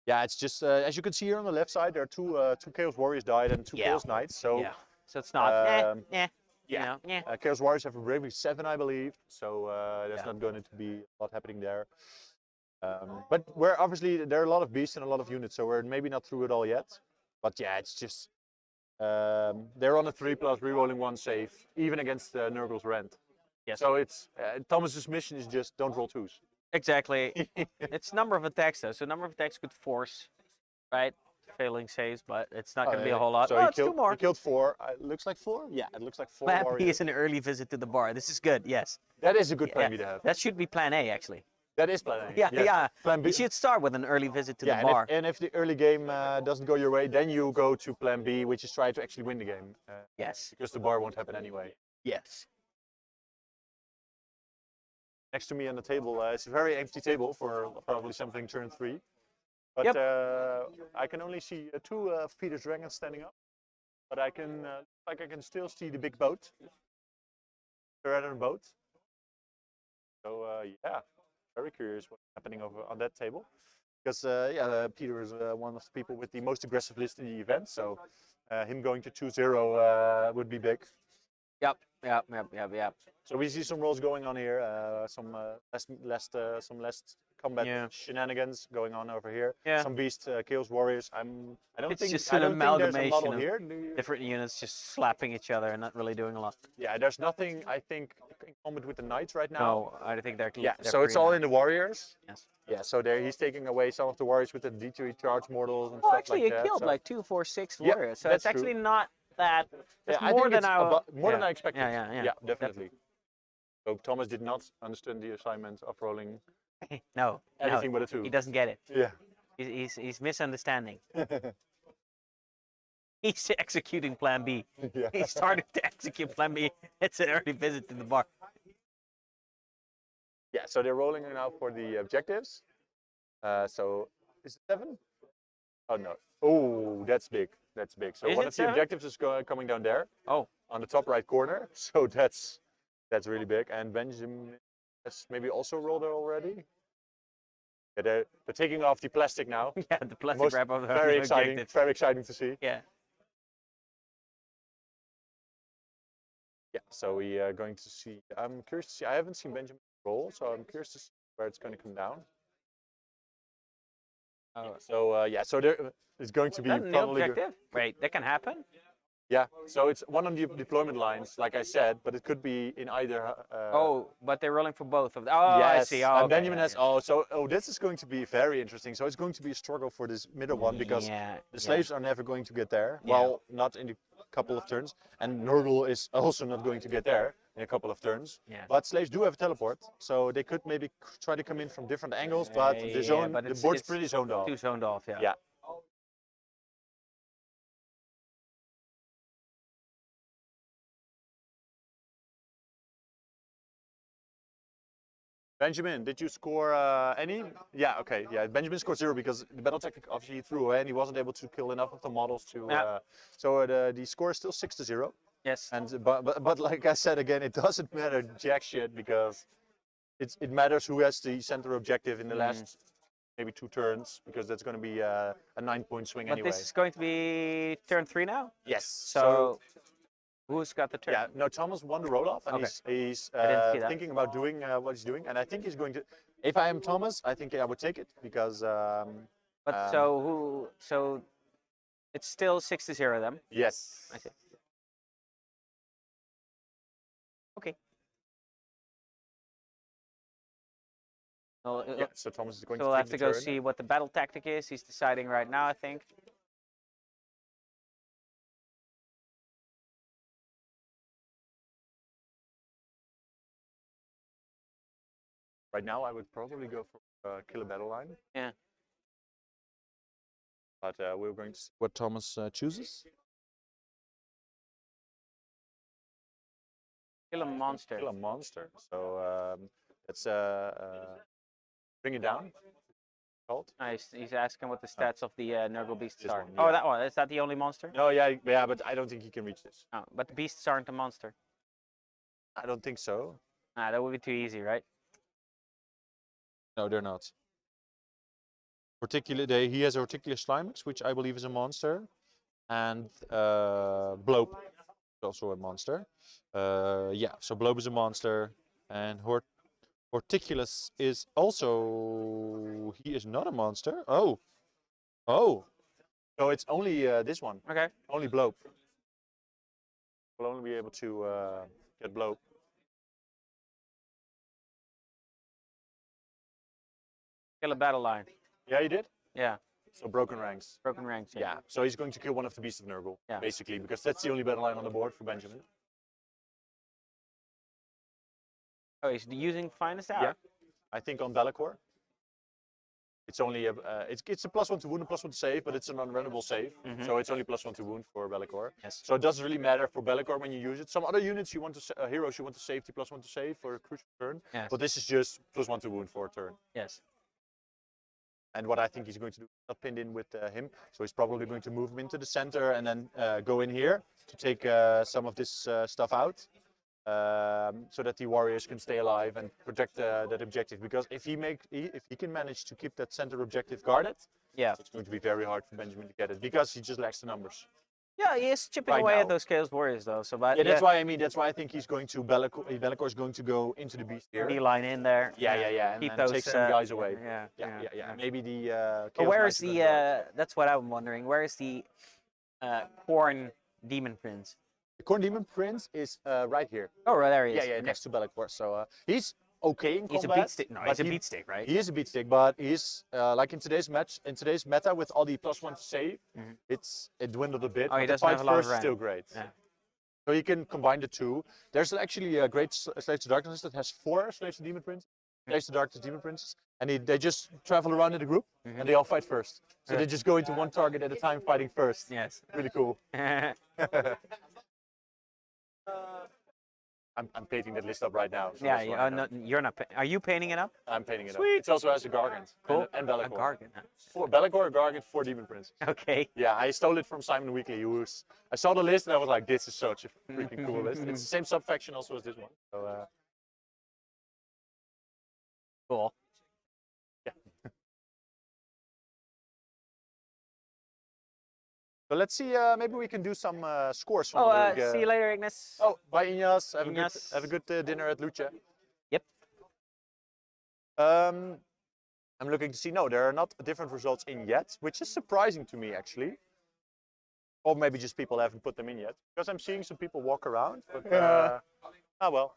Yeah, it's just as you can see here on the left side, there are two Chaos Warriors died and 2 Yeah. Chaos Knights. So Yeah. So it's not, yeah. You know, Chaos Warriors have a bravery 7, I believe. So there's Yeah. not going to be a lot happening there. But we're obviously there are a lot of beasts and a lot of units, so we're maybe not through it all yet. But yeah, it's just they're on a 3+ rerolling 1 save, even against Nurgle's Rend. Yes. So it's Thomas's mission is just don't roll 2s. Exactly. It's number of attacks though, so number of attacks could force, right? Failing saves, but it's not going to be a whole lot. So Oh, he it's killed, 2 more. He killed 4. Looks like 4. Yeah, it looks like 4 Plan B warriors. is an early visit to the bar. This is good. Yes. That is a good plan Yeah, B to have. that should be plan A actually. That is plan A. Yeah, yes. yeah. Plan B. You should start with an early visit to Yeah, the bar. and if the early game doesn't go your way, then you go to plan B, which is try to actually win the game. Yes. Because the bar won't happen anyway. Yes. Next to me on the table, it's a very empty table for probably something turn 3. But Yep. I can only see 2 of Peter's dragons standing up. But I can, I can still see the big boat. The Redder boat. So yeah, very curious what's happening over on that table. Because yeah, Peter is one of the people with the most aggressive list in the event. So him going to 2-0 would be big. Yep. Yep. So we see some rolls going on here, some less combat shenanigans going on over here. Yeah. Some beast Chaos Warriors. I don't It's think just I an don't think there's a amalgamation model of here. different units just slapping each other and not really doing a lot. Yeah, there's nothing I think in combat with the knights right now. No, I think they're Yeah, they're so it's free all now. in the warriors. Yes. Yeah, so there he's taking away some of the warriors with the D3 charge mortals and Well, stuff actually, like you that. killed so. like 2, 4, 6 Yep, warriors, so that's it's actually true. not that. It's I more think than it's more than yeah. I expected. Yeah. Yeah, definitely. So Thomas did not understand the assignment of rolling No, anything but a 2. he doesn't get it. Yeah. He's misunderstanding. He's executing Plan B. Yeah. He started to execute Plan B. It's an early visit to the bar. Yeah, so they're rolling now for the objectives. So is it 7? Oh no. Oh, that's big. That's big. So Is one it of the 7? objectives is coming down there Oh, on the top right corner. So that's really big. And Benjamin has maybe also rolled it already. Yeah, they're taking off the plastic now. yeah, the plastic wrap of the Very exciting. objectives. Very exciting to see. Yeah. Yeah, so we are going to see. I'm curious to see. I haven't seen Benjamin roll, so I'm curious to see where it's going to come down. Oh, So yeah, so there is going to be is that an probably. objective? Wait, that can happen? Yeah, so it's one of the deployment lines, like I said, but it could be in either. Oh, but they're rolling for both of them. Oh, yes, I see. Oh, and okay, Benjamin yeah, has. yeah. Oh, this is going to be very interesting. So it's going to be a struggle for this middle one because Yeah, the slaves are never going to get there. Yeah. Well, not in a couple of turns, and Nurgle is also not going to get there in a couple of turns. Yeah. But slaves do have a teleport, so they could maybe try to come in from different angles. But Yeah, the zone, but the it's- board's it's pretty zoned off. Too zoned off, yeah. Yeah. Benjamin, did you score any? Yeah, okay. Yeah, Benjamin scored 0 because the battle tactic obviously he threw away and he wasn't able to kill enough of the models to. Yeah. So the score is still 6-0. Yes. And but like I said again, it doesn't matter jack shit because it matters who has the center objective in the last maybe 2 turns because that's going to be a 9-point swing But anyway. this is going to be turn 3 now? Yes. So who's got the turn? Yeah, no, Thomas won the roll-off, and Okay. he's I didn't see that. thinking about doing what he's doing, and I think he's going to. If I am Thomas, I think I would take it because. But so who? So it's still 6-0 then. Yes. I see. Okay. Well, Yeah. So Thomas is going so to we'll take have to the go turn. see what the battle tactic is. He's deciding right now, I think. Right now, I would probably go for kill a battle line. Yeah. But we're going to see what Thomas chooses. Kill a monster. Kill a monster. So let's bring it down. Called. Nice. He's asking what the stats of the Nurgle beasts This are. one, Oh, yeah. that one. Is that the only monster? No, yeah, but I don't think he can reach this. Oh, but the beasts aren't a monster. I don't think so. Ah, that would be too easy, right? No, they're not. He has a Articular Slimex, which I believe is a monster, and Blobe is also a monster. Yeah, so Blobe is a monster, and Horticulus is also. He is not a monster. Oh. So it's only this one. Okay. Only Blobe. We'll only be able to get Blobe. Kill a battle line. Yeah, he did. Yeah. So broken ranks. Broken ranks. Yeah. So he's going to kill one of the beasts of Nurgle, Yeah. basically, because that's the only battle line on the board for Benjamin. Oh, he's using finest hour. Yeah. I think on Be'lakor. It's only a it's a +1 to wound and +1 to save, but it's an unrunnable save, so it's only +1 to wound for Be'lakor. Yes. So it doesn't really matter for Be'lakor when you use it. Some other units you want to heroes you want to save the +1 to save for a crucial turn, Yes. but this is just +1 to wound for a turn. Yes. And what I think he's going to do is not pinned in with him, so he's probably going to move him into the center and then go in here to take some of this stuff out. So that the warriors can stay alive and protect that objective. Because if he can manage to keep that center objective guarded, Yeah. it's going to be very hard for Benjamin to get it because he just lacks the numbers. Yeah, he is chipping Right away now. at those Chaos Warriors though. So, but Yeah, that's why I mean. That's why I think he's going to Be'lakor is going to go into the beast here. beeline in there. Yeah, and Keep then those take some guys away. Yeah. Maybe the. But Chaos where Knights is are the? gonna go. That's what I'm wondering. Where is the Corn Demon Prince? The Corn Demon Prince is right here. Oh, right there he is. Yeah, Okay. next to Be'lakor. So he's okay in He's a combat. beat stick. No, but he's a he- beat stick, right? He is a beat stick, but he's like in today's meta with all the +1 to save, it dwindled a bit. Oh, he but the doesn't fight have a lot of first is rank. still great. Yeah. So you can combine the two. There's actually a great Slaves to Darkness that has 4 Slaves to Demon Princes, Slaves to Darkness Demon Princes, and they just travel around in a group and they all fight first. So they just go into one target at a time, fighting first. Yes. Really cool. I'm painting that list up right now. So Yeah. that's why Yeah. I Oh, know. no, you're not. Are you painting it up? I'm painting it Sweet. up. It also has a Gargant and A Be'lakor. Gargant. Huh? 4 Be'lakor, a Gargant, 4 Demon Princes. Okay. Yeah, I stole it from Simon Weekly. I saw the list and I was like, this is such a freaking cool list. It's the same subfaction also as this one. So Cool. yeah. So let's see, maybe we can do some scores from Oh, the league, see you later, Ignis. Oh, bye Inyas. Inyas. Have a good dinner at Lucha. Yep. I'm looking to see, no, there are not different results in yet, which is surprising to me actually. Or maybe just people haven't put them in yet. Because I'm seeing some people walk around, but oh well.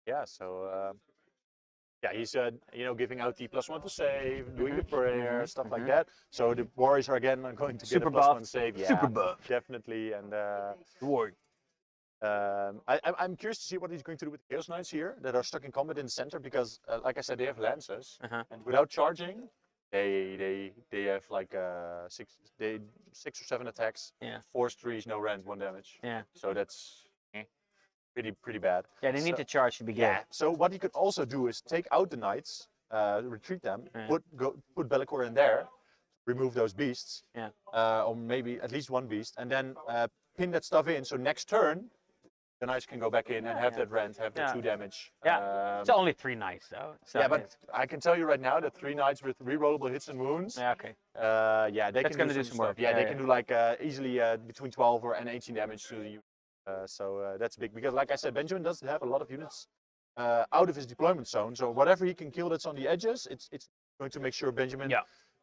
Yeah, so yeah, he's giving out the +1 to save, doing the prayer, stuff like that. So the warriors are again going to get Super a buff. +1 save. Yeah, Super buff. definitely. And Warrior. I'm curious to see what he's going to do with the Chaos Knights here that are stuck in combat in the center because, like I said, they have lances, and without charging, they have like 6 or 7 attacks, Yeah. 4 trees, no rend, 1 damage. Yeah. So that's pretty bad. Yeah, they need to charge to be good. Yeah. So what you could also do is take out the knights, retreat them, put Be'lakor in there, remove those beasts, Yeah. or maybe at least 1 beast, and then pin that stuff in. So next turn, the knights can go back in and have that rend, have the 2 damage. Yeah. It's only 3 knights though. So Yeah, but I can tell you right now that 3 knights with rerollable hits and wounds. Yeah. Okay. Yeah, they That's can gonna do some some work. stuff. Yeah, Yeah, they yeah. can do like easily between 12 and 18 damage to the unit. So that's big because, like I said, Benjamin doesn't have a lot of units out of his deployment zone. So whatever he can kill that's on the edges, it's going to make sure Benjamin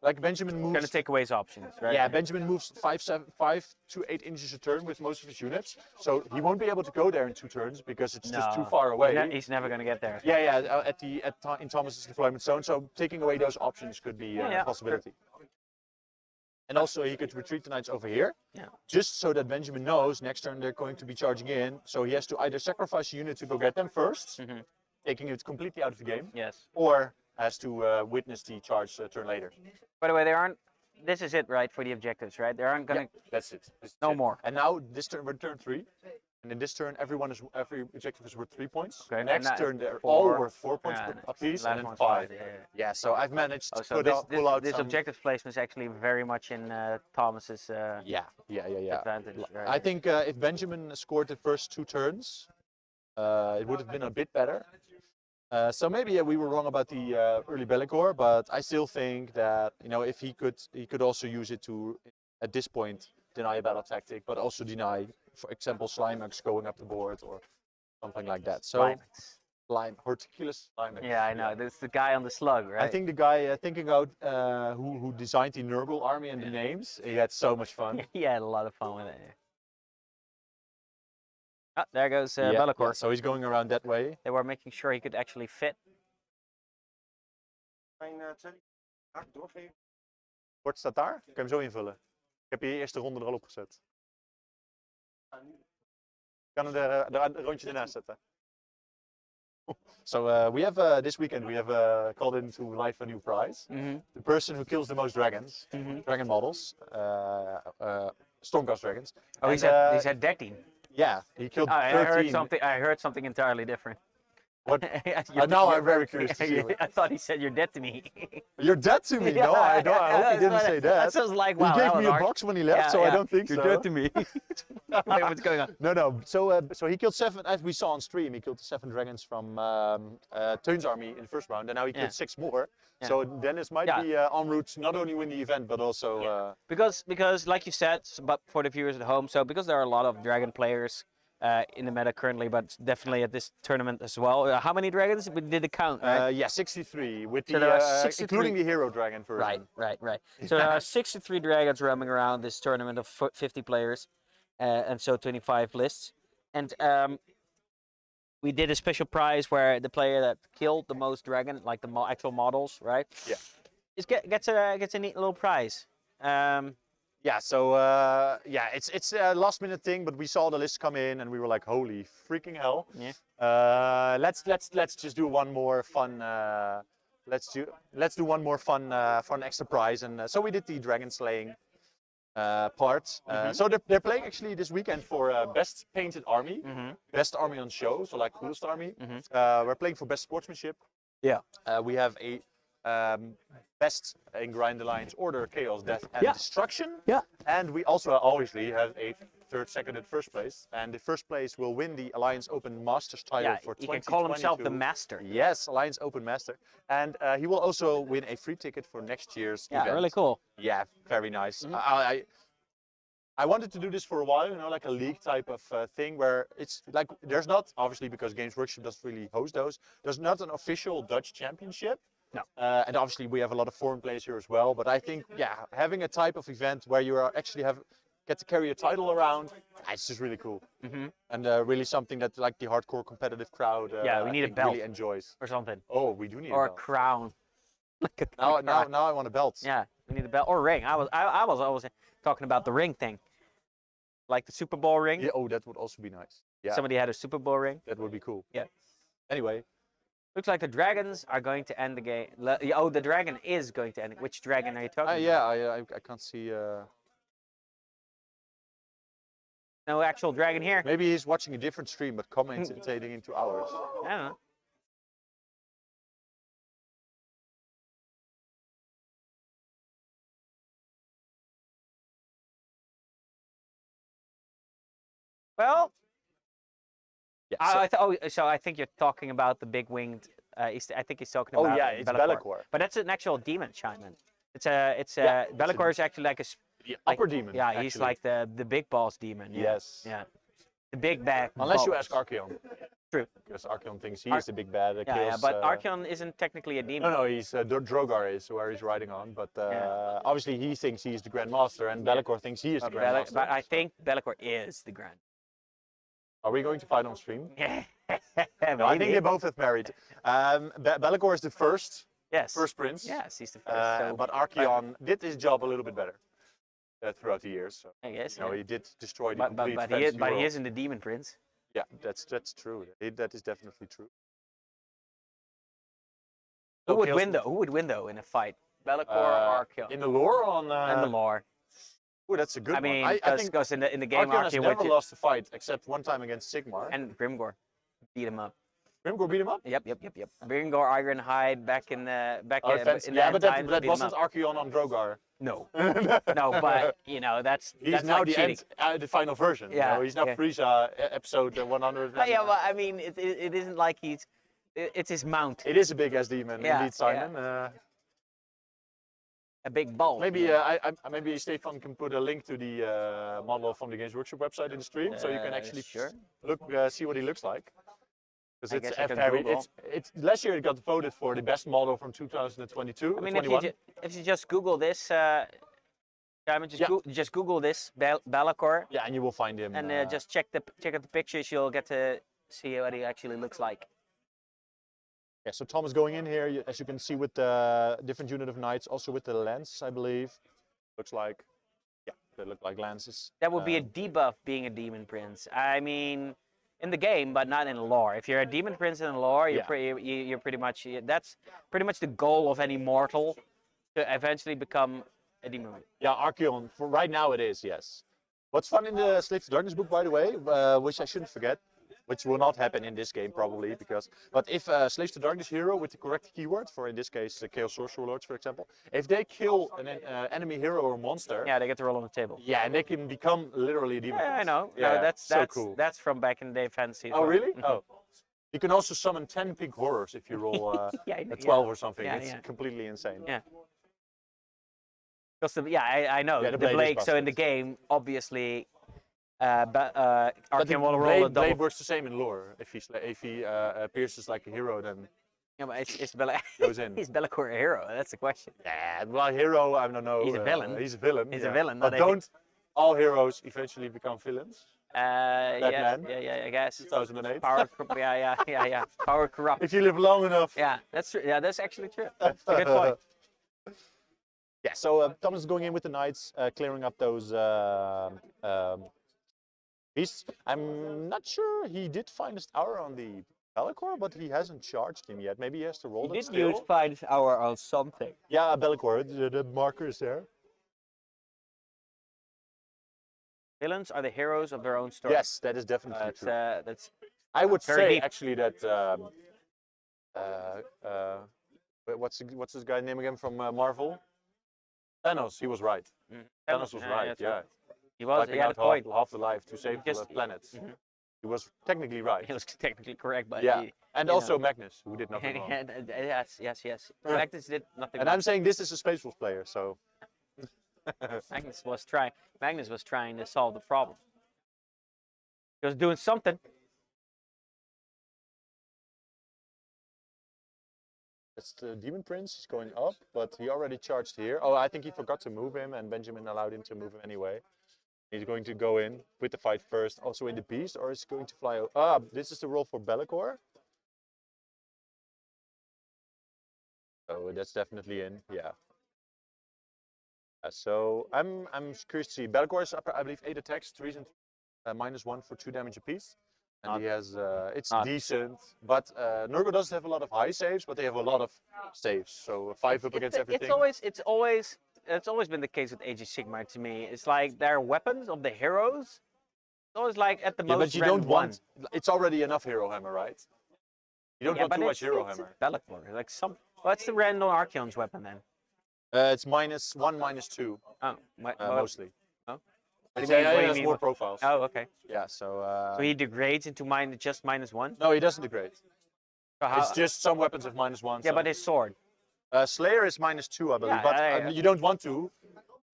like Benjamin moves. Gonna take away his options, right? Yeah, Benjamin moves 5 to 8 inches a turn with most of his units, so he won't be able to go there in 2 turns because it's just too far away. He's never gonna get there. Yeah, in Thomas's deployment zone. So taking away those options could be a possibility. And also he could retreat the knights over here, just so that Benjamin knows next turn they're going to be charging in. So he has to either sacrifice a unit to go get them first, taking it completely out of the game, or has to witness the charge a turn later. By the way, there aren't. This is it, right, for the objectives, right? There aren't gonna. Yeah, that's it. No more. And now this turn we're turn 3, and in this turn every objective is worth 3 points. Okay. Next turn they're all worth 4 points apiece, and then 5. Yeah. So I've managed to So pull out this some... objective placement is actually very much in Thomas's Yeah. advantage. Right? I think if Benjamin scored the first 2 turns, it would have been a bit better. So maybe we were wrong about the early Be'lakor, but I still think that if he could also use it to, at this point, deny a battle tactic, but also deny, for example, Slimax going up the board or something like that. So Horticulus Slimax. Yeah, I know. This is the guy on the slug, right? I think the guy thinking out who designed the Nurgle army and the names, he had so much fun. He had a lot of fun with it. Oh, there goes Be'lakor. So he's going around that way. They were making sure he could actually fit. Bord staat daar. Ik kan hem zo invullen. Ik heb je eerste ronde er al op gezet. Ik kan hem er een rondje ernaast zetten. So we have this weekend we have called into life a new prize. The person who kills the most dragons, dragon models, Stormcast dragons. Oh, and, he said 13. Yeah, he killed 13. I heard something entirely different. What? Now I'm very curious to see. I thought he said you're dead to me. You're dead to me? No, I don't. I hope he didn't say that. That sounds like, wow, he gave that me a was box when he left, so I don't think you're so. You're dead to me. Wait, what's going on? No. So he killed 7, as we saw on stream. He killed 7 dragons from Teun's army in the first round, and now he killed 6 more. Yeah. So Dennis might be en route to not only win the event, but also because like you said, but for the viewers at home, so because there are a lot of dragon players in the meta currently, but definitely at this tournament as well. How many dragons? We did the count, right? Yeah, 63, with so the 63. Including the hero dragon version. Right. So there are 63 dragons roaming around this tournament of 50 players, and so 25 lists. And we did a special prize where the player that killed the most dragon, like the actual models, right? Yeah. Gets a neat little prize. Yeah, so it's a last minute thing, but we saw the list come in and we were like, holy freaking hell. Yeah. Let's just do one more fun let's do one more fun extra prize, and so we did the dragon slaying part. So they're playing actually this weekend for best painted army, best army on show, so like coolest army. We're playing for best sportsmanship. Yeah. We have a best in Grind Alliance Order, Chaos, Death, and Destruction. Yeah. And we also obviously have a 3rd, 2nd, and 1st place. And the 1st place will win the Alliance Open Masters title for 2022. He can call himself the Master. Yes, Alliance Open Master. And he will also win a free ticket for next year's event. Yeah, really cool. Yeah, very nice. I wanted to do this for a while, like a league type of thing where it's like, there's not, obviously because Games Workshop doesn't really host those, there's not an official Dutch championship. No. And obviously we have a lot of foreign players here as well, but I think, having a type of event where you actually get to carry a title around, it's just really cool. And really something that like the hardcore competitive crowd we need a belt really enjoys. or something. Oh, we do need or a belt. A crown. Now I want a belt. Yeah, we need a belt or a ring. I was always talking about the ring thing, like the Super Bowl ring. Yeah, that would also be nice. Yeah. Somebody had a Super Bowl ring. That would be cool. Yeah. Anyway. Looks like the dragons are going to end the game. Oh, the dragon is going to end it. Which dragon are you talking about? I can't see. No actual dragon here. Maybe he's watching a different stream, but commentating into ours. I don't know. Well. Yeah, so I think you're talking about the big winged. I think he's talking about. Oh yeah, it's Be'lakor. But that's an actual demon shaman. Be'lakor is actually like the upper demon. Yeah, actually. he's like the big boss demon. Yeah. Yes. Yeah. The big bad. Unless you boss. ask Archeon. True. Because Archeon thinks he is the big bad that Yeah, kills... yeah, but Archeon isn't technically a demon. No, he's Drogar is where he's riding on, but Yeah. obviously he thinks he's the Grand Master, and Be'lakor thinks he is the Grand Master. But I think Be'lakor is the Grand. Are we going to fight on stream? Yeah. No, I think they both have married. Be'lakor is the first prince. Yes, he's the first. But Archeon did his job a little bit better throughout the years. So. I guess. You know, he did destroy the But complete but fantasy he world. isn't the demon prince. Yeah, that's true. That is definitely true. Who So would Chaos- win though? Who would win though in a fight? Be'lakor or Archeon? In the lore on... In the lore. Ooh, that's a good I mean, one. I think because in the game Archeon has Archeon never went lost a fight except one time against Sigmar. and Grimgor beat him up. Grimgor beat him up? Yep. Grimgor, Ironhide back in the in Yeah, the but end times, that beat him wasn't up. Archeon on Drogar. No, no, but you know that's He's now like the cheating. the final version. Yeah, You know? He's now yeah. Frieza episode 100. But yeah, well, I mean, it isn't like it's his mount, It is a big ass demon, Yeah, indeed, Simon. a big ball. Maybe maybe Stefan can put a link to the model from the Games Workshop website in the stream, so you can actually sure. look see what he looks like. I Because guess I can very, Google. it's last year it got voted for the best model from 2022. I mean, 21. if you just Google this, Simon, just Google this Be'lakor, Yeah, and you will find him. and just check out the pictures. You'll get to see what he actually looks like. Yeah, so Tom is going in here, as you can see, with the different unit of knights, also with the lances, I believe. Looks like, yeah, they look like lances. That would be a debuff being a demon prince. I mean, in the game, but not in lore. If you're a demon prince in lore, you're pretty much that's pretty much the goal of any mortal to eventually become a demon. Yeah, Archeon, for right now it is, yes. What's fun in the Slave to Darkness book, by the way, which I shouldn't forget, which will not happen in this game probably, but if Slaves to Darkness hero with the correct keyword, for in this case Chaos Sorcerer Lords, for example, if they kill an enemy hero or monster, Yeah, they get to roll on the table. yeah, and they can become literally a demon. Yeah, I prince. know. Yeah, No, that's so cool. That's from back in the day fantasy. as Oh, well. really? Mhm. Oh. You can also summon 10 pink horrors if you roll Yeah, a 12 or something. Yeah, it's yeah. completely insane. Yeah. Because I know Yeah, the the blade is Blake. So in the busted. game, obviously, But the Archeon will roll a blade double. works the same in lore. If he pierces like a hero, then Yeah, but it's Bella. goes in. Is Be'lakor a hero? That's the question. Yeah, well, hero, I don't know. He's a villain. He's a villain. He's a yeah. villain, But not a- don't all heroes eventually become villains? Yeah, Batman? yeah, I guess. 2008. Power, yeah. Power corrupt. If you live long enough. Yeah, that's true. Yeah, that's actually true. That's a good point. Yeah, so Thomas is going in with the knights, clearing up those beasts. I'm not sure he did finest hour on the Be'lakor, but he hasn't charged him yet. Maybe he has to roll it still. finest hour on something. Yeah, Be'lakor, the marker is there. Villains are the heroes of their own story. Yes, that is definitely That's true. that's I would very say deep. actually that what's this guy's name again from Marvel? Thanos. He was right. Thanos was right. that's Yeah, He was. wiping He had a out point. half the life to save Just- the planets. Mhm. He was technically right. He was technically correct, but Yeah, he, and you also know. Magnus, who did nothing wrong. yes. Magnus did nothing. And wrong. I'm saying this is a Space Wolf player, so Magnus was trying to solve the problem. He was doing something. it's the Demon Prince. He's going up, but he already charged here. Oh, I think he forgot to move him, and Benjamin allowed him to move him anyway. He's going to go in with the fight first, also in the beast, or is he going to fly? This is the roll for Be'lakor. So that's definitely in, yeah. So I'm curious to see. Be'lakor is, I believe, 8 attacks, 3 and -1 for 2 damage apiece. And he has, it's decent, but Nurgle doesn't have a lot of high saves, but they have a lot of saves. So 5 up against everything. It's always been the case with Age of Sigmar to me. It's like their weapons of the heroes. It's always like at the Yeah, most. but you rend don't one. want. It's already enough hero hammer, right? You don't want but too much it's- hero it's hammer. Be'lakor, like some. What's the random Archeon's weapon then? It's -1, -2, Oh, mostly. Oh. But do you mean- yeah, what do he you has mean more with- profiles. Oh, okay. Yeah, so. So he degrades into just -1. No, he doesn't degrade. So how, It's just some weapons have -1. yeah, some- but his sword. Slayer is -2, I believe. Yeah, but yeah. you don't want to.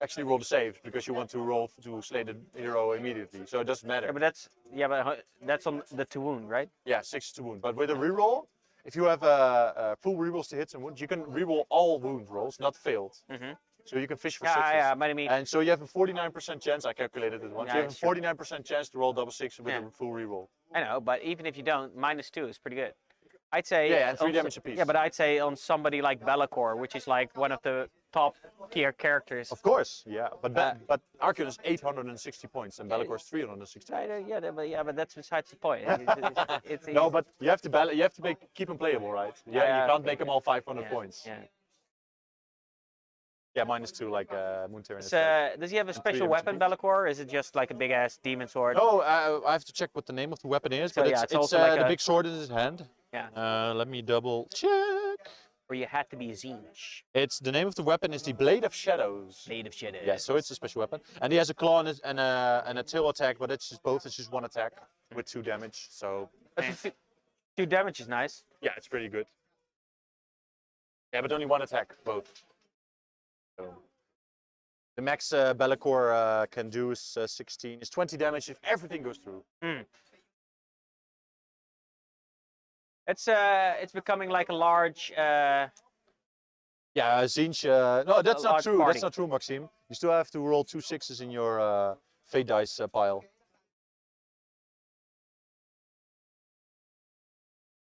actually roll the saves because you want to roll to slay the hero immediately. So it doesn't matter. but that's on the 2 wound, right? Yeah, 6 to wound. But with a reroll, if you have full rerolls to hits and wounds, you can reroll all wound rolls, not failed. So you can fish for sixes. Yeah, but I mean, And so you have a 49% chance, I calculated it once, Yeah, you have a sure. 49% chance to roll double six with Yeah. a full reroll. I know, but even if you don't, -2 is pretty good. I'd say Yeah, and 3 on damage apiece. Yeah, but I'd say on somebody like Be'lakor, which is like one of the top tier characters. Of course, yeah. But Archeon is 860 points and Be'lakor is 360. But that's besides the point. No, but you have to you have to keep them playable, right? Yeah, you can't make them all 500 points. Yeah. Yeah, -2 like Moontear. Does he have a special weapon, Be'lakor, or is it just like a big ass demon sword? No, I have to check what the name of the weapon is, So, but yeah, it's, it's also like the a- big sword in his hand. Yeah. Let me double check. Or you had to be Zinch. It's the name of the weapon is the Blade of Shadows. Blade of Shadows. Yeah, so it's a special weapon, and he has a claw and a tail attack, but it's just both. It's just 1 attack with 2 damage. So And 2 damage is nice. yeah, it's pretty good. Yeah, but only 1 attack both. So the max Be'lakor can do is 16. Is 20 damage if everything goes through. It's becoming like a large. Yeah, Zinch. No, that's not large true. party. That's not true, Maxime. You still have to roll 2 6s in your fate dice pile.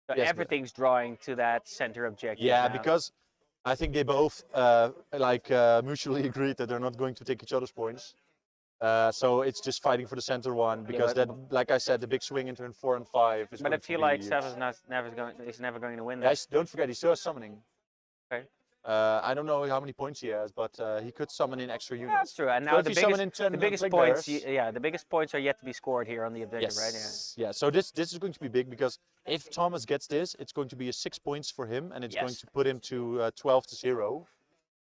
So Yes, but- everything's drawing to that center objective. Yeah, now. because I think they both mutually agreed that they're not going to take each other's points. So it's just fighting for the center one because but- that, like I said, the big swing in turn 4 and 5 is. But I going to feel be like huge. Sev is never going to win that. Guys, don't forget he still has summoning. Okay. I don't know how many points he has, but he could summon in extra units. Yeah, that's true. And So now if the you summon in biggest, 10 the biggest plague points, bearers- the biggest points are yet to be scored here on the objective, right? Yes. Yeah. So this is going to be big because if Thomas gets this, it's going to be a 6 points for him, and it's going Yes. to put him to 12 to 0.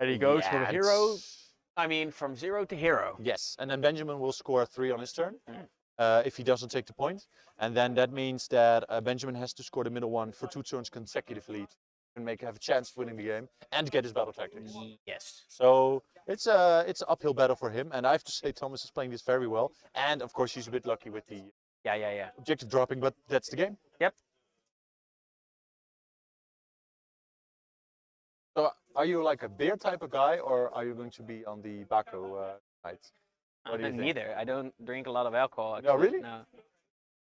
And he goes from hero. I mean, from 0 to hero. Yes, and then Benjamin will score 3 on his turn Mm. if he doesn't take the point, and then that means that Benjamin has to score the middle one for 2 turns consecutively and have a chance of winning the game and get his battle tactics. Yes. So it's an uphill battle for him, and I have to say Thomas is playing this very well, and of course he's a bit lucky with the Yeah. objective dropping, but that's the game. Yep. So are you like a beer type of guy, or are you going to be on the Baco side? What do you think? Neither. I don't drink a lot of alcohol. No, Actually. really? No.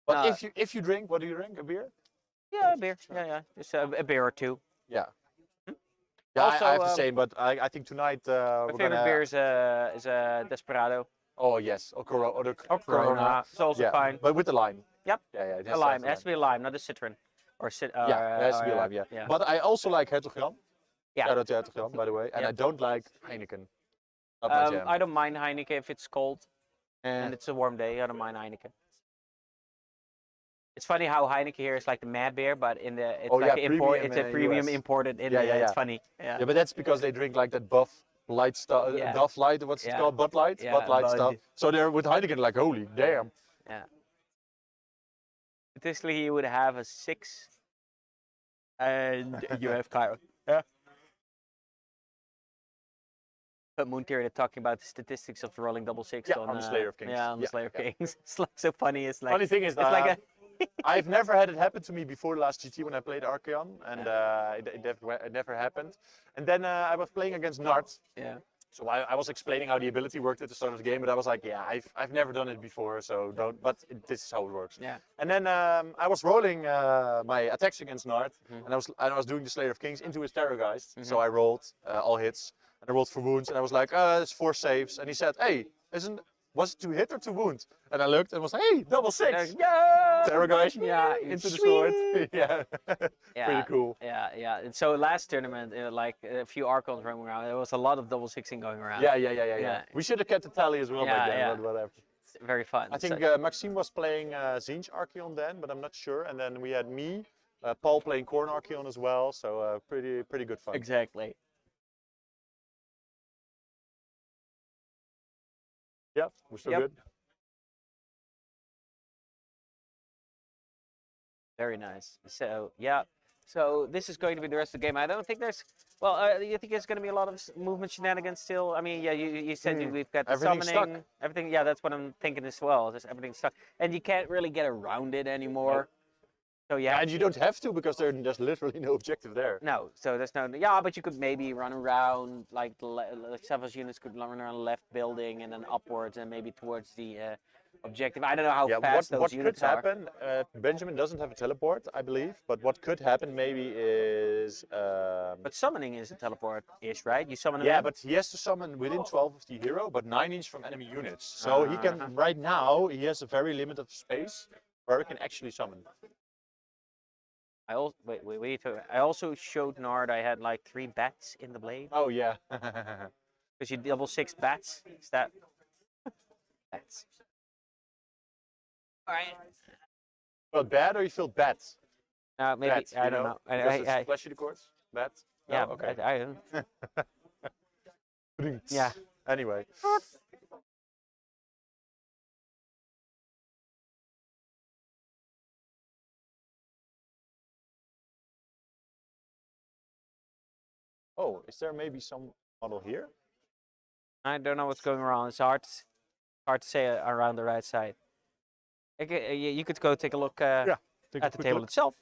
But Uh, if you drink, what do you drink? A beer? Yeah, a beer. Yeah. Just a beer or 2. Yeah. Hmm? Yeah, Also, I have the same, but I think tonight My we're favorite gonna. beer is a Desperado. Oh yes, or Corona. Corona. It's also Yeah, fine. but with the lime. Yep. Yeah. It A has to lime. have It has to be a lime, not a citron. Or Yeah, it has to be a lime. Yeah. But I also like Hertogjan. Yeah. Shout out to Hertogjan, by the way. And Yeah. I don't like Heineken. Not my jam. I don't mind Heineken if it's cold Eh, and it's a warm day. I don't mind Heineken. It's funny how Heineken here is like the mad beer, but in the it's Oh, like yeah, import. premium, It's a premium US. imported in. Yeah, It's yeah. funny. Yeah. yeah, but that's because they drink like that buff light stuff, Yeah. Duff light. What's it Yeah. called? Bud Light. Yeah, Bud Light Bud. stuff. So they're with Heineken like, holy damn. Yeah. Statistically, you would have a 6, and you have Cairo. Yeah. But Moontear, they're talking about the statistics of the rolling double 6 Yeah, on the Slayer of Kings. Yeah, on the Yeah, Slayer of yeah. Kings. It's like so funny. It's like Funny thing is it's like a I've never had it happen to me before the last GT when I played Archeon, and it never happened. And then I was playing against Nart, yeah. so I was explaining how the ability worked at the start of the game, but I was like, yeah, I've never done it before, so don't. But this is how it works. Yeah. And then I was rolling my attacks against Nart, Mhm. and I was doing the Slayer of Kings into his Terrorgeist. So Mhm. I rolled all hits, and I rolled for wounds, and I was like, it's 4 saves, and he said, hey, was it to hit or to wound? And I looked and was like, hey, double 6. Yeah. Terrorgeist, Yeah. into the sword. Sweet. Yeah. Yeah. Pretty cool. Yeah. And so last tournament, like a few Archons roaming around, there was a lot of double 6ing going around. Yeah. Yeah. We should have kept the tally as well Yeah, back then, yeah. but whatever. It's very fun. I So- think Maxime was playing Zinch Archeon then, but I'm not sure. And then we had me, Paul playing Corn Archeon as well, so pretty good fun. exactly. Yeah, we're still Yep. good. Very nice. So yeah. So this is going to be the rest of the game. I don't think there's Well, you think there's going to be a lot of movement shenanigans still? I mean, yeah, you said we've got the Everything's summoning, stuck. everything. Yeah, that's what I'm thinking as well. Just everything's stuck, and you can't really get around it anymore. So yeah, And you don't have to because there's literally no objective there. no. So there's no. Yeah, but you could maybe run around like like several units could run around the left building and then upwards and maybe towards the objective. I don't know how Yeah, fast what those could units are. happen? Benjamin doesn't have a teleport, I believe, but what could happen maybe is. But summoning is a teleport-ish, right? You summon them Yeah, in? but he has to summon within 12 of the hero, but 9 each from enemy units. So he can, right now, he has a very limited space where he can actually summon. I also wait. I also showed Nard I had like 3 bats in the blade. Oh, yeah. Because you double 6 bats. Is that bats? All right. Felt bad or you feel bad? Maybe Bad, I you don't know. Because it's flashy the chords? Bad? No? Yeah. Okay. I don't. Yeah. Anyway. Oh, is there maybe some model here? I don't know what's going wrong. It's hard to say around the right side. You could go take a look Take a at the quick table look. itself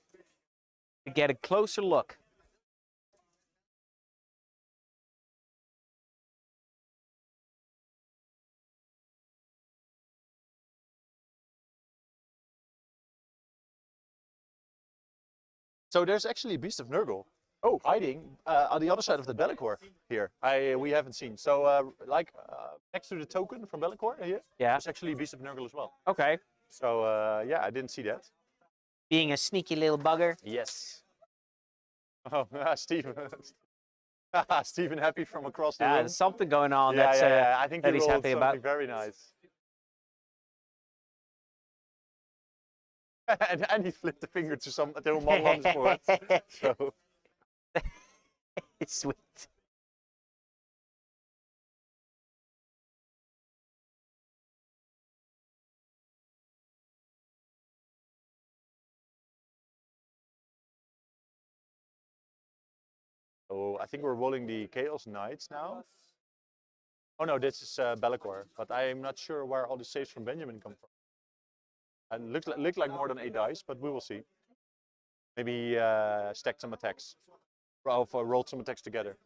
to get a closer look. So there's actually a Beast of Nurgle. Oh, hiding on the other side of the Bellicor here. We haven't seen. So next to the token from Bellicor here, Yeah. there's actually a Beast of Nurgle as well. Okay. So yeah, I didn't see that. Being a sneaky little bugger. Yes. Oh, Stephen. Stephen happy from across the Yeah, room. there's something going on. Yeah, that's yeah. I think that he he's rolled happy something about. very nice. and he flipped the finger to one on his board. So It's sweet. I think we're rolling the Chaos Knights now. Oh no, this is Bellicor, but I'm not sure where all the saves from Benjamin come from. And look like more than 8 dice, but we will see. Maybe stack some attacks. Rolled some attacks together.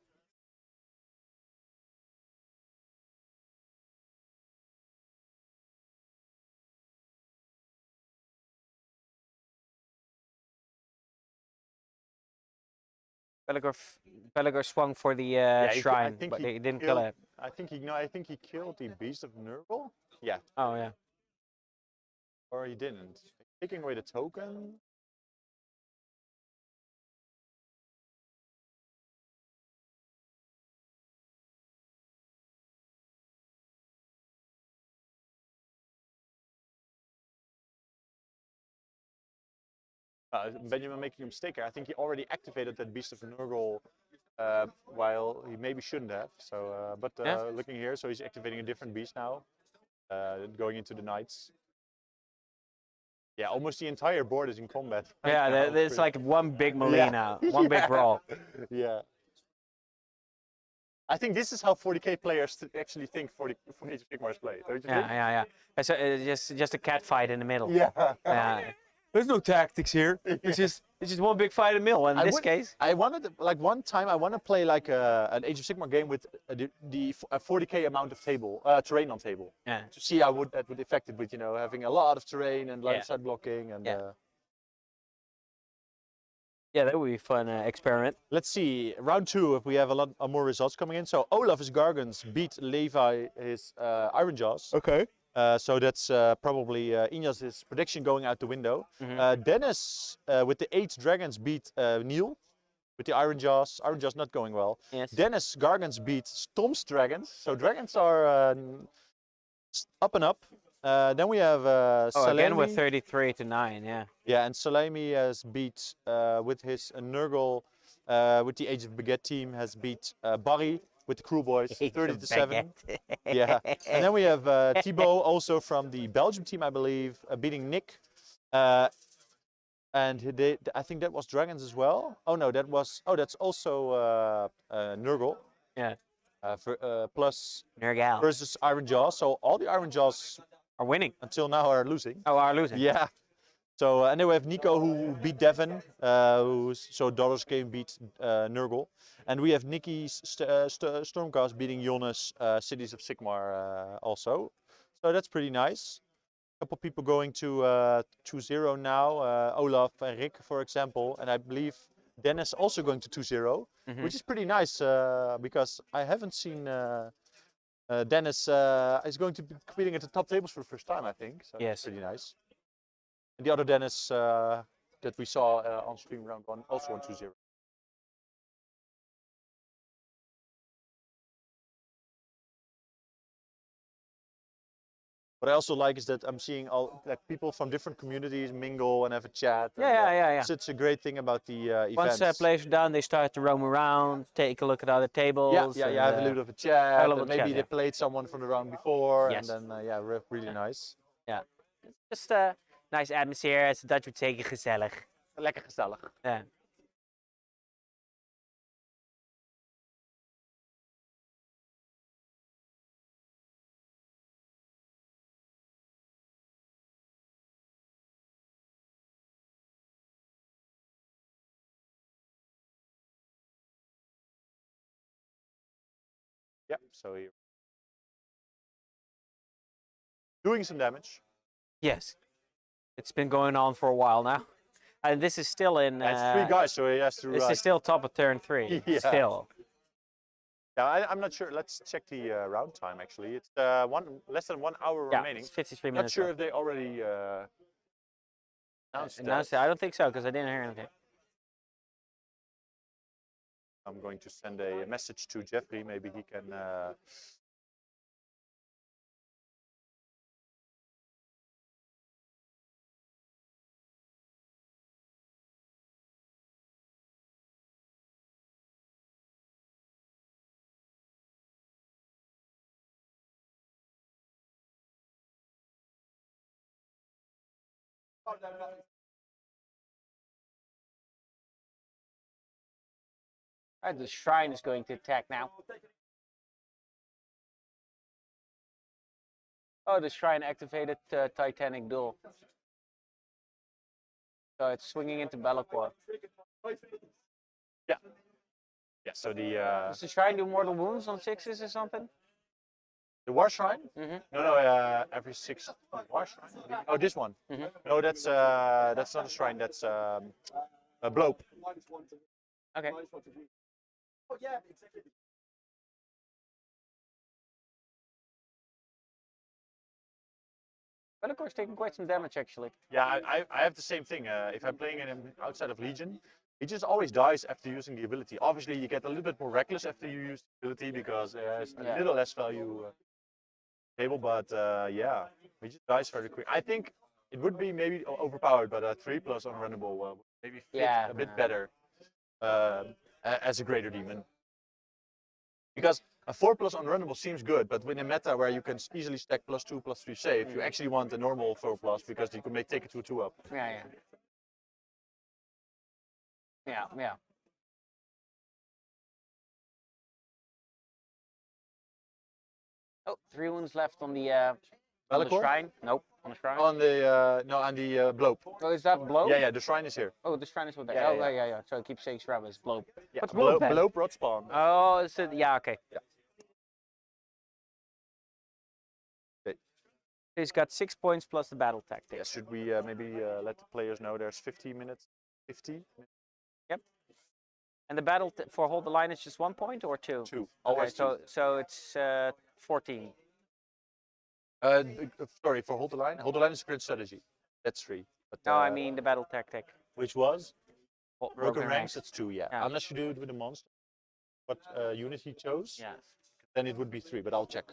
Belliger swung for the shrine, but he didn't kill it. I think he killed the Beast of Nurgle. Yeah. Oh yeah. Or he didn't. Taking away the token. Benjamin making a mistake here. I think he already activated that Beast of Nurgle while he maybe shouldn't have. So, looking here, so he's activating a different beast now, going into the knights. Yeah, almost the entire board is in combat. Yeah, it's like one big melee now, one big brawl. Yeah. I think this is how 40k players actually think 40 Age of Sigmar is played. Don't you think? Yeah. So just a cat fight in the middle. Yeah. There's no tactics here. It's just one big fight in the middle. In this case, I wanted like one time I want to play like an Age of Sigmar game with the 40k amount of terrain on table. Yeah. To see how that would affect it with having a lot of terrain and line of sight blocking and. Yeah, that would be a fun experiment. Let's see, round 2, if we have a lot more results coming in. So Olaf's Gargants beat Levi his Iron Jaws. Okay. So that's probably Inyas's prediction going out the window. Dennis with the 8 Dragons beat Neil with the Iron Jaws. Iron Jaws not going well. Yes. Dennis Gargants beat Stomp's Dragons. So Dragons are up and up. Then we have again with Salami. 33-9, yeah. Yeah, and Salami has beat with his Nurgle with the Age of Baguette team has beat Barry with the Crew Boys 30-7. Yeah, and then we have Thibaut also from the Belgium team, I believe, beating Nick. and I think that was dragons as well. Oh no, that's also Nurgle. Yeah. Plus Nurgle versus Iron Jaws. So all the Iron Jaws are winning. until now are losing. Oh, are losing. Yeah. So and then we have Nico who beat Devon. So Dollars game beat Nurgle, and we have Nikki's Stormcast beating Jonas Cities of Sigmar also. So that's pretty nice. A couple people going to 2-0 now. Olaf and Rick, for example, and I believe Dennis also going to 2-0, which is pretty nice because I haven't seen Dennis is going to be competing at the top tables for the first time, I think. So Yes. that's pretty nice. And the other Dennis that we saw on stream round 1 also won 2-0. What I also like is that I'm seeing all like people from different communities mingle and have a chat. And, Yeah. It's a great thing about the Once events. players are done, they start to roam around, take a look at other tables. Yeah, and, have a little bit of a chat. little And bit of maybe chat, they yeah. played someone from the round before, Yes. and then really nice. Yeah. Just a nice atmosphere, as the Dutch would say, gezellig. Lekker gezellig. Yeah. Yeah, so you're doing some damage. Yes. It's been going on for a while now. And this is still in. It's 3 guys, so he has to. This is still top of turn 3. Yeah. Still. Yeah, I'm not sure. Let's check the round time. Actually, it's less than 1 hour Yeah, remaining. it's 53 Not minutes. sure left. if they already announced Announced it. that. I don't think so, because I didn't hear anything. I'm going to send a message to Jeffrey. Maybe he can. Alright, the shrine is going to attack now. Oh, the shrine activated Titanic Duel. So it's swinging into Battleplan. Yeah. Yeah. So the Does the shrine do mortal wounds on 6s or something? the war shrine. Mm-hmm. No, every 6 war shrine. Oh, this one. Mm-hmm. No, that's not a shrine. That's a blope. Okay. But of course, taking quite some damage actually. Yeah, I have the same thing. If I'm playing him outside of Legion, he just always dies after using the ability. Obviously, you get a little bit more reckless after you use the ability because there's a little less value table. But yeah, he just dies very quick. I think it would be maybe overpowered, but a 3+ unrunnable would maybe fit a bit better as a greater demon. Because a 4+ unrunnable seems good, but in a meta where you can easily stack +2, +3 save, you actually want a normal 4+ because you can take it to a 2-up. Yeah. Oh, 3 wounds left on the shrine. Nope, on the shrine. On the on the blope. Oh, is that blow? Yeah, the shrine is here. Oh, the shrine is what there. Yeah, Yeah. So it keeps saying shrine is blow. Yeah, What's blow then? blope rot spawn. Oh, so yeah, okay. Yeah. He's got 6 points plus the battle tactic. Yeah, should we maybe let the players know there's 50 minutes? 50? Yep. And the battle for hold the line is just 1 point or 2? 2. Always okay, 2. So it's 14. Sorry, for hold the line. Hold the line is a great strategy. That's 3. But, No, I mean the battle tactic. Which was? Broken ranks, that's 2, yeah. Unless you do it with a monster. What unit he chose? Yeah. Then it would be 3, but I'll check.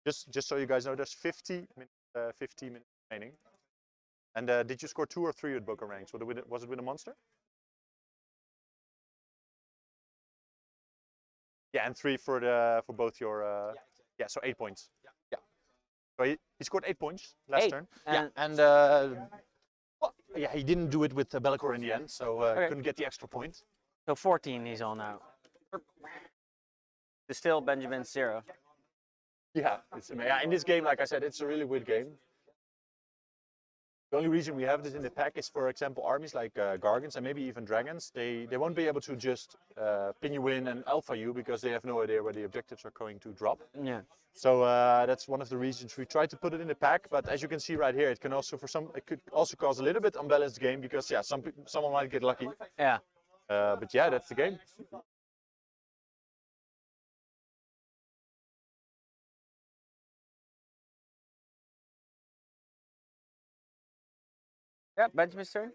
Just so you guys know, there's 50 minutes remaining. And did you score 2 or 3 with Broken ranks? Was it with a monster? Yeah, and 3 for both your. Yeah, so 8 points. Yeah. So he scored 8 points last 8, turn. and- Yeah, and well, yeah, he didn't do it with Be'lakor in the end, so couldn't get the extra point. So 14 he's on now. There's still Benjamin's 0. Yeah, yeah, in this game, like I said, it's a really weird game. The only reason we have this in the pack is, for example, armies like Gargants and maybe even Dragons. They won't be able to just pin you in and alpha you because they have no idea where the objectives are going to drop. Yeah. So that's one of the reasons we try to put it in the pack. But as you can see right here, it can also it could also cause a little bit unbalanced game because yeah, someone might get lucky. Yeah. But yeah, that's the game. Yeah, Benjamin's turn.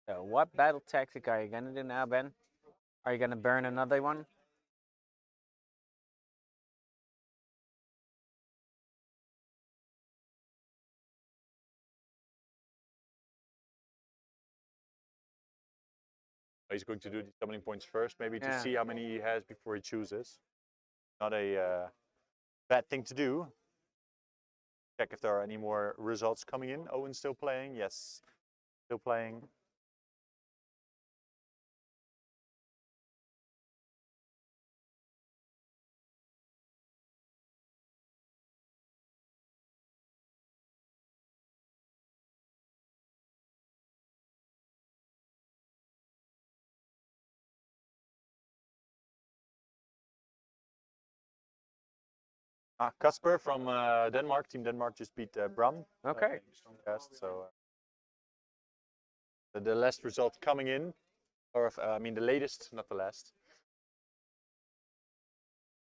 So what battle tactic are you gonna do now, Ben? Are you gonna burn another one? He's going to do the summoning points first, maybe to Yeah. see how many he has before he chooses. Not a bad thing to do. Check if there are any more results coming in. Owen's still playing. Yes, still playing. Kasper from Denmark, Team Denmark just beat Bram. Okay. Stormcast, so the last result coming in, or I mean the latest, not the last.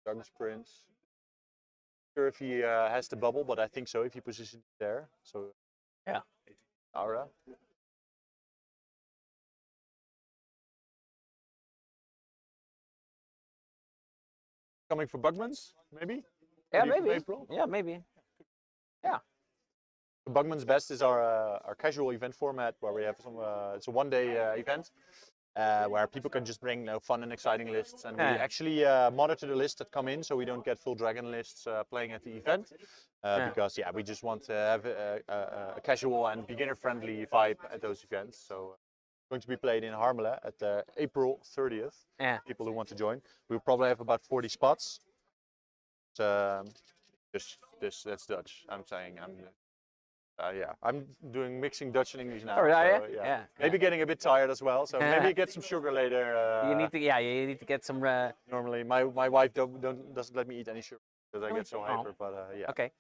Darkness Prince. Sure if he has the bubble, but I think so if he positions it there. So Yeah. Aura. Coming for Bugmans, maybe? Yeah, Ready for maybe. April? Yeah, maybe. Bugman's Best is our casual event format where we have some. It's a one-day event where people can just bring fun and exciting lists, and we Yeah. actually monitor the lists that come in, so we don't get full dragon lists playing at the event. Because yeah, we just want to have a casual and beginner-friendly vibe at those events. So going to be played in Harmelen at April 30th. Yeah. People who want to join, we'll probably have about 40 spots. So, that's Dutch. I'm saying yeah, I'm doing mixing Dutch and English now. Oh, are so, you? Yeah. Maybe getting a bit tired as well. So maybe get some sugar later. You need to. Yeah, you need to get some. Normally, my wife doesn't let me eat any sugar because I get so Oh. hyper. But yeah. Okay.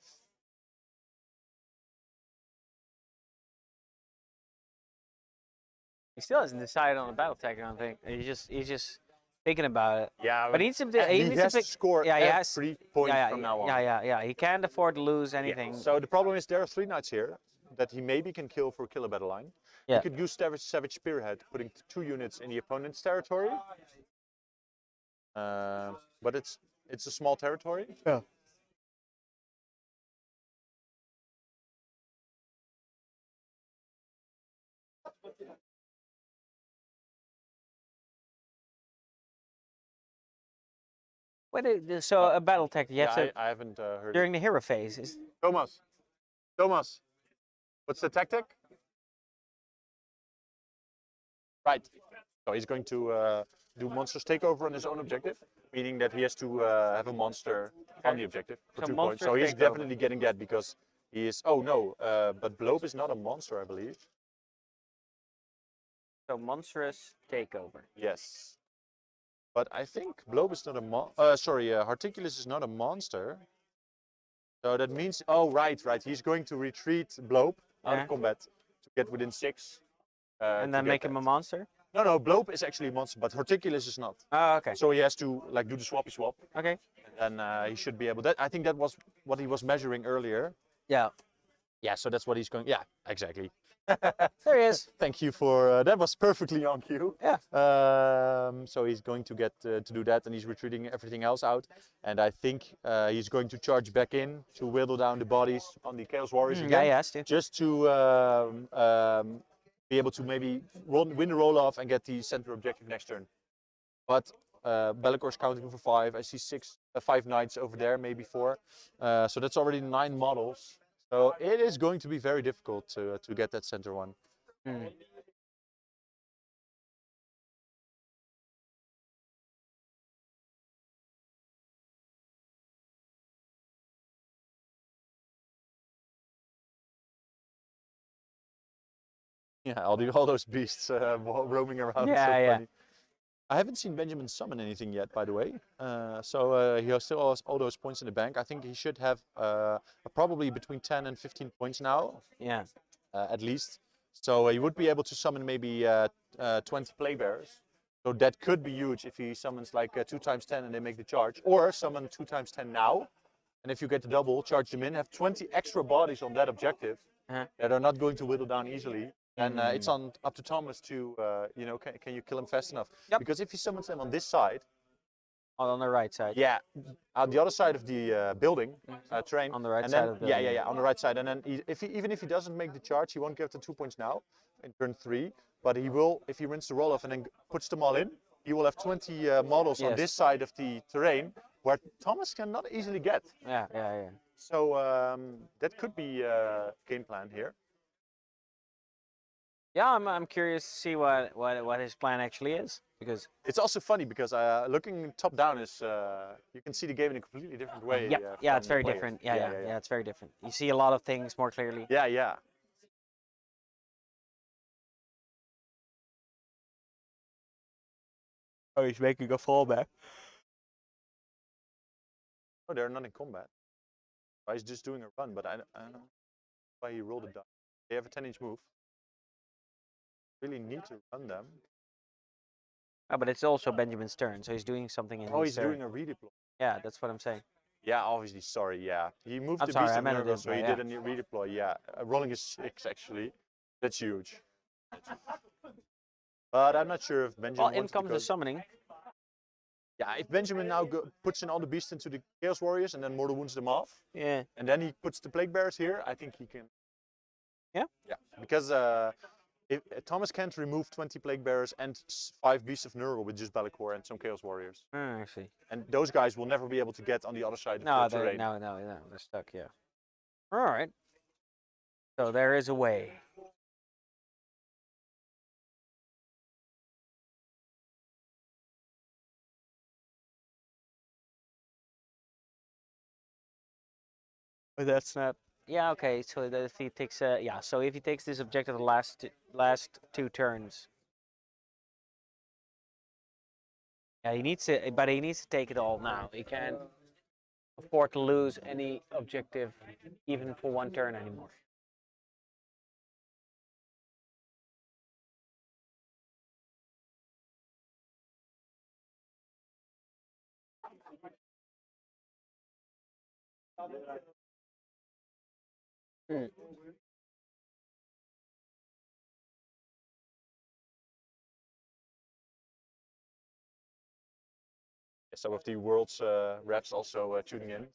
He still hasn't decided on a battle tactic. I don't think. He's just thinking about it. Yeah, But he needs to. he needs has to to pick. score Yeah, he has. every point Yeah, from now on. Yeah. He can't afford to lose Yeah. anything. So the problem is there are 3 knights here that he maybe can kill for killer battle line. Yeah. He could use Savage Spearhead, putting 2 units in the opponent's territory. But it's a small territory. Yeah. So a battle tactic. You have to I haven't heard. during the hero phase. Thomas, what's the tactic? Right. So he's going to do monsters takeover on his own objective, meaning that he has to have a monster on the objective for So 2 points. monsters So he's takeover. definitely getting that because he is. Oh no, but Blobe is not a monster, I believe. So monstrous takeover. Yes. But I think Blobe is not a Harticulus is not a monster. So that means, oh right, he's going to retreat Blobe out Yeah. of combat to get within 6. And then make him a monster. No, Blobe is actually a monster, but Horticulus is not. Oh, okay. So he has to like do the swappy swap, Okay. and then he should be able. I think that was what he was measuring earlier. Yeah. Yeah, so that's what he's going. Yeah, exactly. There he is. Thank you for that. Was perfectly on cue. Yeah. So he's going to get to do that, and he's retreating everything else out. And I think he's going to charge back in to whittle down the bodies on the Chaos Warriors Yeah, again. he has to. Just to be able to maybe win the roll off and get the center objective next turn. But Bellacor's counting for 5. I see 5 knights over there, maybe 4. So that's already 9 models. So it is going to be very difficult to get that center one. Hmm. Yeah, all those beasts roaming around. Yeah, So yeah. funny. I haven't seen Benjamin summon anything yet, by the way. So he still has all those points in the bank. I think he should have probably between 10 and 15 points now, Yeah. at least. So he would be able to summon maybe 20 play bears. So that could be huge if he summons like 2 times 10 and they make the charge. Or summon 2 times 10 now. And if you get the double, charge them in, have 20 extra bodies on that objective that are not going to whittle down easily. And it's up to Thomas to, can you kill him fast enough? Yep. Because if he summons them on this side, On the right side. yeah, on the other side of the building, terrain. On the right and side then, of the building. Yeah, on the right side. And then even if he doesn't make the charge, he won't get the 2 points now in turn 3. But he will, if he wins the roll off and then puts them all in, he will have 20 models on Yes. this side of the terrain where Thomas cannot easily get. Yeah, yeah, yeah. So that could be a game plan here. Yeah, I'm curious to see what his plan actually is, because It's also funny because looking top down is you can see the game in a completely different way. yeah, it's from very players. different. Yeah, it's very different. You see a lot of things more clearly. Yeah. Oh, he's making a fallback. Oh, they're not in combat. He's just doing a run, but I don't know why he rolled a die. They have a 10-inch move. Really need to run them. Oh, but it's also Benjamin's turn, so he's doing something in Oh, his he's turn. doing a redeploy. Yeah, that's what I'm saying. Yeah, obviously, sorry, yeah. He moved I'm the sorry, beast I of meant a Nurgle, so he redeploy, did a redeploy, yeah. Rolling a 6, actually. That's huge. But I'm not sure if Benjamin Well, in wants comes the because... summoning. Yeah, if Benjamin now puts in all the beasts into the Chaos Warriors and then Mortal wounds them off, Yeah. and then he puts the Plague Bears here, I think he can. Yeah? Yeah, because if Thomas can't remove 20 Plague Bearers and 5 Beasts of Nurgle with just Be'lakor and some Chaos Warriors. I see. And those guys will never be able to get on the other side No, of the terrain. no, they're stuck. Yeah. All right. So there is a way. But that's not. Yeah. Okay. So that if he takes so if he takes this objective the last 2 turns. Yeah, he needs to, but he needs to take it all now. He can't afford to lose any objective, even for 1 turn anymore. Hmm. Some of the world's refs also tuning in,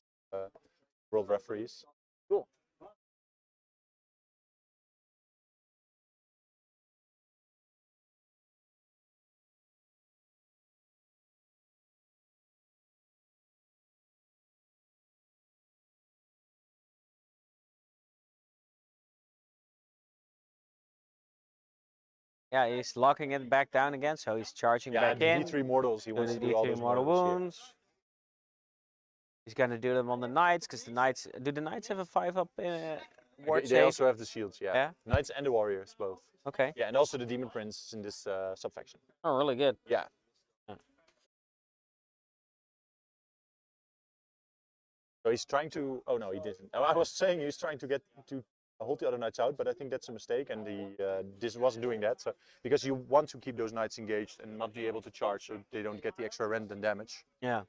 world referees. Cool. Yeah, he's locking it back down again, so he's charging back the in. D3 mortals, he wants the to do all D3 those mortal mortals here. wounds. He's gonna do them on the knights, because the knights. Do the knights have a 5-up ward They save? also have the shields, yeah. Yeah? Knights and the warriors, both. Okay. Yeah, and also the demon prince in this subfaction. Oh, really good. Yeah. So he's trying to. Oh no, he didn't. I was saying he's trying to get to hold the other knights out, but I think that's a mistake, and this wasn't doing that. So because you want to keep those knights engaged and not be able to charge, so they don't get the extra rend and damage. Yeah.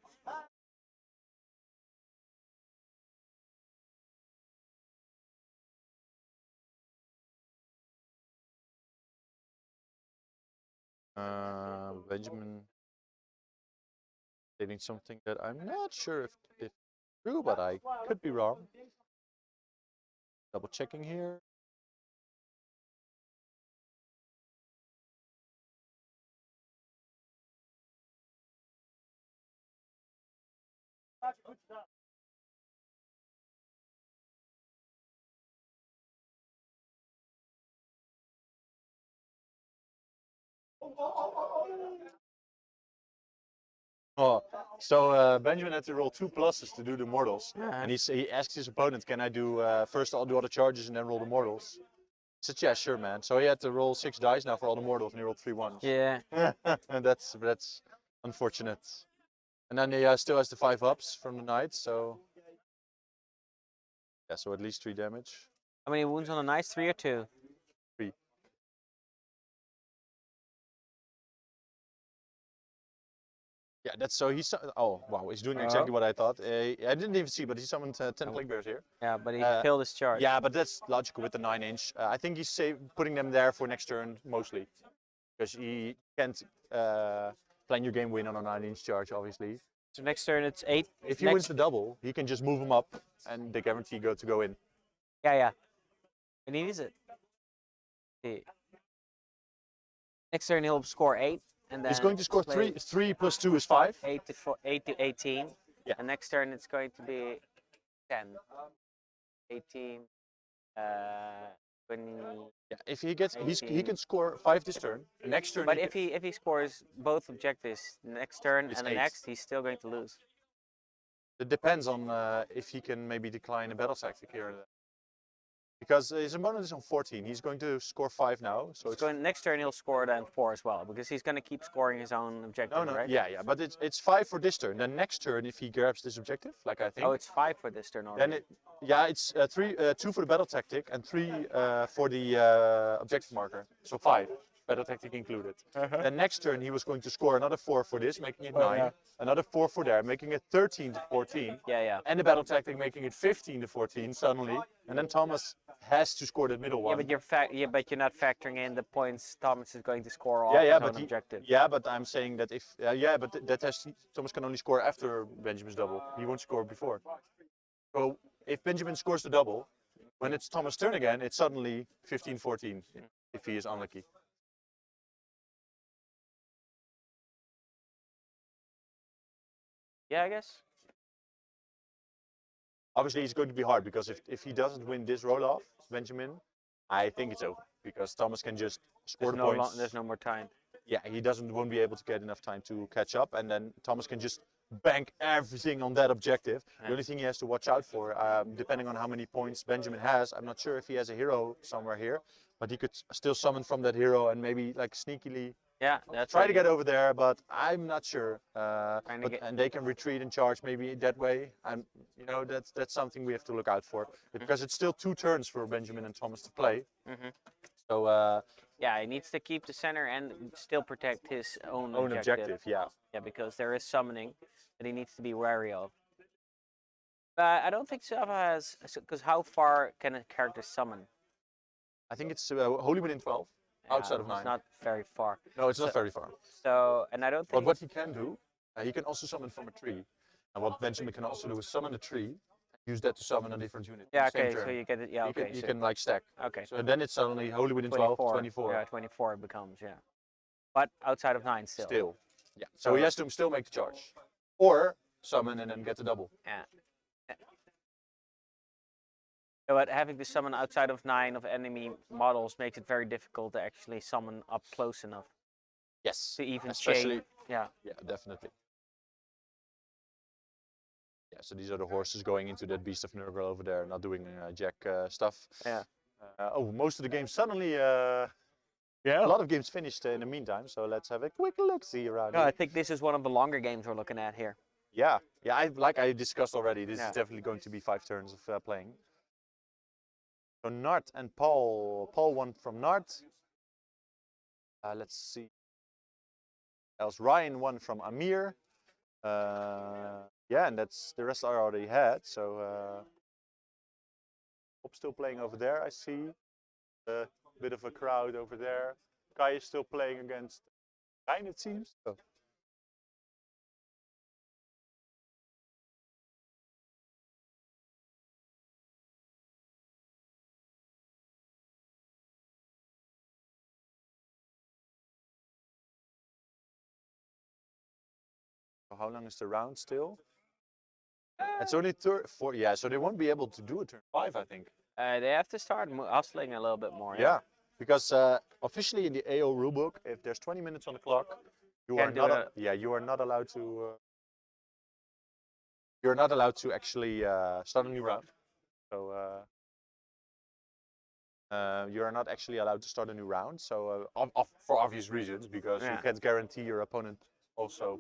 Benjamin stating something that I'm not sure if true, but I could be wrong. Double checking here. Oh, so Benjamin had to roll 2 pluses to do the mortals, and he asks his opponent, "Can I do first? I'll do all the charges and then roll the mortals." He said, "Yeah, sure, man." So he had to roll 6 dice now for all the mortals, and he rolled 3 ones. Yeah. And that's unfortunate. And then he still has the 5 ups from the knights, so yeah, so at least 3 damage. How many wounds on the knights? 3 or 2? 3. Yeah, that's so he's. Oh wow, he's doing exactly what I thought. I didn't even see, but he summoned 10 plague bears here. Yeah, but he Uh, failed his charge. Yeah, but that's logical with the 9-inch. I think he's putting them there for next turn mostly, because he can't plan your game win on a 9-inch charge, obviously. So next turn it's 8. If he wins the double, he can just move them up, and they guarantee to go in. Yeah, yeah. And he needs it. See. Next turn he'll score 8, and then He's going to score play 3 plus 2 is 5. 8 to 18. Yeah. And next turn it's going to be 10, 18, 20. Yeah, if he gets, he can score 5 this turn. Next turn, But if he scores both objectives next turn It's and the 8. next, he's still going to lose. it depends on if he can maybe decline a battle tactic here. Because his opponent is on 14, he's going to score 5 now. So it's Next turn he'll score then 4 as well, because he's going to keep scoring his own objective, no, right? yeah, but it's 5 for this turn. Then next turn, if he grabs this objective, like I think, Oh, it's 5 for this turn already. then it's 2 for the battle tactic and 3 for the objective marker. So 5, battle tactic included. Then next turn, he was going to score another 4 for this, making it 9. Another 4 for there, making it 13 to 14. Yeah, yeah. And the battle tactic making it 15 to 14 suddenly. And then Thomas has to score that middle one. Yeah, but you're not factoring in the points Thomas is going to score off Yeah, his own but objective. yeah, but I'm saying that if that has Thomas can only score after Benjamin's double. He won't score before. So if Benjamin scores the double, when it's Thomas' turn again, it's suddenly 15-14 if he is unlucky. Yeah, I guess. Obviously, it's going to be hard because if he doesn't win this roll off, Benjamin, I think it's over because Thomas can just score the points. There's no more time. Yeah, he won't be able to get enough time to catch up, and then Thomas can just bank everything on that objective. The only thing he has to watch out for, depending on how many points Benjamin has, I'm not sure if he has a hero somewhere here, but he could still summon from that hero and maybe like sneakily try to get over there, but I'm not sure. And they can retreat and charge maybe that way, and that's something we have to look out for because it's still 2 turns for Benjamin and Thomas to play. So yeah, he needs to keep the center and still protect his own objective. Yeah. Yeah, because there is summoning that he needs to be wary of. But I don't think Sava has, because how far can a character summon? I think it's Holy Within 12. Outside of 9. It's not very far. No, it's not very far. So, and I don't think. But what he can do, he can also summon from a tree. And what Benjamin can also do is summon a tree, use that to summon a different unit. Yeah, okay, so you get it. Yeah, okay. You can like stack. Okay. So then it's suddenly Holy Within 12, 24. Yeah, 24 it becomes, yeah. But outside of 9 still. Still. Yeah. So he has to still make the charge. Or summon and then get the double. Yeah. But having to summon outside of 9 of enemy models makes it very difficult to actually summon up close enough. Yes. To even especially, chain. Yeah. Yeah, definitely. Yeah, so these are the horses going into that Beast of Nurgle over there, not doing Jack stuff. Yeah. Most of the games suddenly, a lot of games finished in the meantime, so let's have a quick look-see around No, here. I think this is one of the longer games we're looking at here. Yeah, like I discussed already, this is definitely going to be 5 turns of playing. So Nart and Paul won from Nart. Let's see. Else Ryan won from Amir. Yeah, and that's the rest I already had. So Bob's still playing over there. I see a bit of a crowd over there. Kai is still playing against 9, it seems. So. So how long is the round still? It's only four. Yeah, so they won't be able to do a turn 5, I think. They have to start hustling a little bit more. Yeah, because officially in the AO rulebook, if there's 20 minutes on the clock, you are Can't do not. that. Yeah, you are not allowed to. You're not allowed to actually start a new round. So you are not actually allowed to start a new round. So for obvious reasons, because you Yeah. can't guarantee your opponent also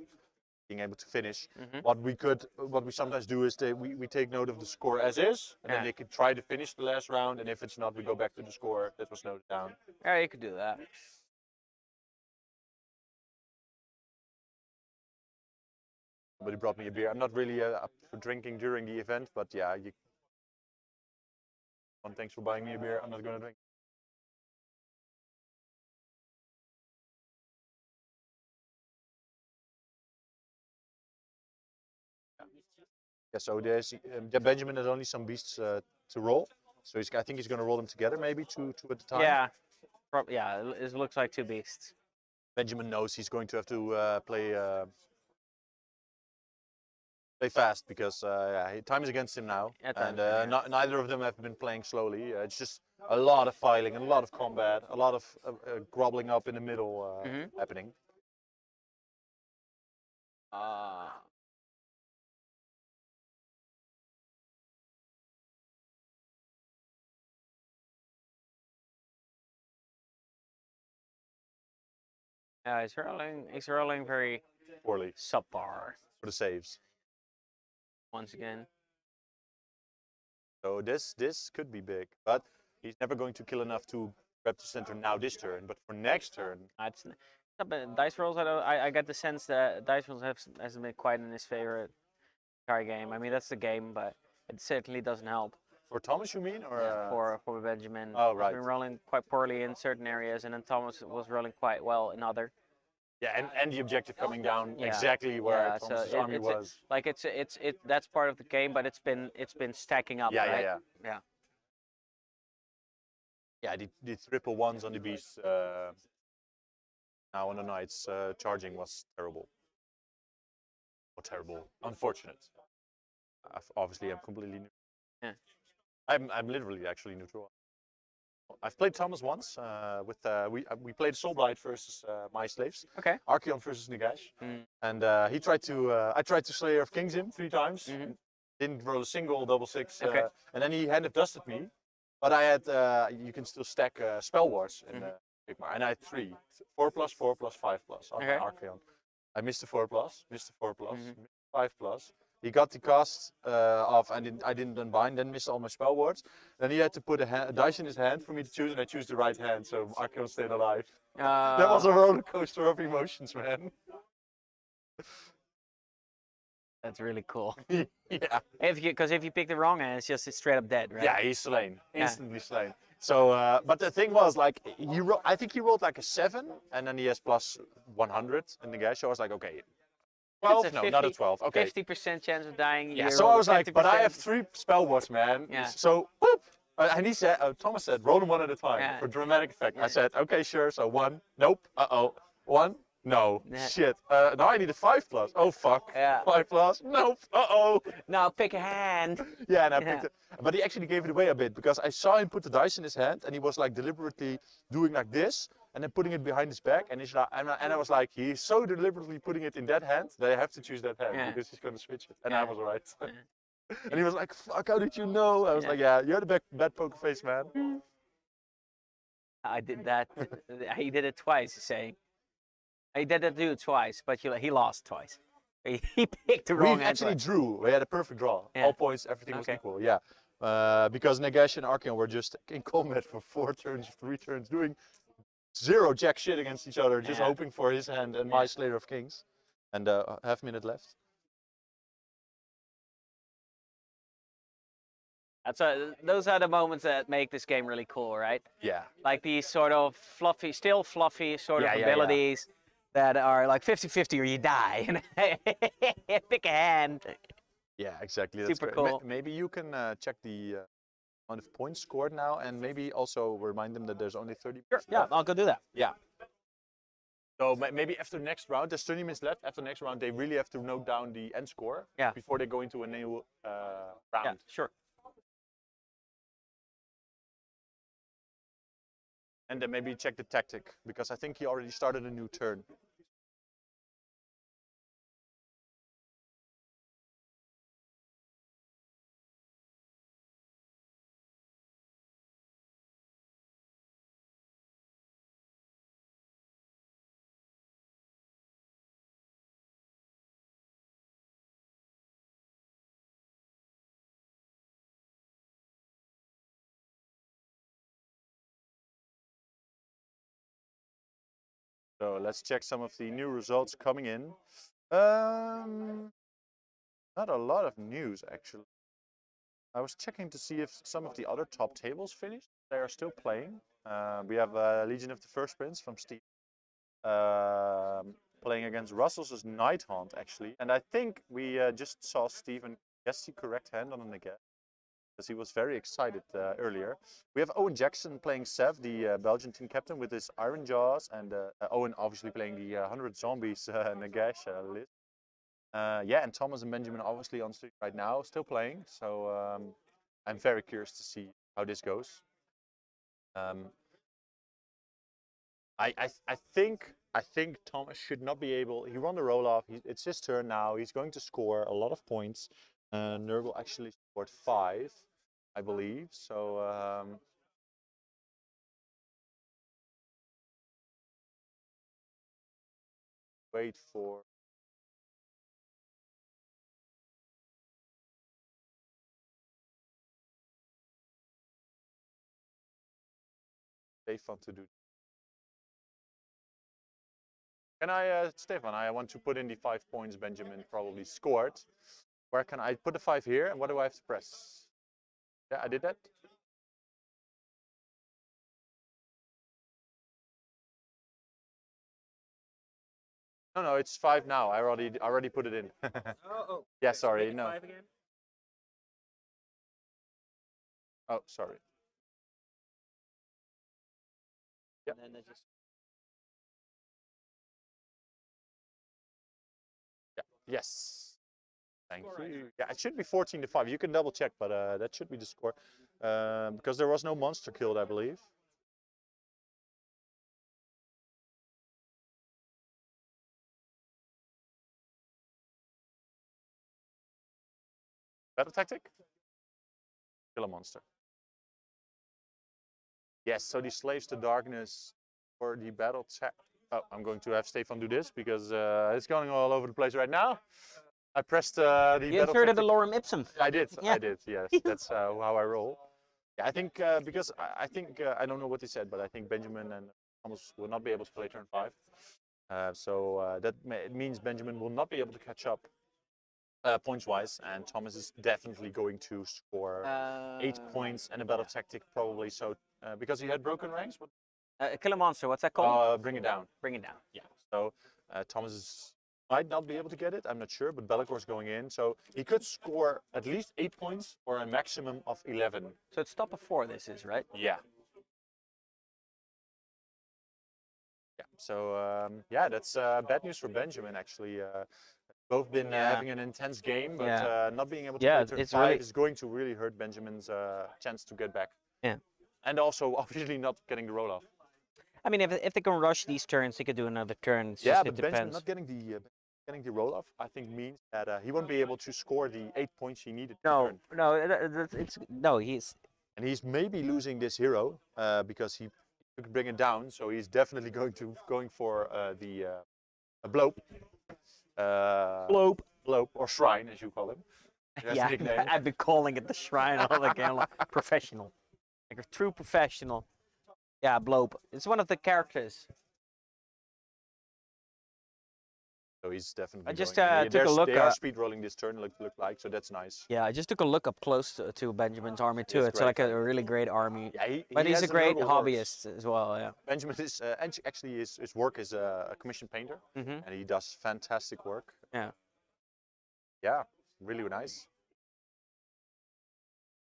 being able to finish. Mhm. What we sometimes do is we take note of the score as is, and then Yeah. they can try to finish the last round. And if it's not, we go back to the score that was noted down. Yeah, you could do that. Somebody brought me a beer. I'm not really up for drinking during the event, but yeah, thanks for buying me a beer. I'm not gonna drink. Yeah, so there's Benjamin has only some beasts to roll, so I think he's gonna roll them together, maybe two at a time. Yeah, yeah. It looks like two beasts. Benjamin knows he's going to have to play fast because time is against him now, Yeah, and time's against. neither of them have been playing slowly. It's just a lot of filing and a lot of combat, a lot of groveling up in the middle happening. Yeah, he's rolling. He's rolling very Poorly subpar for the saves. once again. So this could be big, but he's never going to kill enough to grab the center now this turn. But for next turn, It's but dice rolls. I get the sense that dice rolls hasn't been quite in his favorite entire game. I mean that's the game, but it certainly doesn't help. for Thomas, you mean, or For Benjamin. Oh, He's right. been rolling quite poorly in certain areas, and then Thomas was rolling quite well in other. yeah, and the objective coming down Yeah. exactly where Yeah, so Thomas's it- army it's was. Like that's part of the game, but it's been stacking up, Yeah, right? yeah. Yeah, the triple ones on the beast now on the knights charging was terrible. Or terrible, unfortunate. Obviously, I'm completely new. Yeah. I'm literally actually neutral. I've played Thomas once with we played Soulblight versus my slaves. Okay. Archeon versus Nagash, Mm. and I tried to Slayer of Kings him 3 times. Mhm. Didn't roll a single double 6, Okay. and then he hand of dusted me. But I had you can still stack spell wars in Sigmar, and I had 3, 4+, 4+, 5+ on my Okay. Archeon. I missed the 4+, missed the 4+, Mhm. missed the 5+. He got the cast off, and I didn't unbind, then missed all my spell words. Then he had to put a dice in his hand for me to choose, and I choose the right hand, so Archeon stayed alive. That was a roller coaster of emotions, man. That's really cool. Yeah. Because if you pick the wrong hand, it's just straight up dead, right? Yeah, he's slain, Yeah. instantly slain. So, but the thing was, like, I think he rolled like a 7, and then he has plus 100 in the guy. So I was like, okay, 12? No, not a 12. Okay. 50% chance of dying. Yeah, you so I roll was like, but I 50%. have 3 spell words, man. Yeah. So, whoop. And he said, Thomas said, roll them one at a time Yeah. for dramatic effect. Yeah. I said, okay, sure. So 1, nope, uh-oh. 1, no, Yeah. shit. Now I need a 5+. Oh, fuck. Yeah. 5+, nope, uh-oh. Now pick a hand. Yeah, and I Yeah. picked it. But he actually gave it away a bit because I saw him put the dice in his hand and he was like deliberately doing like this and then putting it behind his back. And, and I was like, he's so deliberately putting it in that hand that I have to choose that hand Yeah. because he's going to switch it. And Yeah. I was right. Yeah. And he was like, fuck, how did you know? I was Yeah. like, yeah, you had a bad poker face, man. I did that. He did it twice. He's saying. He did it do it twice, but he lost twice. He picked the We wrong hand. actually twice. drew. We had a perfect draw. Yeah. All points, everything was Okay. equal. Yeah. Because Nagash and Archeon were just in combat for 4 turns, 3 turns, doing 0 jack shit against each other, just Yeah. hoping for his hand and my Slayer of Kings. And half minute left. Those are the moments that make this game really cool, right? Yeah. Like these sort of fluffy, still fluffy sort of Yeah, yeah, yeah. abilities that are like 50-50 or you die. Pick a hand. Yeah, exactly. That's Super great. cool. Maybe you can check the amount of points scored now, and maybe also remind them that there's only 30 Sure. minutes Yeah, left. I'll go do that. Yeah. So maybe after next round, there's 30 minutes left. After next round, they really have to note down the end score Yeah. before they go into a new Yeah, round. sure. And then maybe check the tactic, because I think he already started a new turn. So let's check some of the new results coming in. Not a lot of news, actually. I was checking to see if some of the other top tables finished. They are still playing. We have Legion of the First Prince from Steve playing against Russell's Night Haunt, actually. And I think we just saw Steven guess the correct hand on a Negev, because he was very excited earlier. We have Owen Jackson playing Sev, the Belgian team captain, with his Iron Jaws, and Owen obviously playing the 100 Zombies Nagash list. Yeah, and Thomas and Benjamin obviously on stream right now, still playing. So I'm very curious to see how this goes. I think Thomas should not be able. He won the roll off. It's his turn now. He's going to score a lot of points. Nurgle actually scored 5, I believe. So wait for. Stefan to do. Can I, Stefan? I want to put in the 5 points Benjamin probably scored. Where can I put the 5 here? And what do I have to press? Yeah, I did that. No, it's 5 now. I already put it in. Oh. Yeah, sorry, no. 5 again? Oh, sorry. Yeah. And then just... Yeah. Yes. Thank you. Yeah, it should be 14-5. You can double check, but that should be the score. Because there was no monster killed, I believe. Battle tactic? Kill a monster. Yes, so the Slaves to Darkness for the battle tactic. Oh, I'm going to have Stefan do this because it's going all over the place right now. I pressed the You battle inserted tactic. the lorem ipsum. I did, Yeah. yes. That's how I roll. Yeah, I think because I think, I don't know what they said, but I think Benjamin and Thomas will not be able to play turn 5. So that means Benjamin will not be able to catch up points-wise, and Thomas is definitely going to score 8 points and a battle tactic probably. So because he had broken ranks, Kill a monster, what's that called? bring it down. Bring it down. Yeah. So Thomas might not be able to get it. I'm not sure, but Bellacor's going in, so he could score at least 8 points or a maximum of 11. So it's top of 4. This is right. Yeah. Yeah. So yeah, that's bad news for Benjamin actually. Both been having an intense game, but not being able to play turn 5 is going to really hurt Benjamin's chance to get back. Yeah. And also, obviously, not getting the roll off. I mean, if they can rush these turns, they could do another turn. It's Yeah, just, but it Benjamin depends. not getting the roll off, I think means that he won't be able to score the 8 points he needed. No, he's. And he's maybe losing this hero because he could bring it down. So he's definitely going for the blope. Blope or shrine, as you call him. Yeah, I've been calling it the shrine all the game. Professional, like a true professional. Yeah, blope. It's one of the characters. So he's definitely. I just, going. And took a look, They are speed rolling this turn. Look like, so that's nice. Yeah, I just took a look up close to Benjamin's army too. It's It's great. like a really great army. Yeah, he But he's has a great Nurgle horse. hobbyist as well. Yeah. Benjamin is actually his work is a commissioned painter, Mhm. and he does fantastic work. Yeah. Yeah, really nice.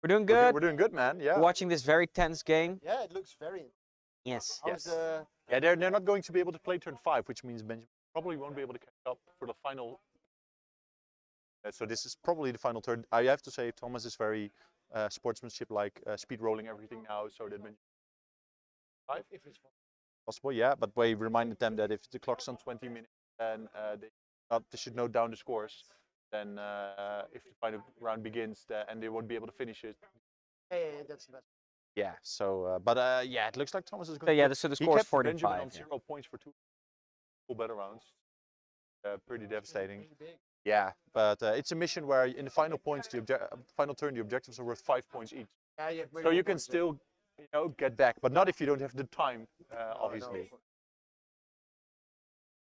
We're doing We're, good. we're doing good, man. Yeah. We're watching this very tense game. Yeah, it looks very. Yes. How's Yes. the? Yeah, they're not going to be able to play turn 5, which means Benjamin probably won't be able to catch up for the final. So this is probably the final turn. I have to say, Thomas is very sportsmanship, like speed rolling everything now, so that Benjamin 5 If it's possible. Yeah, but we reminded them that if the clock's on 20 minutes, then they should note down the scores. Then if the final round begins, and they won't be able to finish it. yeah, that's the best. Yeah. So, yeah, it looks like Thomas is So going. yeah, to so the he score is kept Benjamin 45. on Yeah. 0 points for 2 full battle rounds. Pretty devastating. Really big. Yeah, but it's a mission where in the final points, final turn, the objectives are worth 5 points each. Yeah, you have So you can still, get back, but not if you don't have the time, Oh, obviously.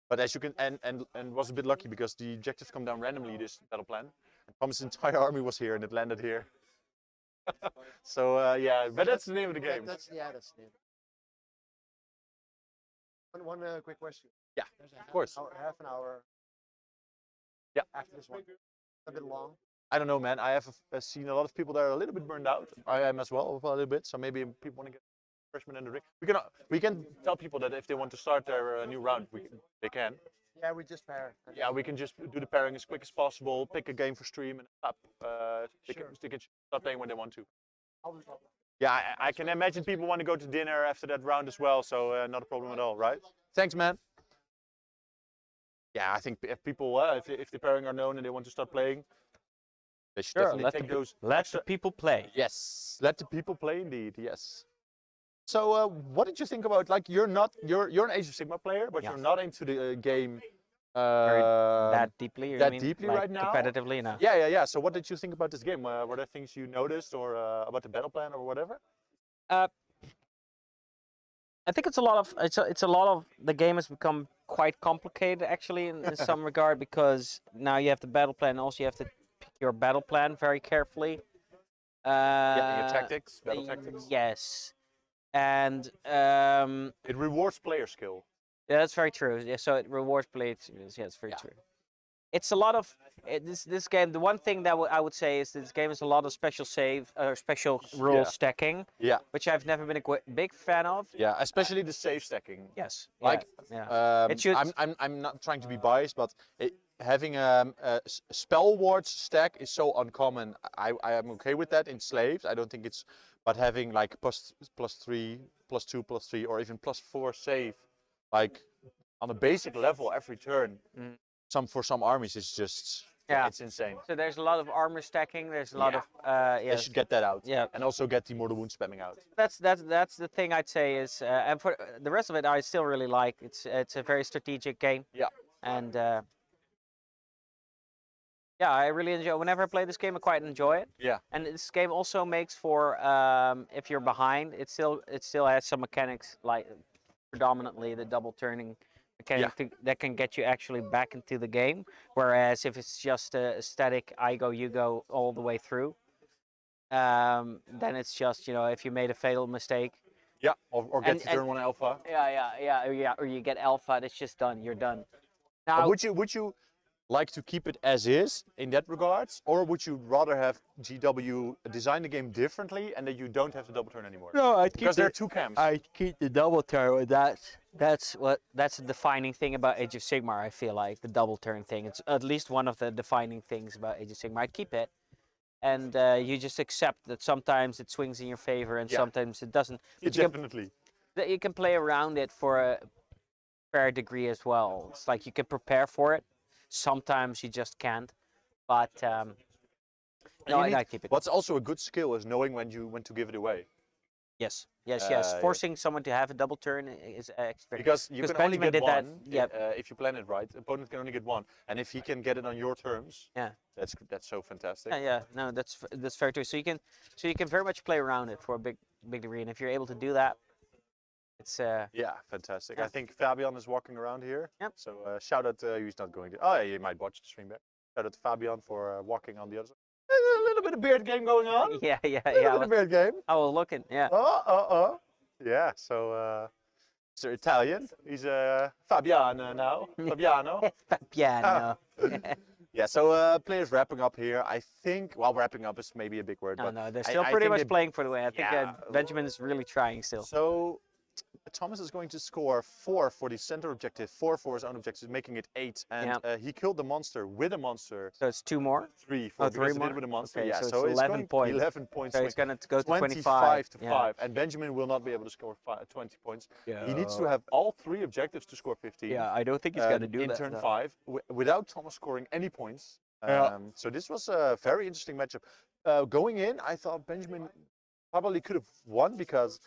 But as you can, and was a bit lucky because the objectives come down randomly this battle plan. And Thomas' entire army was here and it landed here. So yeah, but that's the name of the game. That's the name. One quick question. Yeah, There's a of course. half an hour. Yeah. After this one, a bit long. I don't know, man. I have seen a lot of people that are a little bit burned out. I am as well, a little bit. So maybe people want to get freshman in the ring. We can tell people that if they want to start their new round, they can. Yeah, we just pair. Yeah, we can just do the pairing as quick as possible. Pick a game for stream and up. They can start playing when they want to. Yeah, I can imagine people want to go to dinner after that round as well. So not a problem at all, right? Thanks, man. Yeah, I think if people, if the pairing are known and they want to start playing, they should definitely take those. Let the people play. Yes, let the people play indeed. Yes. So, what did you think about? Like, you're an Age of Sigmar player, but Yeah. you're not into the game That deeply. You that mean, deeply like right now? Competitively, no. Yeah. So, what did you think about this game? Were there things you noticed, or about the battle plan, or whatever? I think it's a lot of the game has become quite complicated actually in some regard, because now you have the battle plan, also you have to pick your battle plan very carefully. Yeah, your tactics, battle tactics. Yes, and It rewards player skill. yeah, that's very true. Yeah, so it rewards players. Yeah, it's very true. It's a lot of this game. The one thing that I would say is this game is a lot of special save or special rule stacking, Yeah. which I've never been a big fan of. Yeah, especially the save stacking. Yes, Like, yeah. It should. I'm not trying to be biased, but having a spell wards stack is so uncommon. I am okay with that in slaves. I don't think it's, but having like plus 3, +2, +3, or even +4 save, like on a basic level every turn. For some armies is just it's insane. So there's a lot of armor stacking. There's a lot of They should get that out. Yeah. And also get the mortal wound spamming out. That's the thing I'd say is, and for the rest of it, I still really like. It's a very strategic game. Yeah. And yeah, I really enjoy. Whenever I play this game, I quite enjoy it. Yeah. And this game also makes for if you're behind, it still has some mechanics, like predominantly the double turning mechanic that can get you actually back into the game. Whereas if it's just a static I go you go all the way through, then it's just, if you made a fatal mistake. Yeah, or get to turn 1 alpha. Yeah, or you get alpha, it's just done. You're done. Now, Would you like to keep it as is in that regards, or would you rather have GW design the game differently and that you don't have to double turn anymore? no, Because there are two camps. I keep the double turn. That's the defining thing about Age of Sigmar. I feel like the double turn thing. It's at least one of the defining things about Age of Sigmar. I keep it, and you just accept that sometimes it swings in your favor and sometimes it doesn't. Yeah, But definitely. you can play around it for a fair degree as well. It's like you can prepare for it. Sometimes you just can't. But no, I keep it. What's also a good skill is knowing when to give it away. Yes. Forcing someone to have a double turn is very. Because you can only Benjamin get did that. one. Yep. If you plan it right, opponent can only get one, and if he can get it on your terms, that's so fantastic. Yeah. No, that's fair too. So you can very much play around it for a big degree, and if you're able to do that, It's Yeah, fantastic. Yeah. I think Fabian is walking around here. Yep. So shout out, he's not going to. Oh, yeah, he might watch the stream back. Shout out to Fabian for walking on the other side. A little bit of beard game going on. yeah, yeah, A little yeah. bit of beard game. I was looking. Yeah. Oh. Yeah, so Mr. Italian. He's Fabiano now. Fabiano. Piano. Yeah, so players wrapping up here. I think, well, wrapping up is maybe a big word, No, but no, they're I- still I pretty think much they- playing for the win. I think Yeah. Benjamin is really trying still. So Thomas is going to score 4 for the center objective, 4 for his own objective, making it 8. And he killed the monster with a monster. So it's 2 more. 3 Oh, for three because he did more? it with a monster. Okay, Yeah, so it's it's 11 going points. 11 points. So he's swing. going to go to 25 to Yeah. 5, and Benjamin will not be able to score 20 points. Yeah. He needs to have all 3 objectives to score 15. Yeah, I don't think he's going to do in that. turn though. 5 without Thomas scoring any points. Yeah. So this was a very interesting matchup. Going in, I thought Benjamin probably could have won because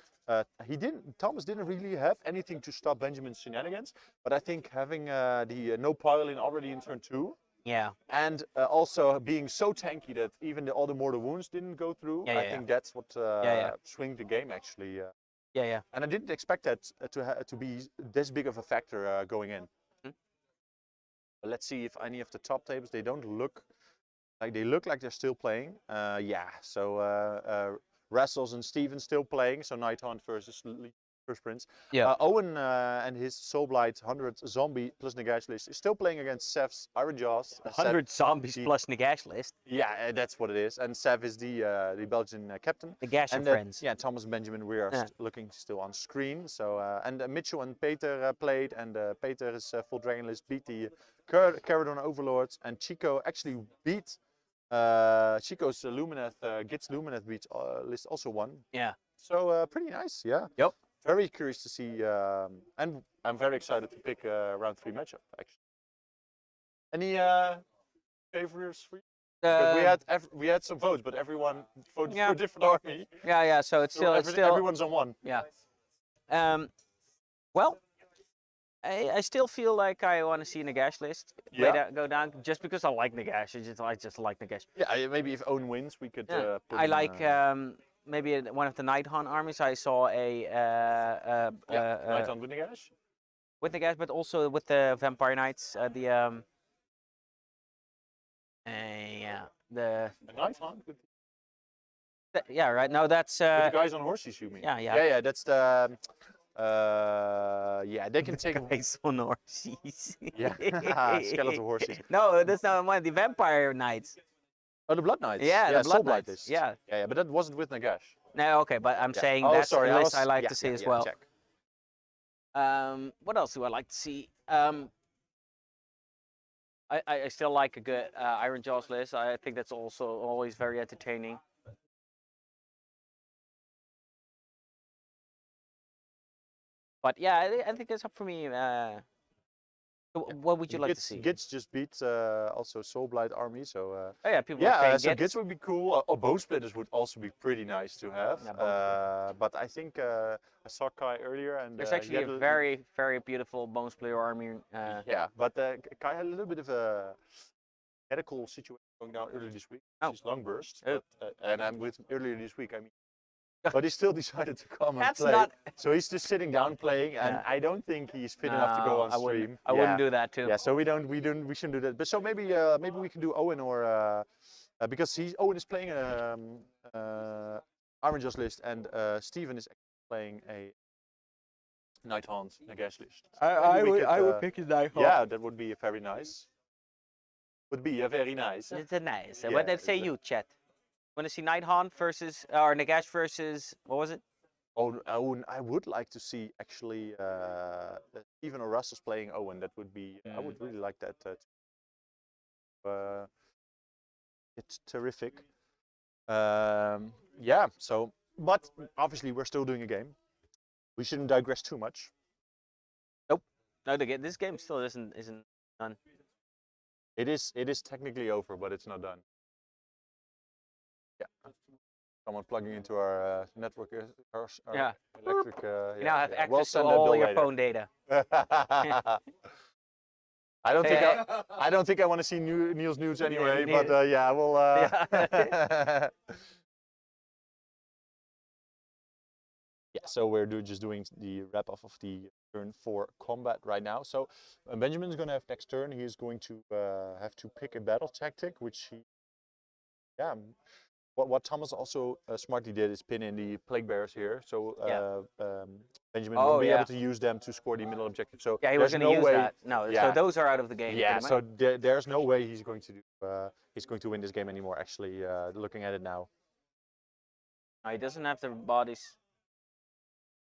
Thomas didn't really have anything to stop Benjamin's shenanigans. But I think having the no piling already in turn 2. Yeah. And also being so tanky that even all the mortal wounds didn't go through. Yeah, I yeah, think that's what yeah. swung the game actually. Yeah, yeah. And I didn't expect that to be this big of a factor going in. Hmm. But let's see if any of the top tables, they don't look like they're still playing. Yeah, so Rassels and Steven still playing. So Night Hunt versus First Prince. Yeah. Owen and his Soulblight 100 zombie plus Nagash list is still playing against Sev's Iron Jaws. 100 zombies the- plus Nagash list. Yeah, that's what it is. And Sev is the Belgian captain. Nagash and And friends. yeah, Thomas and Benjamin, we are Yeah. looking still on screen. So and Mitchell and Peter played, and Peter is full dragon list, beat the Caradon Overlords, and Chico actually beat Chico's Lumineth, Git's Lumineth beat list also won. Yeah. So pretty nice, yeah. Yep. Very curious to see, and I'm very excited to pick a round 3 matchup actually. Any favorites for you? Because we had some votes, but everyone voted Yeah. for a different army. Yeah. So it's So still, everyone's on one. yeah. Well, I still feel like I want to see Nagash list go down just because I like Nagash. I just like Nagash. Yeah, maybe if Owen wins, we could. Yeah. Put I him, like maybe one of the Night Hunt armies. I saw Night on Windigash. with Nagash, but also with the Vampire Knights. Yeah, the Night Hunt with yeah, right. No, that's the guys on horses, you mean? yeah. Yeah, that's the. Yeah, they can take. guys on horses. Yeah, skeletal horses. No, that's not one. The Vampire Knights. Oh, the Blood Knights. Yeah, the Blood Soulblight Knights. list. Yeah. Yeah, but that wasn't with Nagash. No, okay, but I'm Yeah. saying Oh, that's sorry, the I list was- I like yeah, to see yeah, as yeah, well. check. What else do I like to see? I still like a good Iron Jaws list. I think that's also always very entertaining. But yeah, I think that's up for me. So what would you like to see? Gits just beat also Soulblight army, so. Oh yeah, people Yeah, playing so Gits. Gits would be cool. Bone Splitters would also be pretty nice to have. Yeah, Bone But I think I saw Kai earlier, and There's he actually had a very, very beautiful Bone Splitter army. yeah, but Kai had a little bit of a medical situation going down earlier this week. Oh. His lung burst, Oh. but, and I'm with earlier this week. I mean, but he still decided to come and That's play. not. So he's just sitting down playing, and Yeah. I don't think he's fit enough to go No, on I wouldn't. stream. I wouldn't do that too. Yeah, so we shouldn't do that. But so maybe we can do Owen or because Owen is playing Iron Jaws list, and Steven is playing a Night Hunt Nagash list. I Maybe we would could, pick a Night Hunt. Yeah, that would be very nice. Would be very nice. It's a nice. Yeah, What did say it's a- you, chat? Want to see Night Hunt versus or Nagash versus what was it? Owen, I would like to see actually Steven or Russell's playing Owen. That would be. I would really like that. It's terrific. Yeah. So, but obviously we're still doing a game. We shouldn't digress too much. No, this game still isn't done. It is technically over, but it's not done. Yeah. Someone plugging into our network. Our Yeah. electric. You now have yeah. access We'll to send a all bill your later. phone data. I don't think Yeah. I don't think I want to see Niels nudes anyway, Yeah, but yeah, we'll. Yeah, so we're just doing the wrap off of the turn 4 combat right now. So Benjamin's going to have next turn. He is going to have to pick a battle tactic, which he, yeah. What Thomas also smartly did is pin in the plague bearers here. So Benjamin won't be able to use them to score the middle objective. So Yeah, he was there's going to no use way. that. No, so those are out of the game. Yeah, pretty so much. there's no way he's going to do. He's going to win this game anymore. Actually, looking at it now. No, he doesn't have the bodies.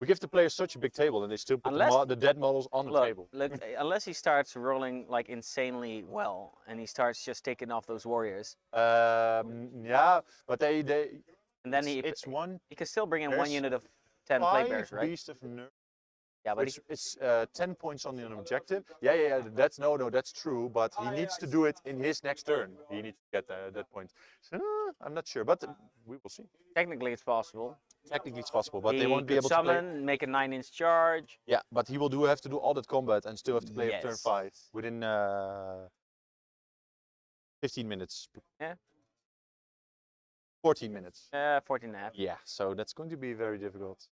We give the players such a big table, and they still put the dead models on the table. Look, unless he starts rolling like insanely well, and he starts just taking off those warriors. Yeah, but they and then it's one. He can still bring in one unit of 10 plague bears, right? Beast of Nurgle. Yeah, but it's 10 points on an objective. Yeah. That's that's true. But he needs to do it in his next turn. He needs to get that point. So, I'm not sure, but we will see. Technically, it's possible. Technically, it's possible, but they won't be able to play. Make a 9-inch charge. Yeah, but he will have to do all that combat and still have to play up turn 5 within 15 minutes. Yeah. 14 minutes. 14 and a half. Yeah, so that's going to be very difficult.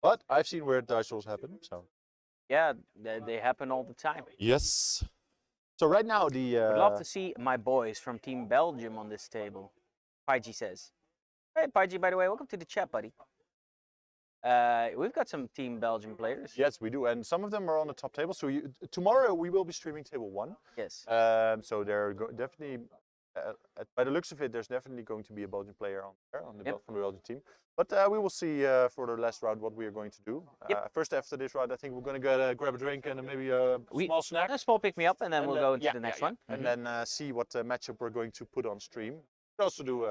But I've seen weird dice rolls happen, so. Yeah, they happen all the time. Yes. So right now I'd love to see my boys from Team Belgium on this table. Paiji says. Hey, Paiji, by the way, welcome to the chat, buddy. We've got some Team Belgium players. Yes, we do, and some of them are on the top table. So tomorrow we will be streaming table 1. Yes. So they're definitely, by the looks of it, there's definitely going to be a Belgian player on there from the Belgian team. But we will see for the last round what we are going to do. First, after this round, I think we're going to grab a drink and maybe a small snack. A small pick me up, and then we'll go into the next one. And then see what matchup we're going to put on stream. We also do.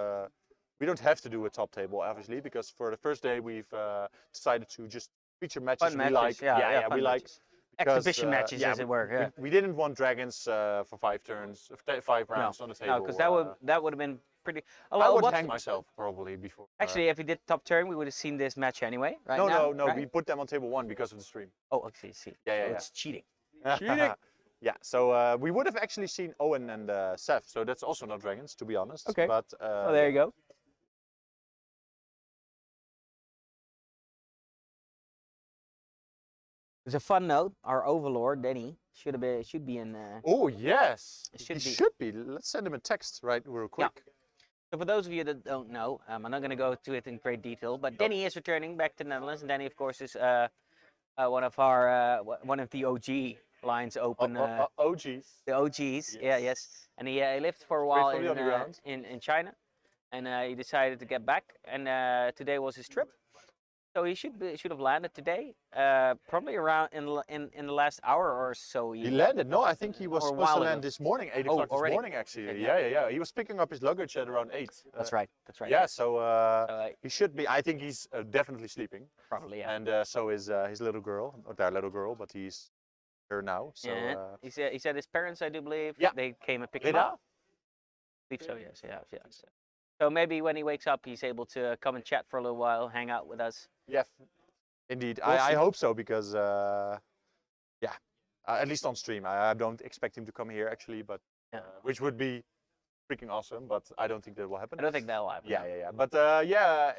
We don't have to do a top table, obviously, because for the first day we've decided to just feature matches we like. We like. Because, exhibition matches, as it were. Yeah. We didn't want dragons for 5 turns, 5 rounds on the table. No, because that would have been pretty. I would hang myself probably before. Actually, if we did top turn, we would have seen this match anyway, right? No, right? We put them on table 1 because of the stream. Oh, actually, see. Yeah. It's cheating. Cheating. Yeah, so we would have actually seen Owen and Seth, so that's also not dragons, to be honest. Okay. But oh, there you go. There's a fun note. Our overlord, Denny, should be in. Oh yes, he should be. Let's send him a text real quick. Yeah. So for those of you that don't know, I'm not going to go to it in great detail, but Denny is returning back to the Netherlands, and Denny, of course, is one of the OG lines open. OGs. The OGs, yes. yes. And he lived for a while in China, and he decided to get back, and today was his trip. So he should have landed today, probably around in the last hour or so. He landed? No, I think he was supposed to land this morning, 8 o'clock this morning actually. Okay. Yeah. He was picking up his luggage at around 8. That's right. Yeah, so he should be. I think he's definitely sleeping. Probably, yeah. And so is his little girl, or their little girl, but he's here now. So he said his parents, I do believe, they came and picked him up. I believe so, yes. So maybe when he wakes up, he's able to come and chat for a little while, hang out with us. Yeah, indeed. I hope so because, at least on stream. I don't expect him to come here actually, but which would be freaking awesome. But I don't think that will happen. I don't think that will happen. Yeah. But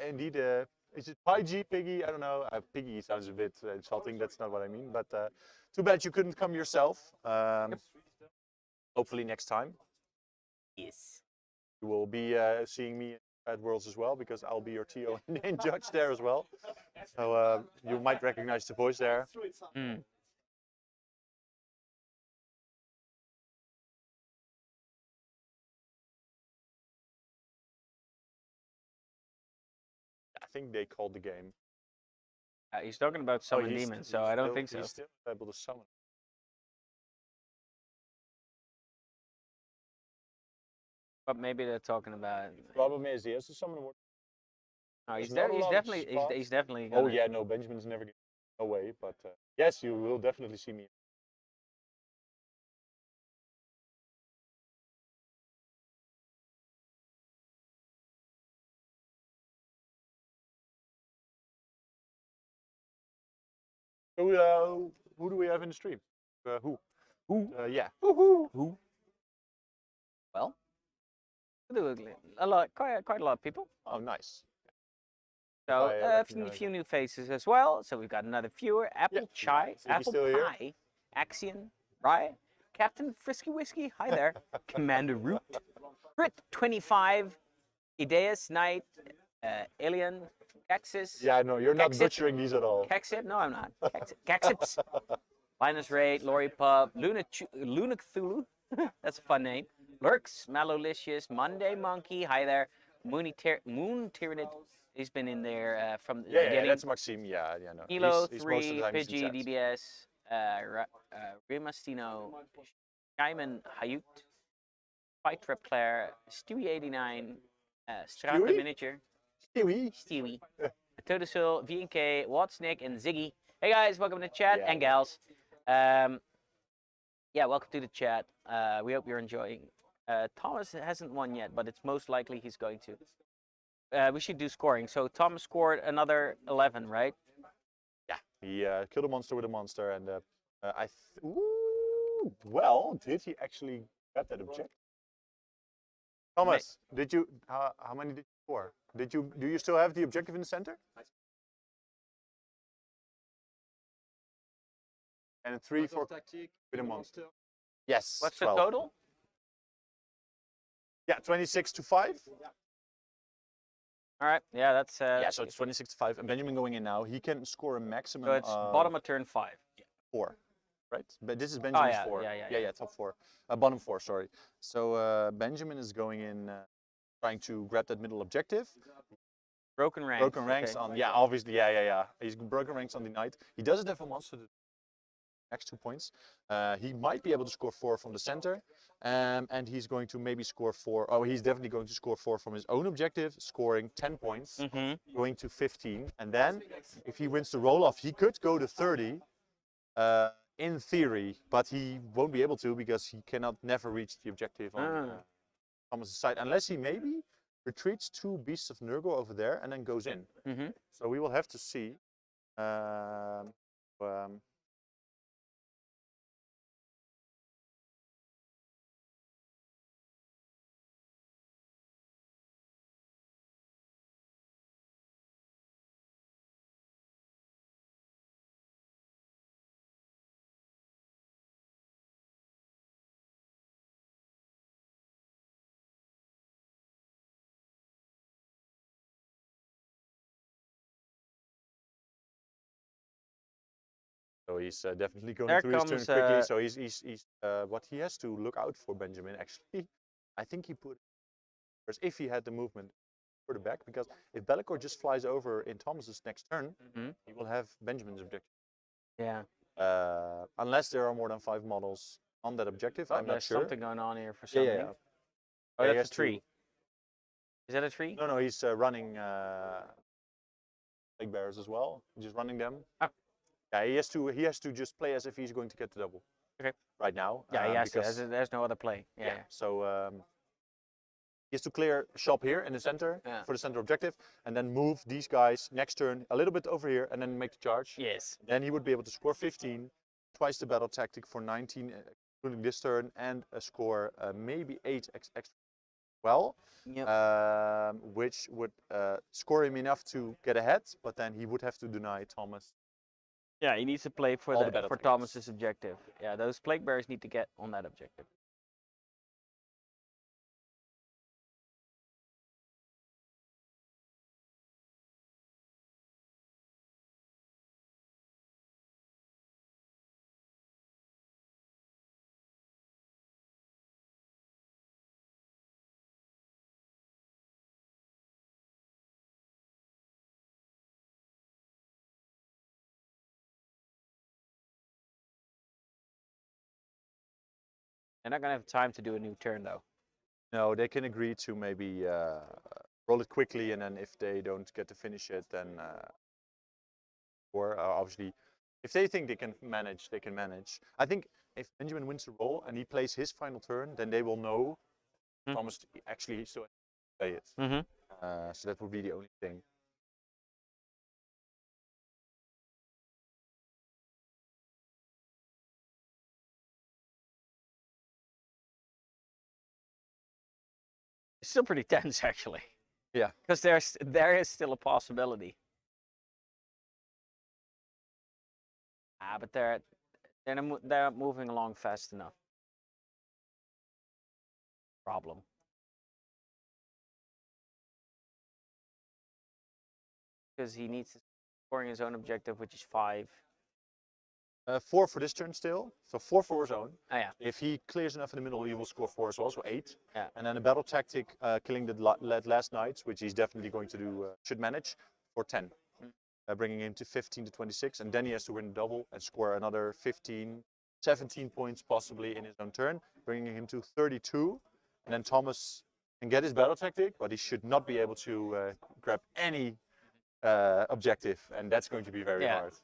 indeed. Is it Piggy? I don't know. Piggy sounds a bit insulting. That's not what I mean. But too bad you couldn't come yourself. Hopefully next time. Yes. You will be seeing me at Worlds as well, because I'll be your TO and judge there as well. So you might recognize the voice there. Mm. I think they called the game. He's talking about summon demons, so I don't think so. He's still able to summon. But maybe they're talking about. Problem is, he has to summon a word. No, he's definitely. Gonna... Oh yeah, no, Benjamin's never. No way, but yes, you will definitely see me. So who do we have in the stream? Who? Yeah. Who? Well, quite a lot of people. Oh, nice. So I a recognize few him. new faces as well. So we've got another viewer, Apple Chai, Ziggy's Apple still here. Pie, Axion, right? Captain Frisky Whiskey, hi there. Commander Root, Crit 25, Ideas Knight, Alien, Caxis. Yeah, no, you're not Kexit. butchering these at all. Caxit? No, I'm not. Caxips. Linus Raid, Lori Pub, Luna Cthulhu. That's a fun name. Lurks, Malolicious, Monday Monkey, hi there. Moon Tyrannid. He's been in there from the Yeah, beginning. that's Maxime. Yeah, yeah, no. Hilo He's most of the 3, time he's in Pidgey, chat. DBS, Rimastino, Shaiman Hayut, Fight Trap Claire, Stewie89, Strata Stewie? Miniature, Stewie. Stewie, Todosul, VNK, Watsnick, and Ziggy. Hey guys, welcome to the chat, Yeah. and gals. Yeah, welcome to the chat. We hope you're enjoying. Thomas hasn't won yet, but it's most likely he's going to. We should do scoring. So Thomas scored another 11, right? Yeah, he killed a monster with a monster, and ooh, well, did he actually get that objective? Thomas, did you? How many did you score? Do you still have the objective in the center? And 3 for with a monster. Yes. What's 12. the total? Yeah, 26 to 5. All right. Yeah, that's. Yeah, so it's 26 to 5, and Benjamin going in now. He can score a maximum. So it's bottom of turn 5. 4, right? But this is Benjamin's yeah, 4. yeah. Top 4. Bottom 4, sorry. So Benjamin is going in, trying to grab that middle objective. Broken ranks. Broken ranks okay. on, yeah, obviously, yeah. He's broken ranks on the knight. He doesn't have a monster to next 2 points. He might be able to score 4 from the center, and he's going to maybe score 4. Oh, he's definitely going to score 4 from his own objective, scoring 10 points, going to 15. And then, if he wins the roll off, he could go to 30. In theory, but he won't be able to because he cannot never reach the objective on Thomas's side unless he maybe retreats 2 beasts of Nurgle over there and then goes in. So we will have to see. So he's definitely going There through his turn comes, quickly. So he's what he has to look out for, Benjamin. Actually, I think he put first if he had the movement for the back, because if Bellicor just flies over in Thomas's next turn, he will have Benjamin's objective. Yeah. Unless there are more than 5 models on that objective, I'm not sure. There's something going on here for something. Yeah. Oh, Yeah, that's a tree. Is that a tree? No, he's running plague bears as well. He's just running them. Oh. Yeah, he has to just play as if he's going to get the double. Okay. Right now. Yeah, he has to. Because, There's no other play. Yeah. So he has to clear shop here in the center for the center objective, and then move these guys next turn a little bit over here, and then make the charge. Yes. Then he would be able to score 15, twice the battle tactic for 19, including this turn, and score maybe 8 extra. Well, which would score him enough to get ahead, but then he would have to deny Thomas. Yeah, he needs to play for All the battle for tactics. Thomas's objective. Yeah, those plague bears need to get on that objective. They're not gonna have time to do a new turn though. No, they can agree to maybe roll it quickly, and then if they don't get to finish it, then or obviously, if they think they can manage, they can manage. I think if Benjamin wins the roll and he plays his final turn, then they will know Thomas actually still play it. So that would be the only thing. It's still pretty tense actually. Yeah. Because there is still a possibility. But they're not moving along fast enough. Problem. Because he needs to scoring his own objective, which is 5. 4 for this turn still, so 4 for his own. Oh yeah. If he clears enough in the middle, he will score 4 as well, so 8. Yeah. And then a battle tactic, killing the last knights, which he's definitely going to do, should manage, for 10. Bringing him to 15 to 26, and then he has to win double and score another 15, 17 points possibly in his own turn, bringing him to 32. And then Thomas can get his battle tactic, but he should not be able to grab any objective, and that's going to be very hard.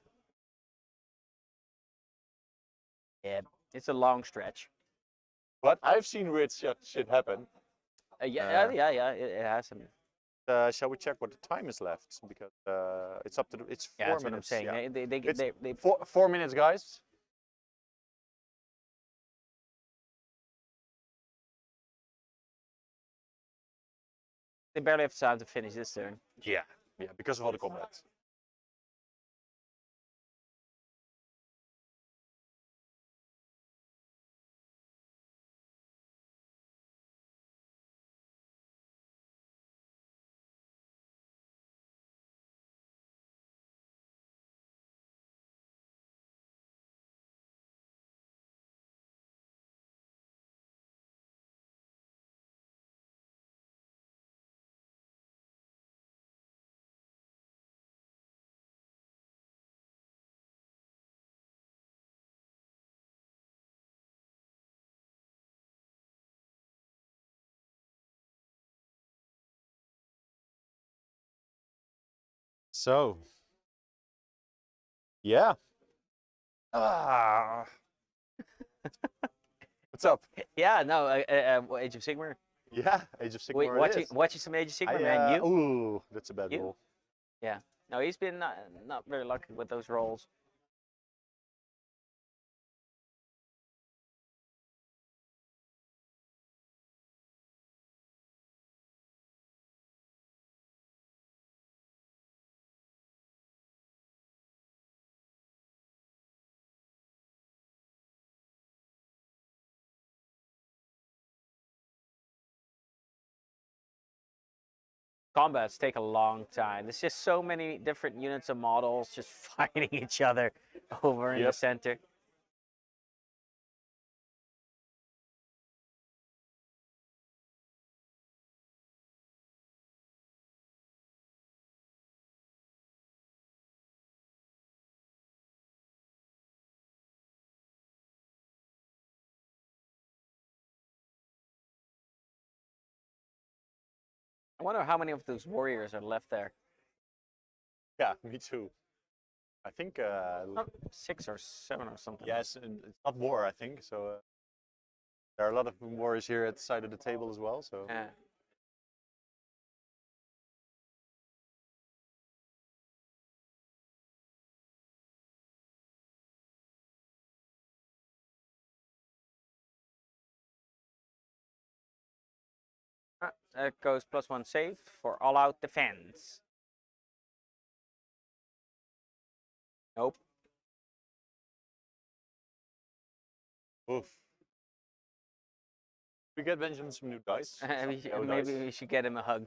Yeah, it's a long stretch. But I've seen weird shit happen. Yeah, it has some. Shall we check what the time is left? Because it's up to it's 4 Yeah, that's minutes. what I'm saying. Yeah. They 4 minutes, guys. they barely have time to finish this turn. Yeah, because of all the combat. So, yeah. What's up? Yeah, no, Age of Sigmar. Yeah, Age of Sigmar. Wait, it is. watching some Age of Sigmar, man. You? Ooh, that's a bad You? roll. Yeah. No, he's been not very lucky with those rolls. Combats take a long time. There's just so many different units of models just fighting each other over in the center. I wonder how many of those warriors are left there. Yeah, me too. I think. 6 or 7 or something. Yes, and it's not more. I think so. There are a lot of warriors here at the side of the table as well. So. Yeah. That goes +1 save for all-out defense. Nope. Oof. We get Benjamin some new dice. Maybe we should get him a hug.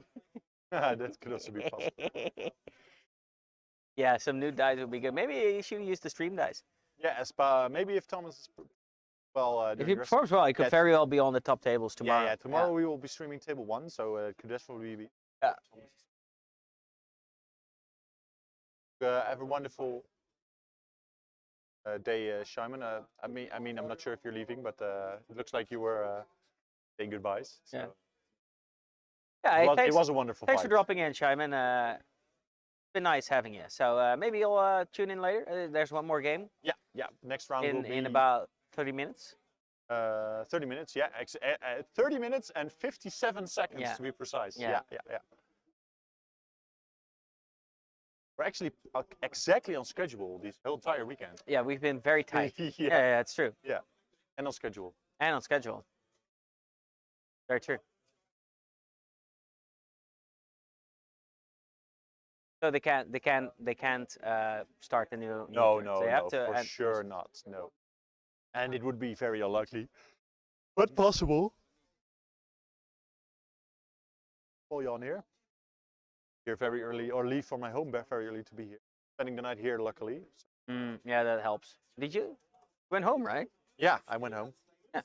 That could also be possible. Yeah, some new dice would be good. Maybe you should use the stream dice. Yeah, maybe if Thomas is well. If he performs well, he could very well be on the top tables tomorrow. Yeah. Tomorrow we will be streaming table 1, so it could definitely be. Yeah. Have a wonderful day, Simon. I mean, I'm not sure if you're leaving, but it looks like you were saying goodbyes. So. Yeah. Yeah. It was a wonderful. Thanks fight. for dropping in, Simon. It's been nice having you. So maybe you'll tune in later. There's one more game. Yeah. Next round will be in about 30 minutes. 30 minutes. Yeah. 30 minutes and 57 seconds to be precise. Yeah. We're actually exactly on schedule this whole entire weekend. Yeah, we've been very tight. Yeah, it's true. Yeah, and on schedule. And on schedule. Very true. So they can't start a new No, turn. no, So you have no, to for end- sure not. No, and it would be very unlikely, but possible. Call you on here very early, or leave for my home very early to be here. Spending the night here, luckily. So, Yeah, that helps. Did you went home, right? yeah, I went home. Yeah.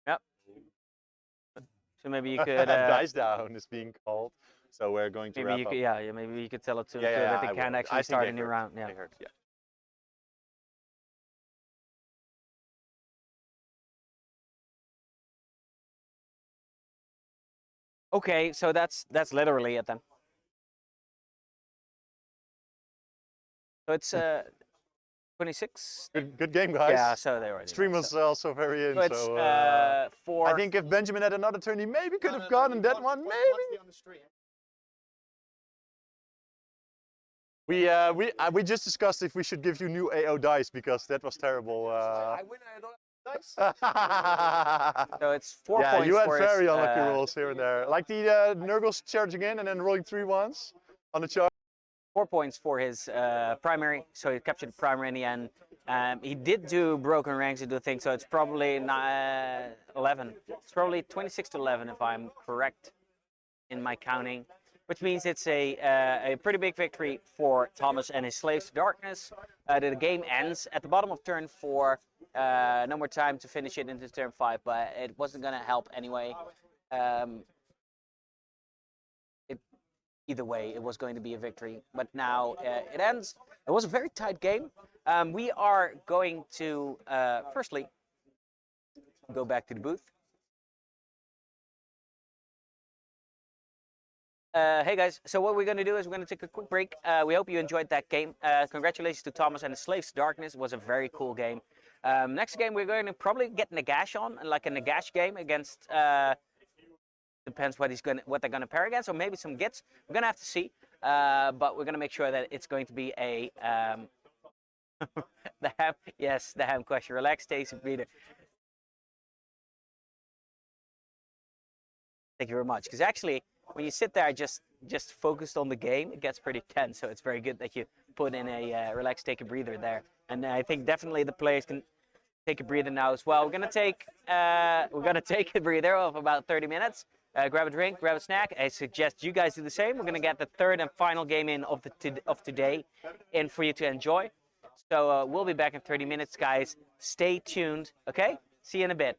Yep. So maybe you could Dice down is being called, so we're going to maybe wrap you up. could yeah maybe you could tell it to Yeah, so yeah, that they I can will. actually I think start they a new heard. round. Yeah. They heard, yeah. Okay, so that's literally it then. So it's 26. Good game, guys. Yeah, so they already Stream know, was so. also very in. So it's So I 4. think if Benjamin had another turn, he maybe could have gotten that one. Maybe. What's the on the stream? We just discussed if we should give you new AO dice because that was terrible. I win. I don't have dice. So it's 4 Yeah, points you had for very his, unlucky rolls here and there. Like the Nurgles charging in and then rolling 3 ones on the charge. 4 points for his primary, so he captured the primary in the end. He did do broken ranks to do things, so it's probably 11. It's probably 26 to 11 if I'm correct in my counting, which means it's a pretty big victory for Thomas and his Slaves to Darkness. The game ends at the bottom of turn 4. No more time to finish it into turn 5, but it wasn't going to help anyway. Either way, it was going to be a victory. But now it ends. It was a very tight game. We are going to, firstly, go back to the booth. Hey guys, so what we're going to do is we're going to take a quick break. We hope you enjoyed that game. Congratulations to Thomas and the Slaves to Darkness. It was a very cool game. Next game, we're going to probably get Nagash on, like a Nagash game against... depends what they're gonna pair against, or maybe some gits. We're gonna have to see, but we're gonna make sure that it's going to be a the ham question. Relax, Stacy, breather. Thank you very much. Because actually, when you sit there just focused on the game, it gets pretty tense. So it's very good that you put in a relax, take a breather there. And I think definitely the players can take a breather now as well. We're gonna take a breather of about 30 minutes. Grab a drink, grab a snack. I suggest you guys do the same. We're gonna get the third and final game in of today in for you to enjoy. So we'll be back in 30 minutes, guys. Stay tuned. Okay? See you in a bit.